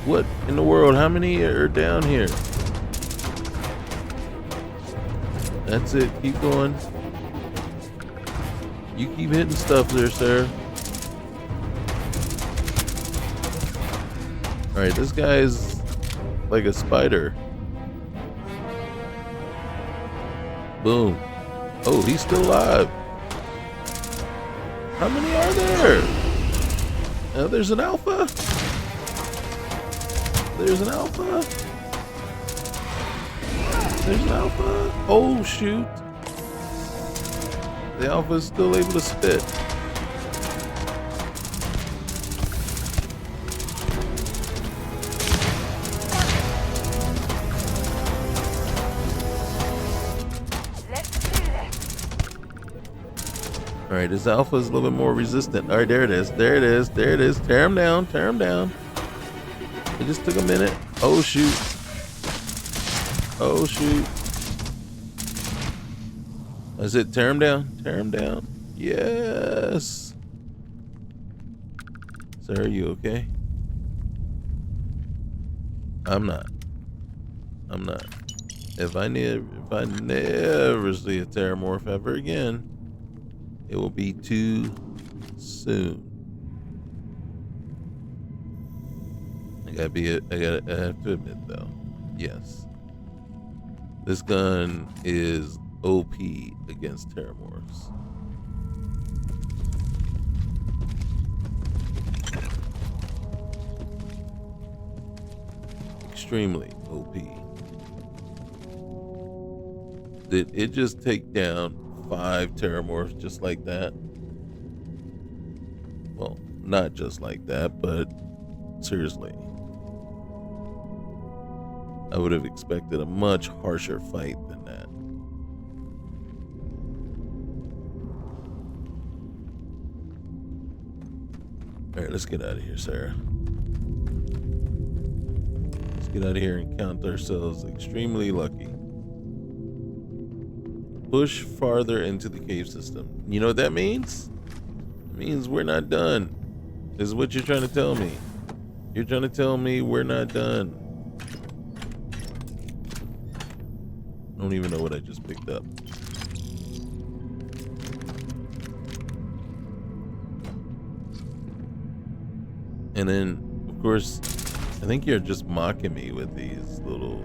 What in the world? How many are down here? That's it. Keep going. You keep hitting stuff there, sir. Alright, this guy is like a spider. Boom. Oh, he's still alive. How many are there? Oh, there's an alpha. There's an alpha. There's an alpha. Oh, shoot. The alpha is still able to spit. Alright, this alpha is a little bit more resistant. Alright, there it is. There it is. There it is. Tear him down. Tear him down. It just took a minute. Oh, shoot. Oh, shoot. That's it. Tear him down. Tear him down. Yes. Sir, are you okay? I'm not. I'm not. If I never see a Terramorph ever again, it will be too soon. I have to admit though, yes, this gun is OP against Terramorphs. Extremely OP. Did it just take down 5 Terramorphs just like that? Well, not just like that, but seriously. I would have expected a much harsher fight than that. Alright, let's get out of here, Sarah. Let's get out of here and count ourselves extremely lucky. Push farther into the cave system. You know what that means? It means we're not done. This is what you're trying to tell me. You're trying to tell me we're not done. I don't even know what I just picked up. And then, of course, I think you're just mocking me with these little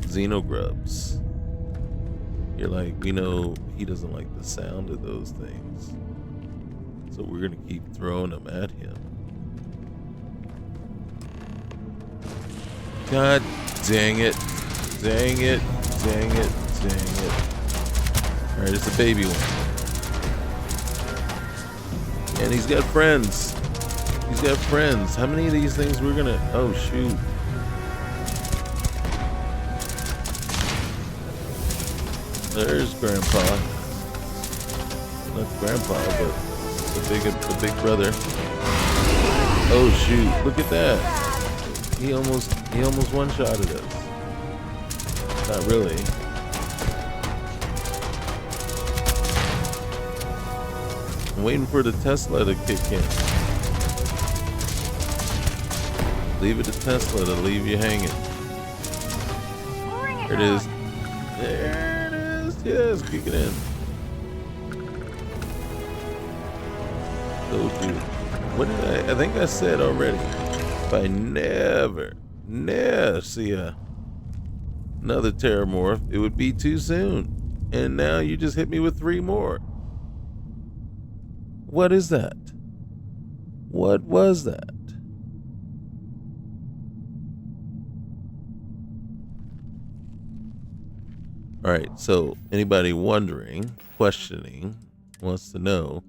xenogrubs. You're like, we know he doesn't like the sound of those things, so we're gonna keep throwing them at him. God dang it. Dang it. Dang it. Dang it. Alright, it's a baby one. And he's got friends. He's got friends. How many of these things we're gonna... Oh, shoot. There's Grandpa. Not Grandpa, but the big brother. Oh shoot! Look at that. He almost one-shotted us. Not really. I'm waiting for the Tesla to kick in. Leave it to Tesla to leave you hanging. There it is. There it is. Yes, kick it in. So dude, what did I think I said already. If I never see another Terramorph, it would be too soon. And now you just hit me with 3 more. What is that? What was that? All right, so anybody wondering, questioning, wants to know.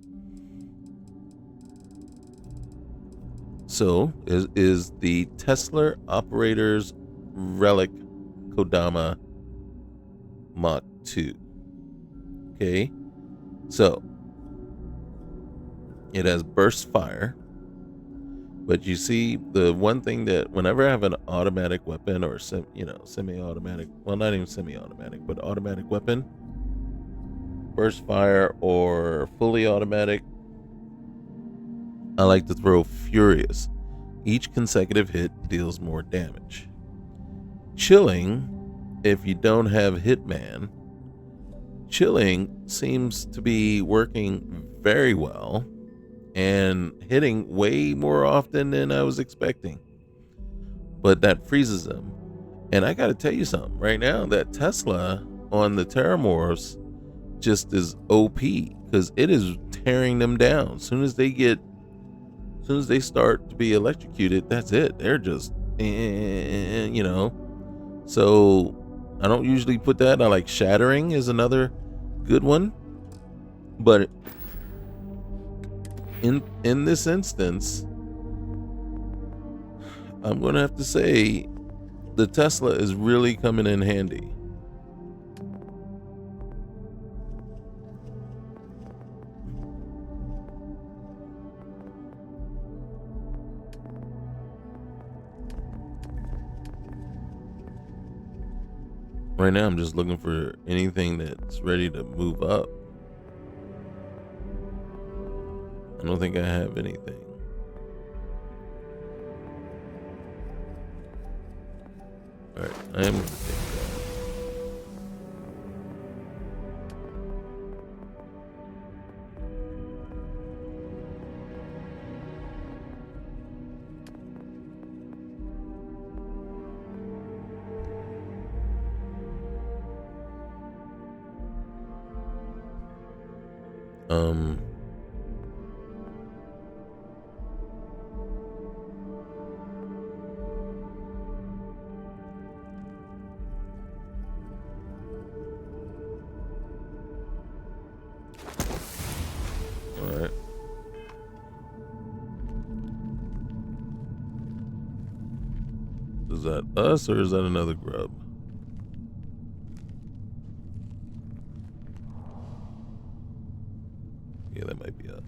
So, is the Tesla Operator's Relic Kodama Mach 2. Okay, so it has burst fire, but you see the one thing that whenever I have an automatic weapon or semi-automatic, well, not even semi-automatic, but automatic weapon, burst fire or fully automatic, I like to throw Furious. Each consecutive hit deals more damage. Chilling, if you don't have Hitman, chilling seems to be working very well and hitting way more often than I was expecting. But that freezes them. And I gotta tell you something right now, that Tesla on the Terramorphs just is OP because it is tearing them down. As soon as they start to be electrocuted, that's it. They're just, So I don't usually put that. I like Shattering is another good one. But in this instance, I'm going to have to say the Tesla is really coming in handy. Right now, I'm just looking for anything that's ready to move up. I don't think I have anything. Alright, I am going to take that. Alright. Is that us or is that another grub? Yeah, that might be us.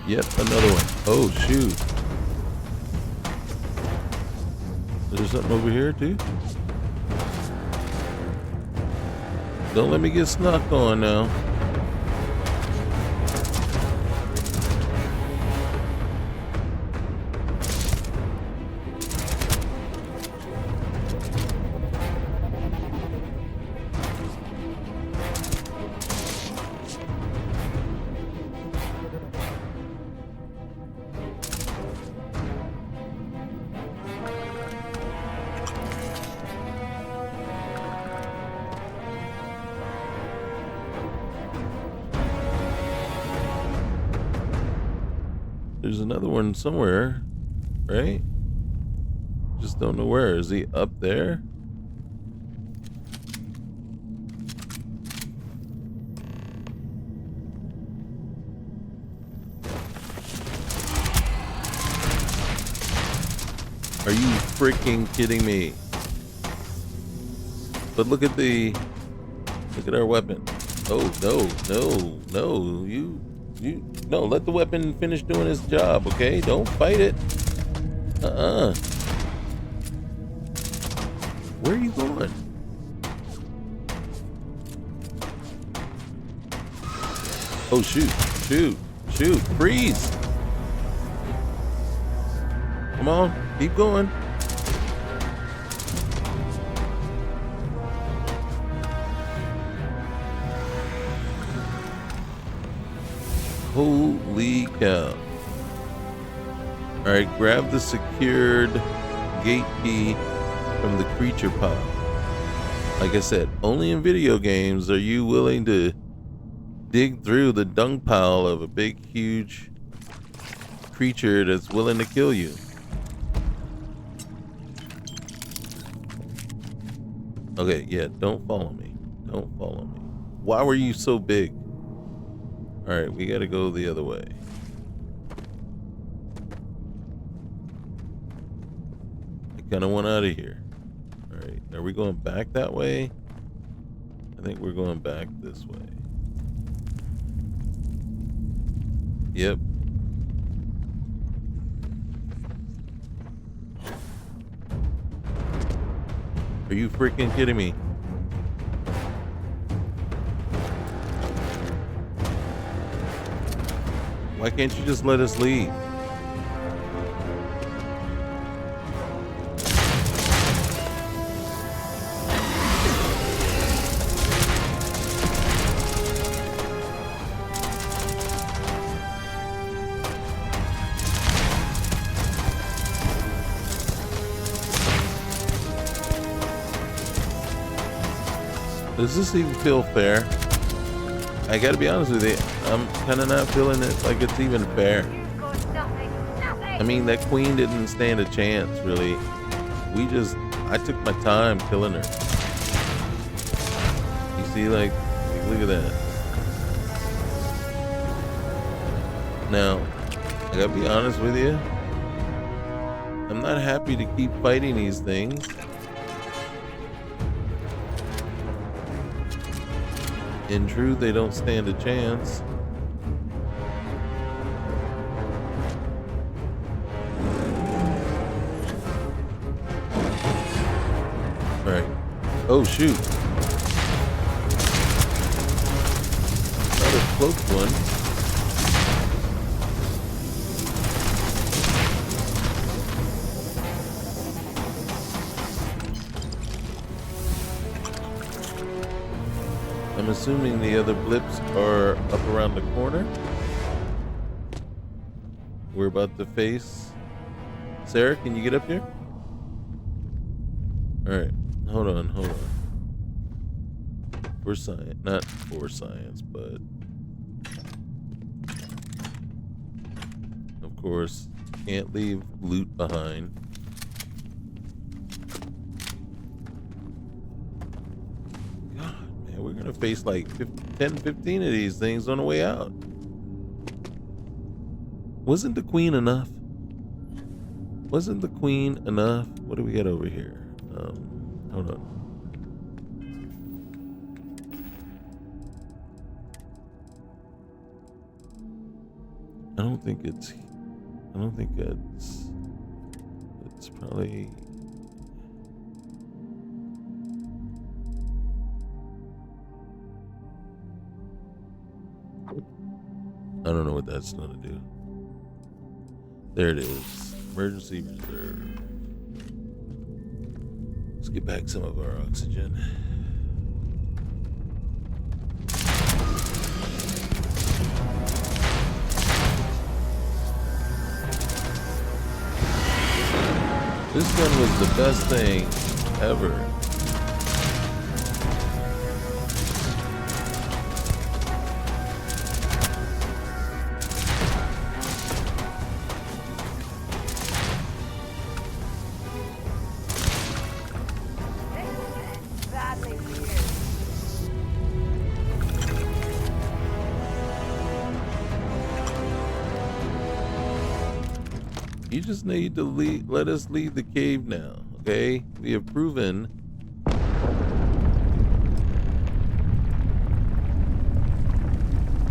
Yep, another one. Oh, shoot. Is there something over here, too? Don't let me get snuck on now. There's another one somewhere, right? Just don't know where. Is he up there? Are you freaking kidding me? But look at our weapon. Oh, no, no, let the weapon finish doing its job, okay? Don't fight it. Where are you going? Oh, shoot, freeze. Come on, keep going. Holy cow. Alright, grab the secured gate key from the creature pod. Like I said, only in video games are you willing to dig through the dung pile of a big, huge creature that's willing to kill you. Okay, yeah, don't follow me. Don't follow me. Why were you so big? Alright, we gotta go the other way. I kinda want out of here. Alright, are we going back that way? I think we're going back this way. Yep. Are you freaking kidding me? Why can't you just let us leave? Does this even feel fair? I gotta be honest with you, I'm kind of not feeling it like it's even fair. I mean, that queen didn't stand a chance, really. I took my time killing her. You see, like look at that. Now, I gotta be honest with you. I'm not happy to keep fighting these things. In truth, they don't stand a chance. Alright. Oh, shoot. Another cloaked one. I'm assuming the other blips are up around the corner. We're about to face. Sarah, can you get up here? Alright, hold on. For science, not for science, but of course, can't leave loot behind. We're gonna face like 10, 15 of these things on the way out. Wasn't the queen enough? What do we got over here? Hold on. I don't think it's probably. I don't know what that's going to do. There it is. Emergency reserve. Let's get back some of our oxygen. This gun was the best thing ever. You just need to let us leave the cave now, okay? We have proven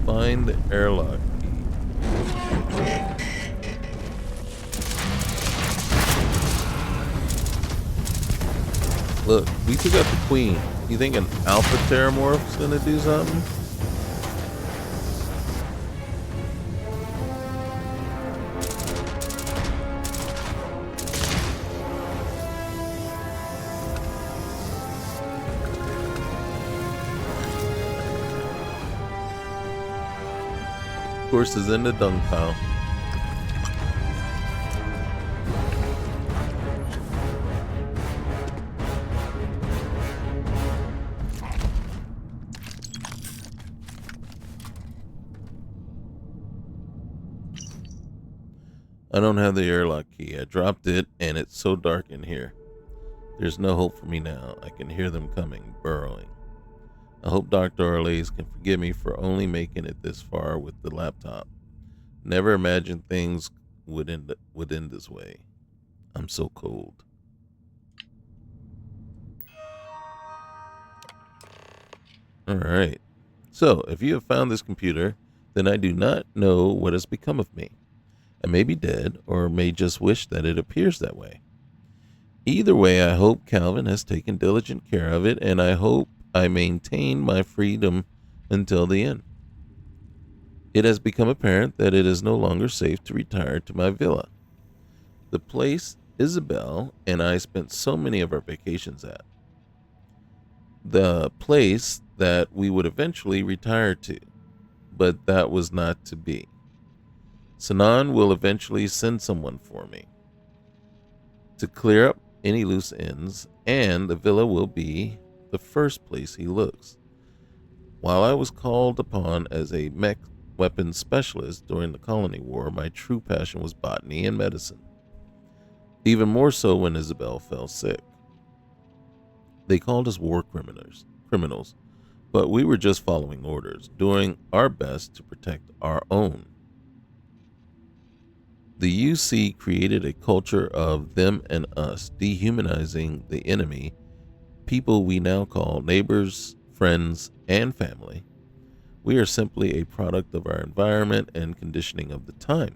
find the airlock key. Look, we took out the queen. You think an alpha terramorph's gonna do something? Of course, is in the dung pile. I don't have the airlock key. I dropped it, and it's so dark in here. There's no hope for me now. I can hear them coming, burrowing. I hope Dr. Orlays can forgive me for only making it this far with the laptop. Never imagined things would end this way. I'm so cold. Alright. So, if you have found this computer, then I do not know what has become of me. I may be dead, or may just wish that it appears that way. Either way, I hope Calvin has taken diligent care of it, and I hope I maintain my freedom until the end. It has become apparent that it is no longer safe to retire to my villa, the place Isabel and I spent so many of our vacations at. The place that we would eventually retire to, but that was not to be. Sinan will eventually send someone for me to clear up any loose ends, and the villa will be the first place he looks. While I was called upon as a mech weapons specialist during the Colony War, my true passion was botany and medicine. Even more so when Isabel fell sick. They called us war criminals, but we were just following orders, doing our best to protect our own. The UC created a culture of them and us, dehumanizing the enemy, people we now call neighbors, friends, and family. We are simply a product of our environment and conditioning of the time.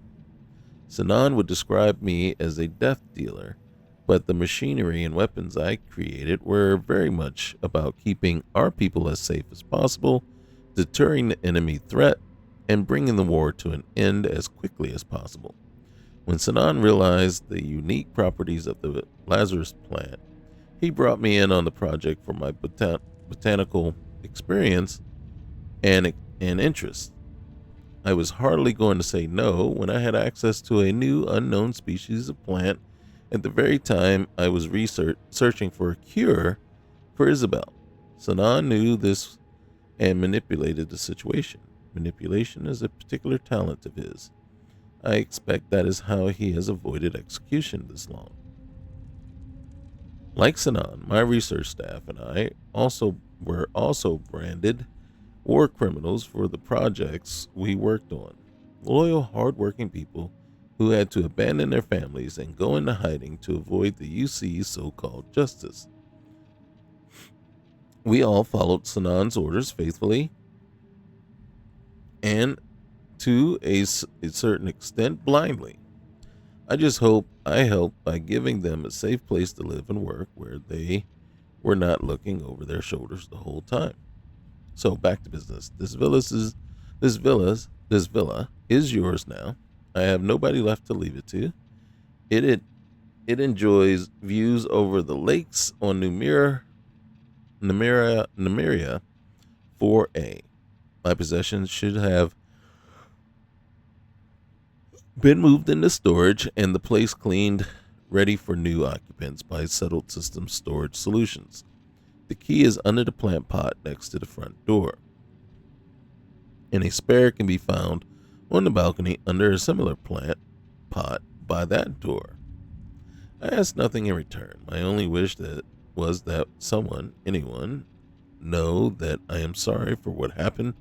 Sinan would describe me as a death dealer, but the machinery and weapons I created were very much about keeping our people as safe as possible, deterring the enemy threat, and bringing the war to an end as quickly as possible. When Sinan realized the unique properties of the Lazarus plant, he brought me in on the project for my botanical experience and interest. I was hardly going to say no when I had access to a new unknown species of plant at the very time I was searching for a cure for Isabel. Sinan knew this and manipulated the situation. Manipulation is a particular talent of his. I expect that is how he has avoided execution this long. Like Sinan, my research staff and I were also branded war criminals for the projects we worked on. Loyal, hard-working people who had to abandon their families and go into hiding to avoid the UC's so-called justice. We all followed Sinan's orders faithfully and to a certain extent blindly. I just hope I helped by giving them a safe place to live and work where they were not looking over their shoulders the whole time. So back to business. This villa is yours now. I have nobody left to leave it to. It enjoys views over the lakes on Numeria 4A. My possessions should have been moved into storage and the place cleaned, ready for new occupants by Settled Systems Storage Solutions. The key is under the plant pot next to the front door, and a spare can be found on the balcony under a similar plant pot by that door. I asked nothing in return. My only wish was that anyone, know that I am sorry for what happened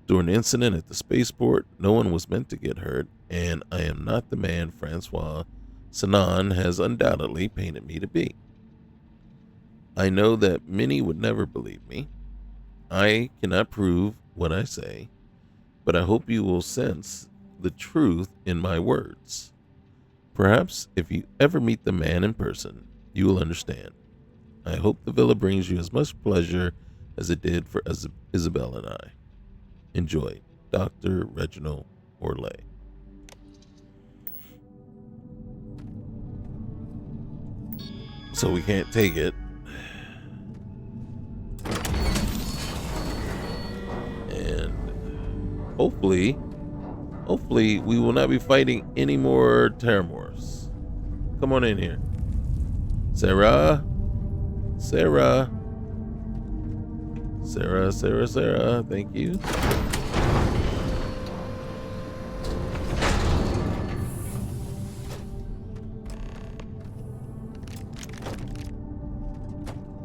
during the incident at the spaceport. No one was meant to get hurt, and I am not the man Francois Sinan has undoubtedly painted me to be. I know that many would never believe me. I cannot prove what I say, but I hope you will sense the truth in my words. Perhaps if you ever meet the man in person, you will understand. I hope the villa brings you as much pleasure as it did for Isabel and I. Enjoy, Dr. Reginald Orlay. So we can't take it. And hopefully we will not be fighting any more Terramorphs. Come on in here. Sarah. Thank you.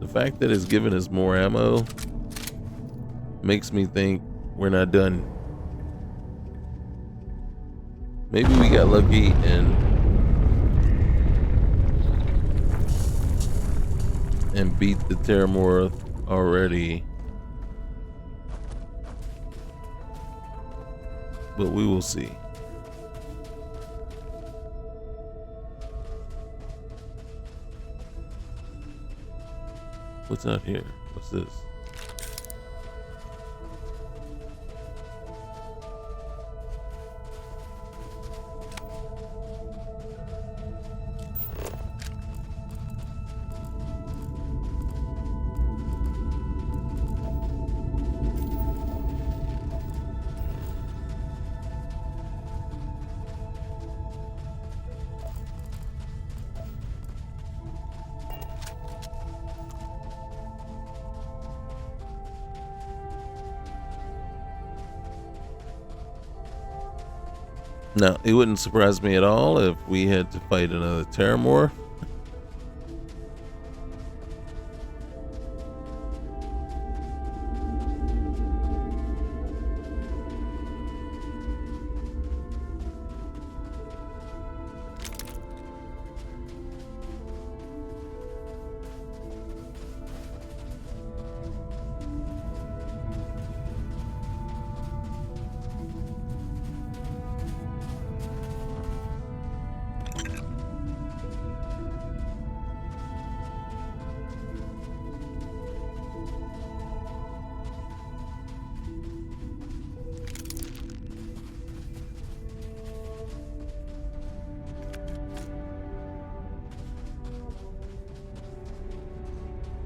The fact that it's giving us more ammo makes me think we're not done. Maybe we got lucky and beat the Terramorph already. But we will see. What's out here? What's this? Now, it wouldn't surprise me at all if we had to fight another Terramorph.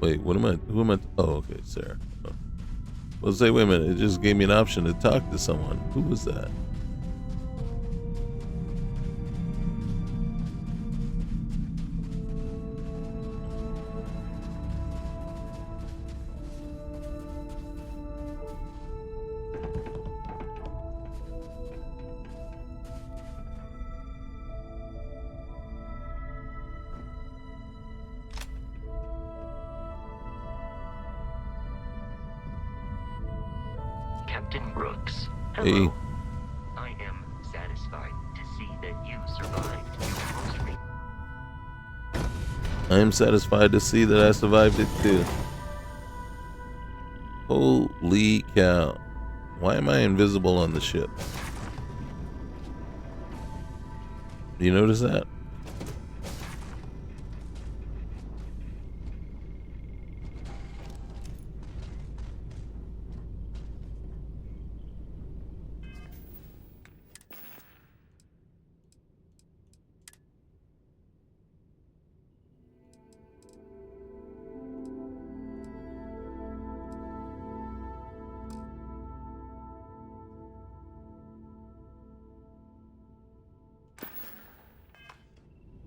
Wait, what am I? Who am I? Oh, okay, Sarah. Oh. Well, say, wait a minute. It just gave me an option to talk to someone. Who was that? Captain Brooks. Hey. Hello. I am satisfied to see that you survived your most I am satisfied to see that I survived it too. Holy cow. Why am I invisible on the ship? Do you notice that?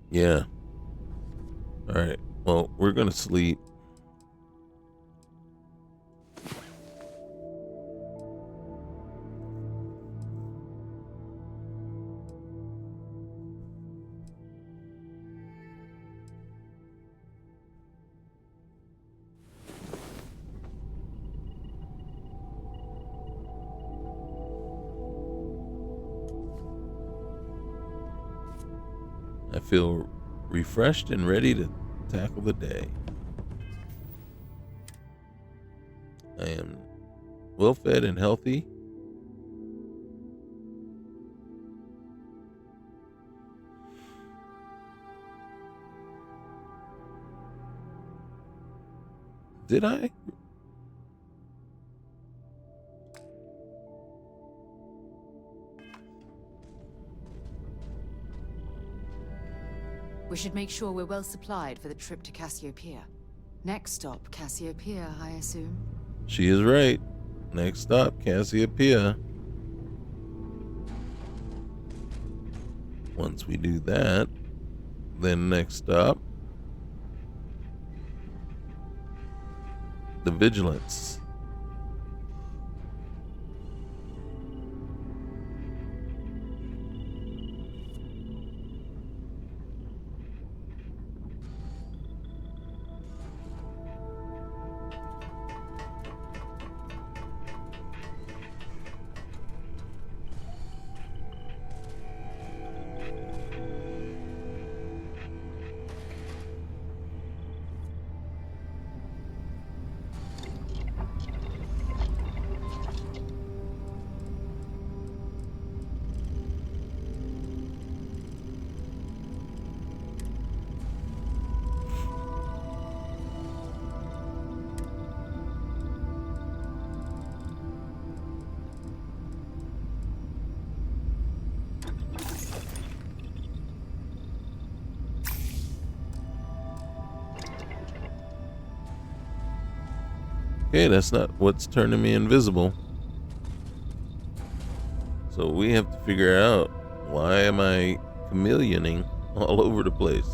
Yeah. All right. Well, we're going to sleep. I feel refreshed and ready to tackle the day. I am well fed and healthy. Did I? We should make sure we're well supplied for the trip to Cassiopeia. Next stop, Cassiopeia, I assume. She is right. Next stop, Cassiopeia. Once we do that, then next stop, the Vigilance. Okay, that's not what's turning me invisible. So we have to figure out, why am I chameleoning all over the place?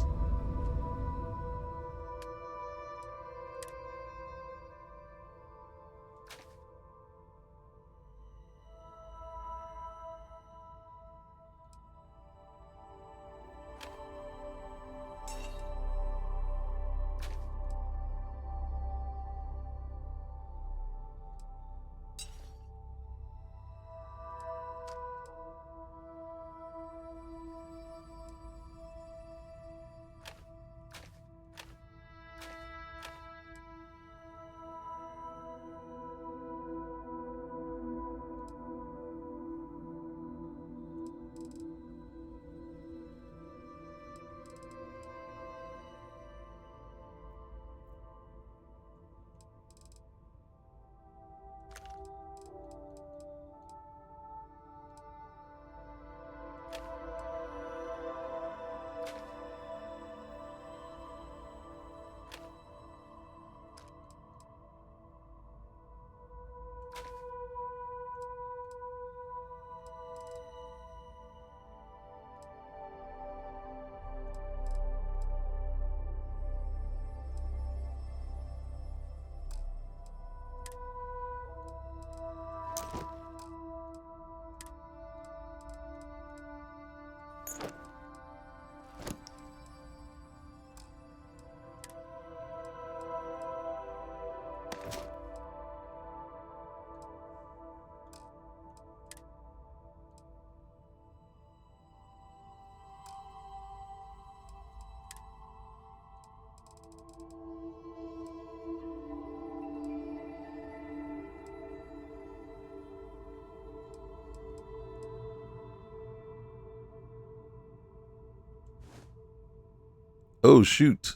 Oh, shoot.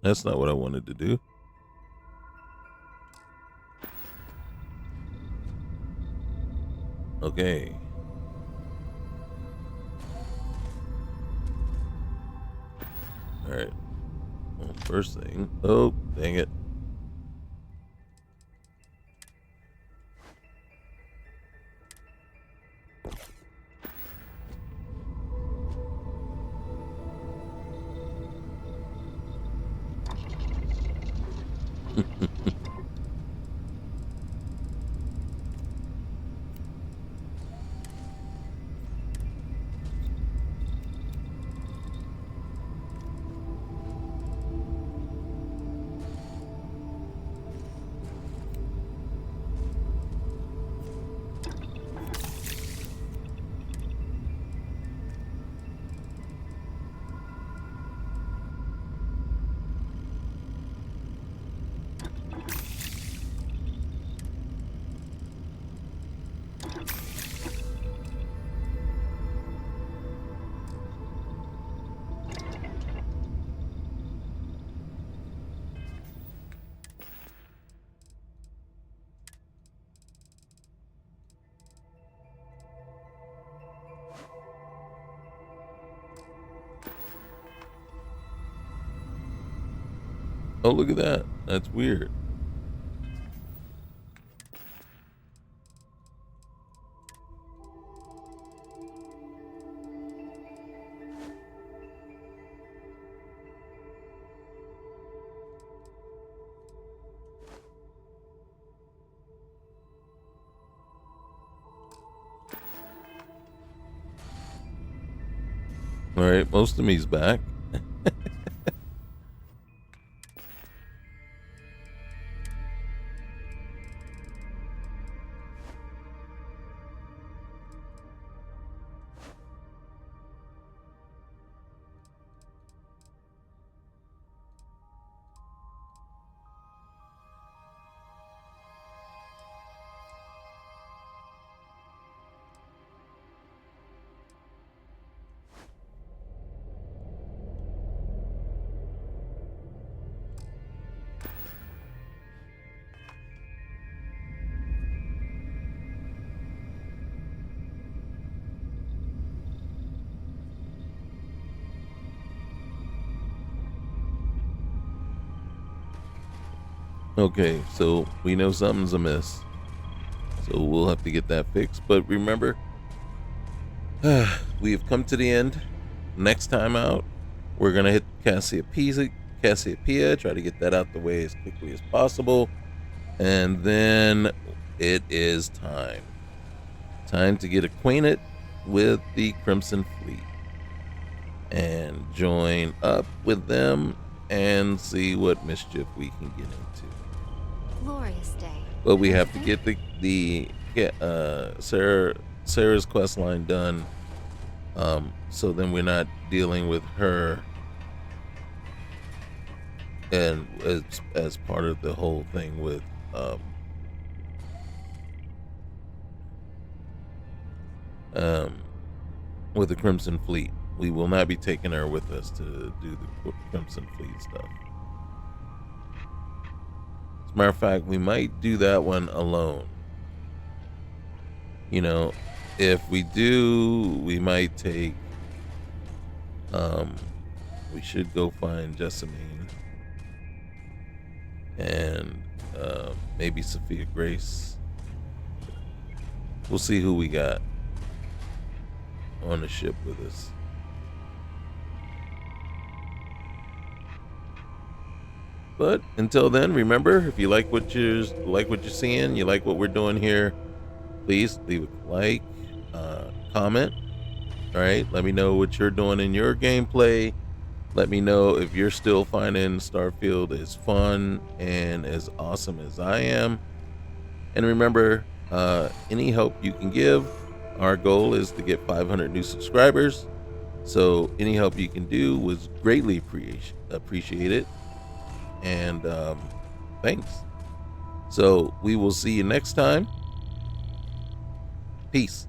That's not what I wanted to do. Okay. All right. Well, first thing. Oh, dang it. Oh, look at that. That's weird. All right, most of me's back. Okay, so we know something's amiss. So we'll have to get that fixed. But remember, we have come to the end. Next time out, we're going to hit Cassiopeia, try to get that out the way as quickly as possible. And then it is time. Time to get acquainted with the Crimson Fleet and join up with them and see what mischief we can get into. Glorious day. But we have to get Sarah's quest line done, so then we're not dealing with her and as part of the whole thing with the Crimson Fleet. We will not be taking her with us to do the Crimson Fleet stuff. As a matter of fact, we might do that one alone. You know, if we do, we might take, we should go find Jessamine and maybe Sophia Grace. We'll see who we got on the ship with us. But until then, remember, if you like what you're seeing, you like what we're doing here, please leave a like, comment. All right, let me know what you're doing in your gameplay. Let me know if you're still finding Starfield as fun and as awesome as I am. And remember, any help you can give. Our goal is to get 500 new subscribers. So any help you can do was greatly appreciated. And thanks. So we will see you next time. Peace.